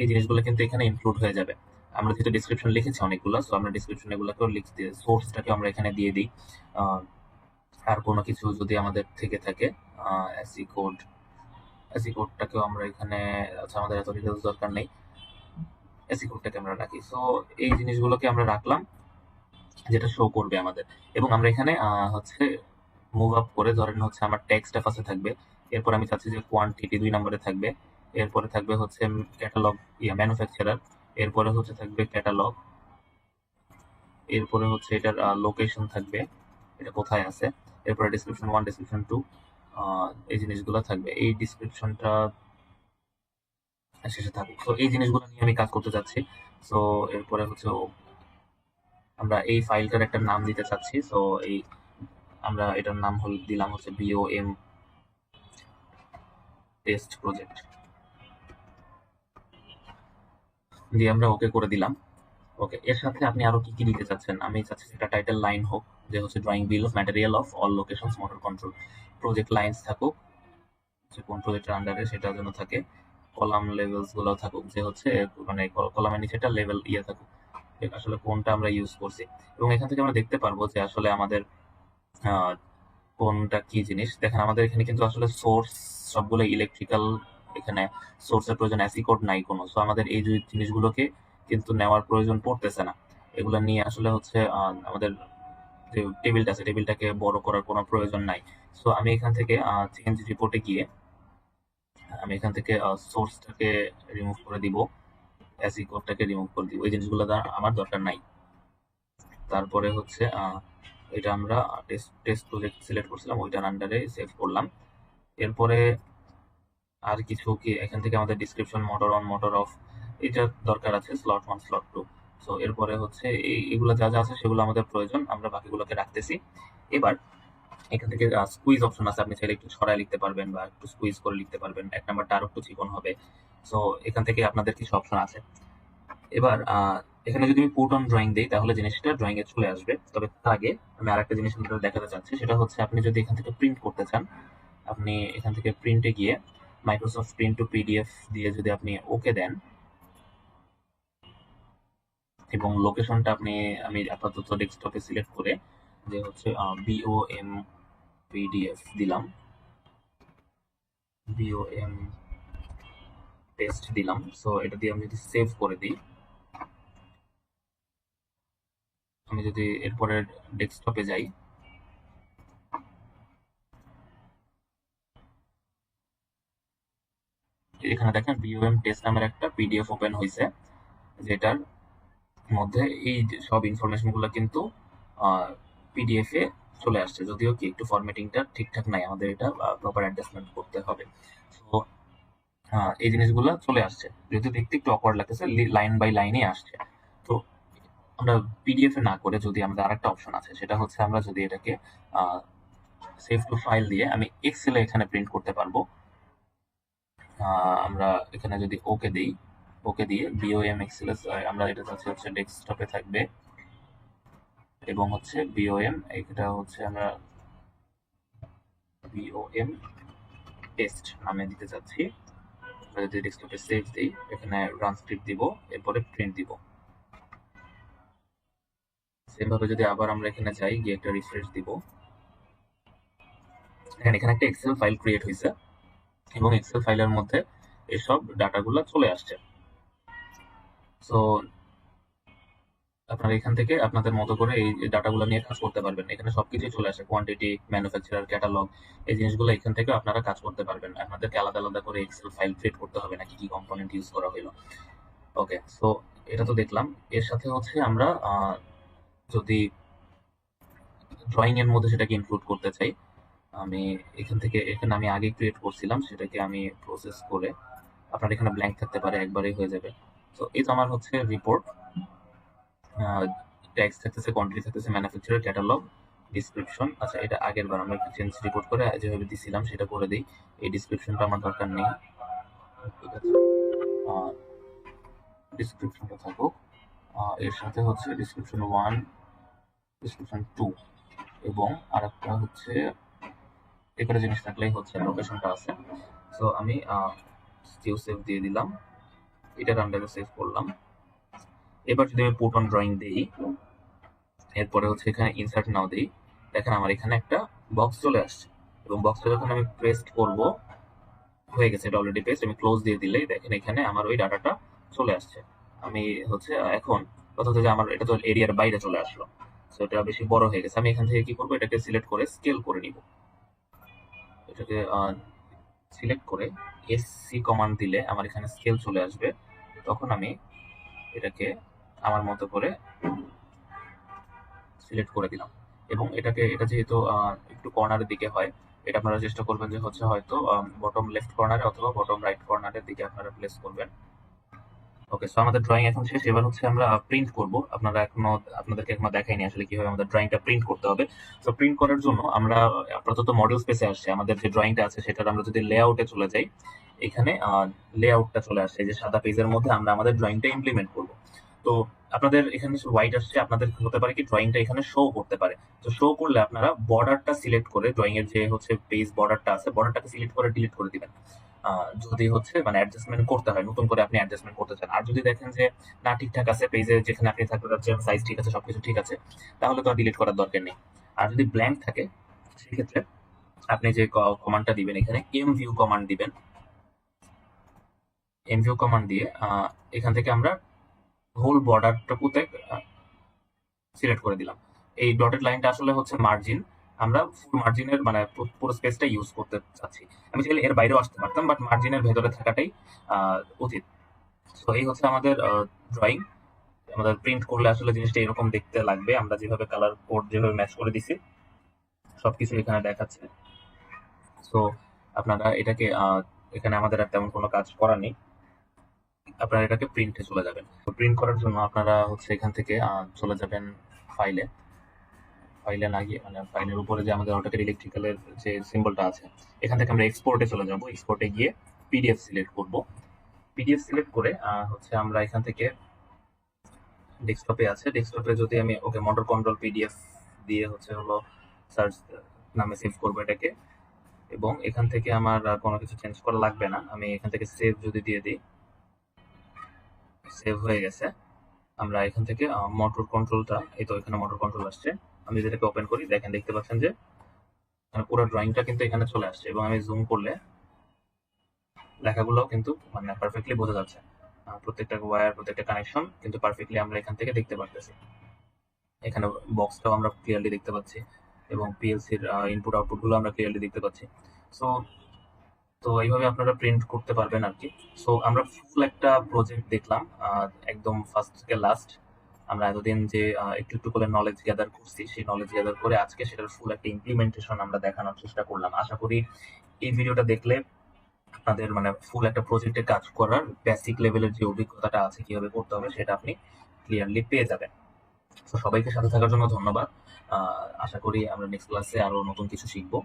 এই জিনিসগুলো কিন্তু এখানে ইনক্লুড হয়ে যাবে। আমরা যেহেতু ডিসক্রিপশন লিখেছি অনেকগুলো, সো আমরা ডিসক্রিপশন এগুলোকেও লিখতে, সোর্সটাকে আমরা এখানে দিয়ে দিই। আর কোনো কিছু যদি আমাদের থেকে থাকে, এসি কোডটাকেও আমরা এখানে, আচ্ছা আমাদের এত ডিটেলস দরকার নেই, এসি কোডটাকে আমরা রাখি। সো এই জিনিসগুলোকে আমরা রাখলাম যেটা শো করবে আমাদের। এবং আমরা এখানে হচ্ছে মুভ আপ করে, ধরেন হচ্ছে আমার টেক্সটটা ফার্স্টে থাকবে, এরপর আমি চাচ্ছি যে কোয়ান্টিটি 2 নম্বরে থাকবে, এরপরে থাকবে হচ্ছে ক্যাটালগ, ম্যানুফ্যাকচারার, এরপরে হচ্ছে থাকবে ক্যাটালগ, এরপরে হচ্ছে এটার লোকেশন থাকবে, এটা কোথায় আছে, এরপরে ডিসক্রিপশন 1 ডিসক্রিপশন 2, এই জিনিসগুলো থাকবে। এই ডিসক্রিপশনটা শেষে থাকুক। তো এই জিনিসগুলো নিয়ে আমি কাজ করতে চাচ্ছি। সো এরপরে হচ্ছে আমরা এই ফাইলটার একটা নাম দিতে চাচ্ছি। সো এই আমরা এটার নাম দিলাম হচ্ছে BOM টেস্ট প্রজেক্ট দিয়ে আমরা ওকে করে দিলাম। ওকে, এর সাথে আপনি আরো কি কি দিতে চাচ্ছেন? আমি চাচ্ছি একটা টাইটেল লাইন হোক, যে হচ্ছে drawing bill of material of all locations motor control. Project lines থাকুক, যে কোন প্রজেক্টের আন্ডারে সেটার জন্য থাকে। কলাম লেভেলস গুলো থাকুক, যে হচ্ছে মানে কলামের নিচে একটা লেভেল থাকুক, আসলে কোনটা আমরা ইউজ করছি। এবং এখান থেকে আমরা দেখতে পারবো যে আসলে আমাদের কোনটা কি জিনিস। দেখেন আমাদের এখানে কিন্তু আসলে সোর্স সবগুলো ইলেকট্রিক্যাল, এখানে সোর্সের প্রয়োজন, অ্যাসি কোড নাই কোনো। সো আমাদের এই জিনিসগুলোকে কিন্তু নেওয়ার প্রয়োজন পড়তেছে না। এগুলো নিয়ে আসলে হচ্ছে আমাদের যে টেবিলটা আছে, টেবিলটাকে বড় করার কোনো প্রয়োজন নাই। সো আমি এখান থেকে চেঞ্জ রিপোর্টে গিয়ে আমি এখান থেকে সোর্সটাকে রিমুভ করে দিব, অ্যাসি কোডটাকে রিমুভ করে দিব, এই জিনিসগুলো আমার দরকার নাই। তারপরে হচ্ছে এটা আমরা টেস্ট প্রজেক্ট সিলেক্ট করছিলাম, ওইটার আন্ডারে সেভ করলাম। এরপরে আর কিছু কি এখান থেকে আমাদের description, motor on motor of, এটা দরকার আছে, স্লট 1 স্লট 2। সো এরপরে হচ্ছে এইগুলো যা যা আছে সেগুলো আমাদের প্রয়োজন, আমরা বাকিগুলোকে রাখতেছি। এবার এখান থেকে স্কুইজ অপশন আছে, আপনি চাইলে একটু ছড়ায় লিখতে পারবেন বা একটু স্কুইজ করে লিখতে পারবেন, এক নাম্বারটা আরো একটু চিকন হবে। সো এখান থেকে আপনাদের কিছু অপশন আছে। এবার এখানে যদি আমি পুট অন ড্রয়িং দিই তাহলে জিনিসটা ড্রয়িং এ চলে আসবে। তবে তার আগে আমি আরেকটা জিনিস আপনাদের দেখাতে চাচ্ছি, সেটা হচ্ছে আপনি যদি এখান থেকে প্রিন্ট করতে চান, আপনি এখান থেকে প্রিন্টে গিয়ে মাইক্রোসফট প্রিন্ট টু পিডিএফ দিয়ে যদি আপনি ওকে দেন এবং লোকেশনটা আমি আপাতত ডেস্কটপে সিলেক্ট করে যে হচ্ছে বিওএম পিডিএফ দিলাম, বিওএম টেস্ট দিলাম। সো এটা দিয়ে আমি যদি সেভ করে দিই, আমি যদি এরপরে ডেস্কটপে যাই, এখানে দেখেন বিওএম টেস্ট নামের একটা পিডিএফ ওপেন হয়েছে, যেটার মধ্যে এই যে সব ইনফরমেশন গুলো কিন্তু পিডিএফ এ চলে আসছে, যদিও কি একটু ফরম্যাটিংটা ঠিকঠাক নাই, আমাদের এটা প্রপার অ্যাডজাস্টমেন্ট করতে হবে। তো এই জিনিসগুলো চলে আসছে, যেহেতু দেখতে একটু অকওয়ার্ড লাগতেছে, লাইন বাই লাইনে আসছে। তো আমরা পিডিএফ এ না করে যদি আমাদের আরেকটা অপশন আছে, সেটা হচ্ছে আমরা যদি এটাকে সেভ টু ফাইল দিয়ে আমি এক্সেলে এখানে প্রিন্ট করতে পারবো। আমরা এখানে যদি ওকে দিই, ওকে দিয়ে বিওএম এক্সেল আমরা এটা হচ্ছে ডেস্কটপে থাকবে এবং হচ্ছে বিওএম, এটা হচ্ছে আমরা বিওএম টেস্ট নামে দিতে চাচ্ছি। আমরা যদি ডেস্কটপে সেভ দিই, এখানে রান স্ক্রিপ্ট দিব, এরপরে প্রিন্ট দিব। সেম ভাবে যদি আবার আমরা এখানে যাই, গিয়ে একটা রিফ্রেশ দিব, এখানে একটা এক্সেল ফাইল ক্রিয়েট হয়েছে এবং এক্সেল ফাইলের মধ্যে এসব ডাটাগুলো চলে আসছে। সো আপনারা এখান থেকে আপনাদের মতো করে এই ডাটাগুলো নিয়ে কাজ করতে পারবেন। এখানে সবকিছুই চলে আসে, কোয়ান্টিটি, ম্যানুফ্যাকচারার, ক্যাটালগ, এই জিনিসগুলো এখান থেকে আপনারা কাজ করতে পারবেন। আপনাদেরকে আলাদা আলাদা করে এক্সেল ফাইল ক্রিয়েট করতে হবে না, কি কি কম্পোনেন্ট ইউজ করা হলো। ওকে, সো এটা তো দেখলাম। এর সাথে হচ্ছে আমরা যদি ড্রয়িং এর মধ্যে সেটাকে ইনক্লুড করতে চাই, আমি এখানে আমি আগে ক্রিয়েট করছিলাম, সেটাকে আমি প্রসেস করে, আপনার এখানে ব্ল্যাঙ্ক থাকতে পারে, একবারেই হয়ে যাবে। তো এই তো আমার হচ্ছে রিপোর্ট, ট্যাক্স থাকতেছে, কোয়ান্টিটি থাকতেছে, ম্যানুফ্যাকচারার, ক্যাটালগ, ডিসক্রিপশন। আচ্ছা, এটা আগের বার আমরা একটু চেঞ্জ রিপোর্ট করে যেভাবে দিছিলাম সেটা করে দিই। এই ডিসক্রিপশনটা আমার দরকার নেই, ঠিক আছে, ডিসক্রিপশনটা থাকুক। এর সাথে হচ্ছে ডিসক্রিপশন 1, ডিসক্রিপশন 2 এবং আরেকটা হচ্ছে এখানে জিনিস থাকলেই হচ্ছে, লোকেশনটা আছে। সো আমি স্টিল সেভ দিয়ে দিলাম, এটার আন্ডারে সেভ করলাম। এবার যদি আমি পুট অন ড্রয়িং দিই, এরপরে হচ্ছে এখানে ইনসার্ট নাও দিই, দেখেন আমার এখানে একটা বক্স চলে আসছে এবং বক্সটা যখন আমি পেস্ট করব, হয়ে গেছে, এটা অলরেডি পেস্ট। আমি ক্লোজ দিয়ে দিলেই দেখেন এখানে আমার ওই ডাটাটা চলে আসছে। আমি হচ্ছে এখন কথা হচ্ছে যে আমার এটা তো এরিয়ার বাইরে চলে আসলো, সো এটা বেশি বড় হয়ে গেছে। আমি এখান থেকে কি করবো, এটাকে সিলেক্ট করে স্কেল করে নিব। এটাকে সিলেক্ট করে এসসি কমান্ড দিলে আমার এখানে স্কেল চলে আসবে। তখন আমি এটাকে আমার মতো করে সিলেক্ট করে দিলাম এবং এটা যেহেতু একটু কর্নারের দিকে হয়, এটা আপনারা চেষ্টা করবেন যে হচ্ছে হয়তো বটম লেফট কর্নারে অথবা বটম রাইট কর্নারের দিকে আপনারা প্লেস করবেন। ওকে, সো আমাদের ড্রয়িং এখন শেষ। এবার হচ্ছে আমরা প্রিন্ট করব। আপনাদেরকে এখনো দেখাইনি আসলে কিভাবে আমাদের ড্রয়িংটা প্রিন্ট করতে হবে। সো প্রিন্ট করার জন্য আমরা আপাতত মডেল স্পেসে আসছে, আমাদের যে ড্রয়িংটা আছে সেটার আমরা যদি লেআউটে চলে যাই, এখানে লেআউটটা চলে আসছে, এই যে সাদা পেজের মধ্যে আমরা আমাদের ড্রয়িংটা ইমপ্লিমেন্ট করব। তো আপনাদের এখানে হোয়াইট আসছে, আপনাদের হতে পারে কি ড্রয়িংটা এখানে শো করতে পারে। তো শো করলে আপনারা বর্ডারটা সিলেক্ট করে, ড্রয়িং এর যে হচ্ছে পেজ বর্ডারটা আছে, বর্ডারটাকে সিলেক্ট করে ডিলিট করে দিবেন। যদি হচ্ছে মানে অ্যাডজাস্টমেন্ট করতে হয়, নতুন করে আপনি অ্যাডজাস্টমেন্ট করতে চান। আর যদি দেখেন যে না, ঠিকঠাক আছে, পেজে যেখানে আপনি থাকতে যাচ্ছেন সাইজ ঠিক আছে, সবকিছু ঠিক আছে, তাহলে তো আর ডিলিট করার দরকার নেই। আর যদি ব্ল্যাঙ্ক থাকে, সেক্ষেত্রে আপনি যে কমান্ডটা দিবেন, এখানে এম ভিউ কমান্ড দিবেন। এম ভিউ কমান্ড দিয়ে এখান থেকে আমরা হোল বর্ডারটুকুতে সিলেক্ট করে দিলাম। এই ডটেড লাইনটা আসলে হচ্ছে মার্জিন, আমরা ফুল মার্জিনের মানে পুরো স্পেসটা ইউজ করতে চাচ্ছি। আমি চাইলে এর বাইরেও আসতে পারতাম, বাট মার্জিনের ভেতরে থাকাটাই উচিত। তো এই হচ্ছে আমাদের ড্রয়িং। আমাদের প্রিন্ট করলে আসলে জিনিসটা এরকম দেখতে লাগবে, আমরা যেভাবে কালার কোড যেভাবে ম্যাচ করে দিছি সবকিছু এখানে দেখাচ্ছে। সো আপনারা এটাকে এখানে আমাদের আর তেমন কোনো কাজ করার নেই, আপনারা এটাকে প্রিন্টে চলে যাবেন। তো প্রিন্ট করার জন্য আপনারা হচ্ছে এখান থেকে চলে যাবেন ফাইলে, ফাইলে না গিয়ে মানে ফাইলের উপরে যে আমাদের অটোক্যাড ইলেকট্রিক্যালের যে সিম্বলটা আছে, এখান থেকে আমরা এক্সপোর্টে চলে যাব। এক্সপোর্টে গিয়ে পিডিএফ সিলেক্ট করব। পিডিএফ সিলেক্ট করে হচ্ছে আমরা এখান থেকে ডেস্কটপে আছে। ডেস্কটপে যদি আমি ওকে মোটর কন্ট্রোল পিডিএফ দিয়ে হলো সার্চ নামে সেভ করবো এটাকে, এবং এখান থেকে আমার কোনো কিছু চেঞ্জ করা লাগবে না। আমি এখান থেকে সেভ যদি দিয়ে দিই, সেভ হয়ে গেছে। আমরা এখান থেকে মোটর কন্ট্রোলটা, এই তো এখানে মোটর কন্ট্রোল আসছে। আমি যদি এটাকে ওপেন করি, দেখতে পাচ্ছেন যে পুরো ড্রয়িংটা কিন্তু এখানে চলে আসছে, এবং আমি জুম করলে লেখাগুলো কিন্তু মানে পারফেক্টলি বোঝা যাচ্ছে। প্রত্যেকটা ওয়্যার, প্রত্যেকটা কানেকশন কিন্তু পারফেক্টলি আমরা এখান থেকে দেখতে পারতেছি। এখানে বক্সটাও আমরা ক্লিয়ারলি দেখতে পাচ্ছি, এবং পিএলসির ইনপুট আউটপুট গুলো আমরা ক্লিয়ারলি দেখতে পাচ্ছি। সো তো এইভাবে আপনারা প্রিন্ট করতে পারবেন আর কি। সো আমরা ফুল একটা প্রজেক্ট দেখলাম, একদম ফার্স্ট থেকে লাস্ট। আমরা এতদিন যে একটু একটু করে নলেজ গ্যাদার করছি, সেই নলেজ গ্যাদার করে আজকে সেটার ফুল একটা ইমপ্লিমেন্টেশন আমরা দেখানোর চেষ্টা করলাম। আশা করি এই ভিডিওটা দেখলে আপনাদের মানে ফুল একটা প্রজেক্টে কাজ করার বেসিক লেভেলের যে অভিজ্ঞতাটা আছে কিভাবে করতে হবে সেটা আপনি ক্লিয়ারলি পেয়ে যাবেন। তো সবাইকে সাথে থাকার জন্য ধন্যবাদ। আশা করি আমরা নেক্সট ক্লাসে আরো নতুন কিছু শিখবো।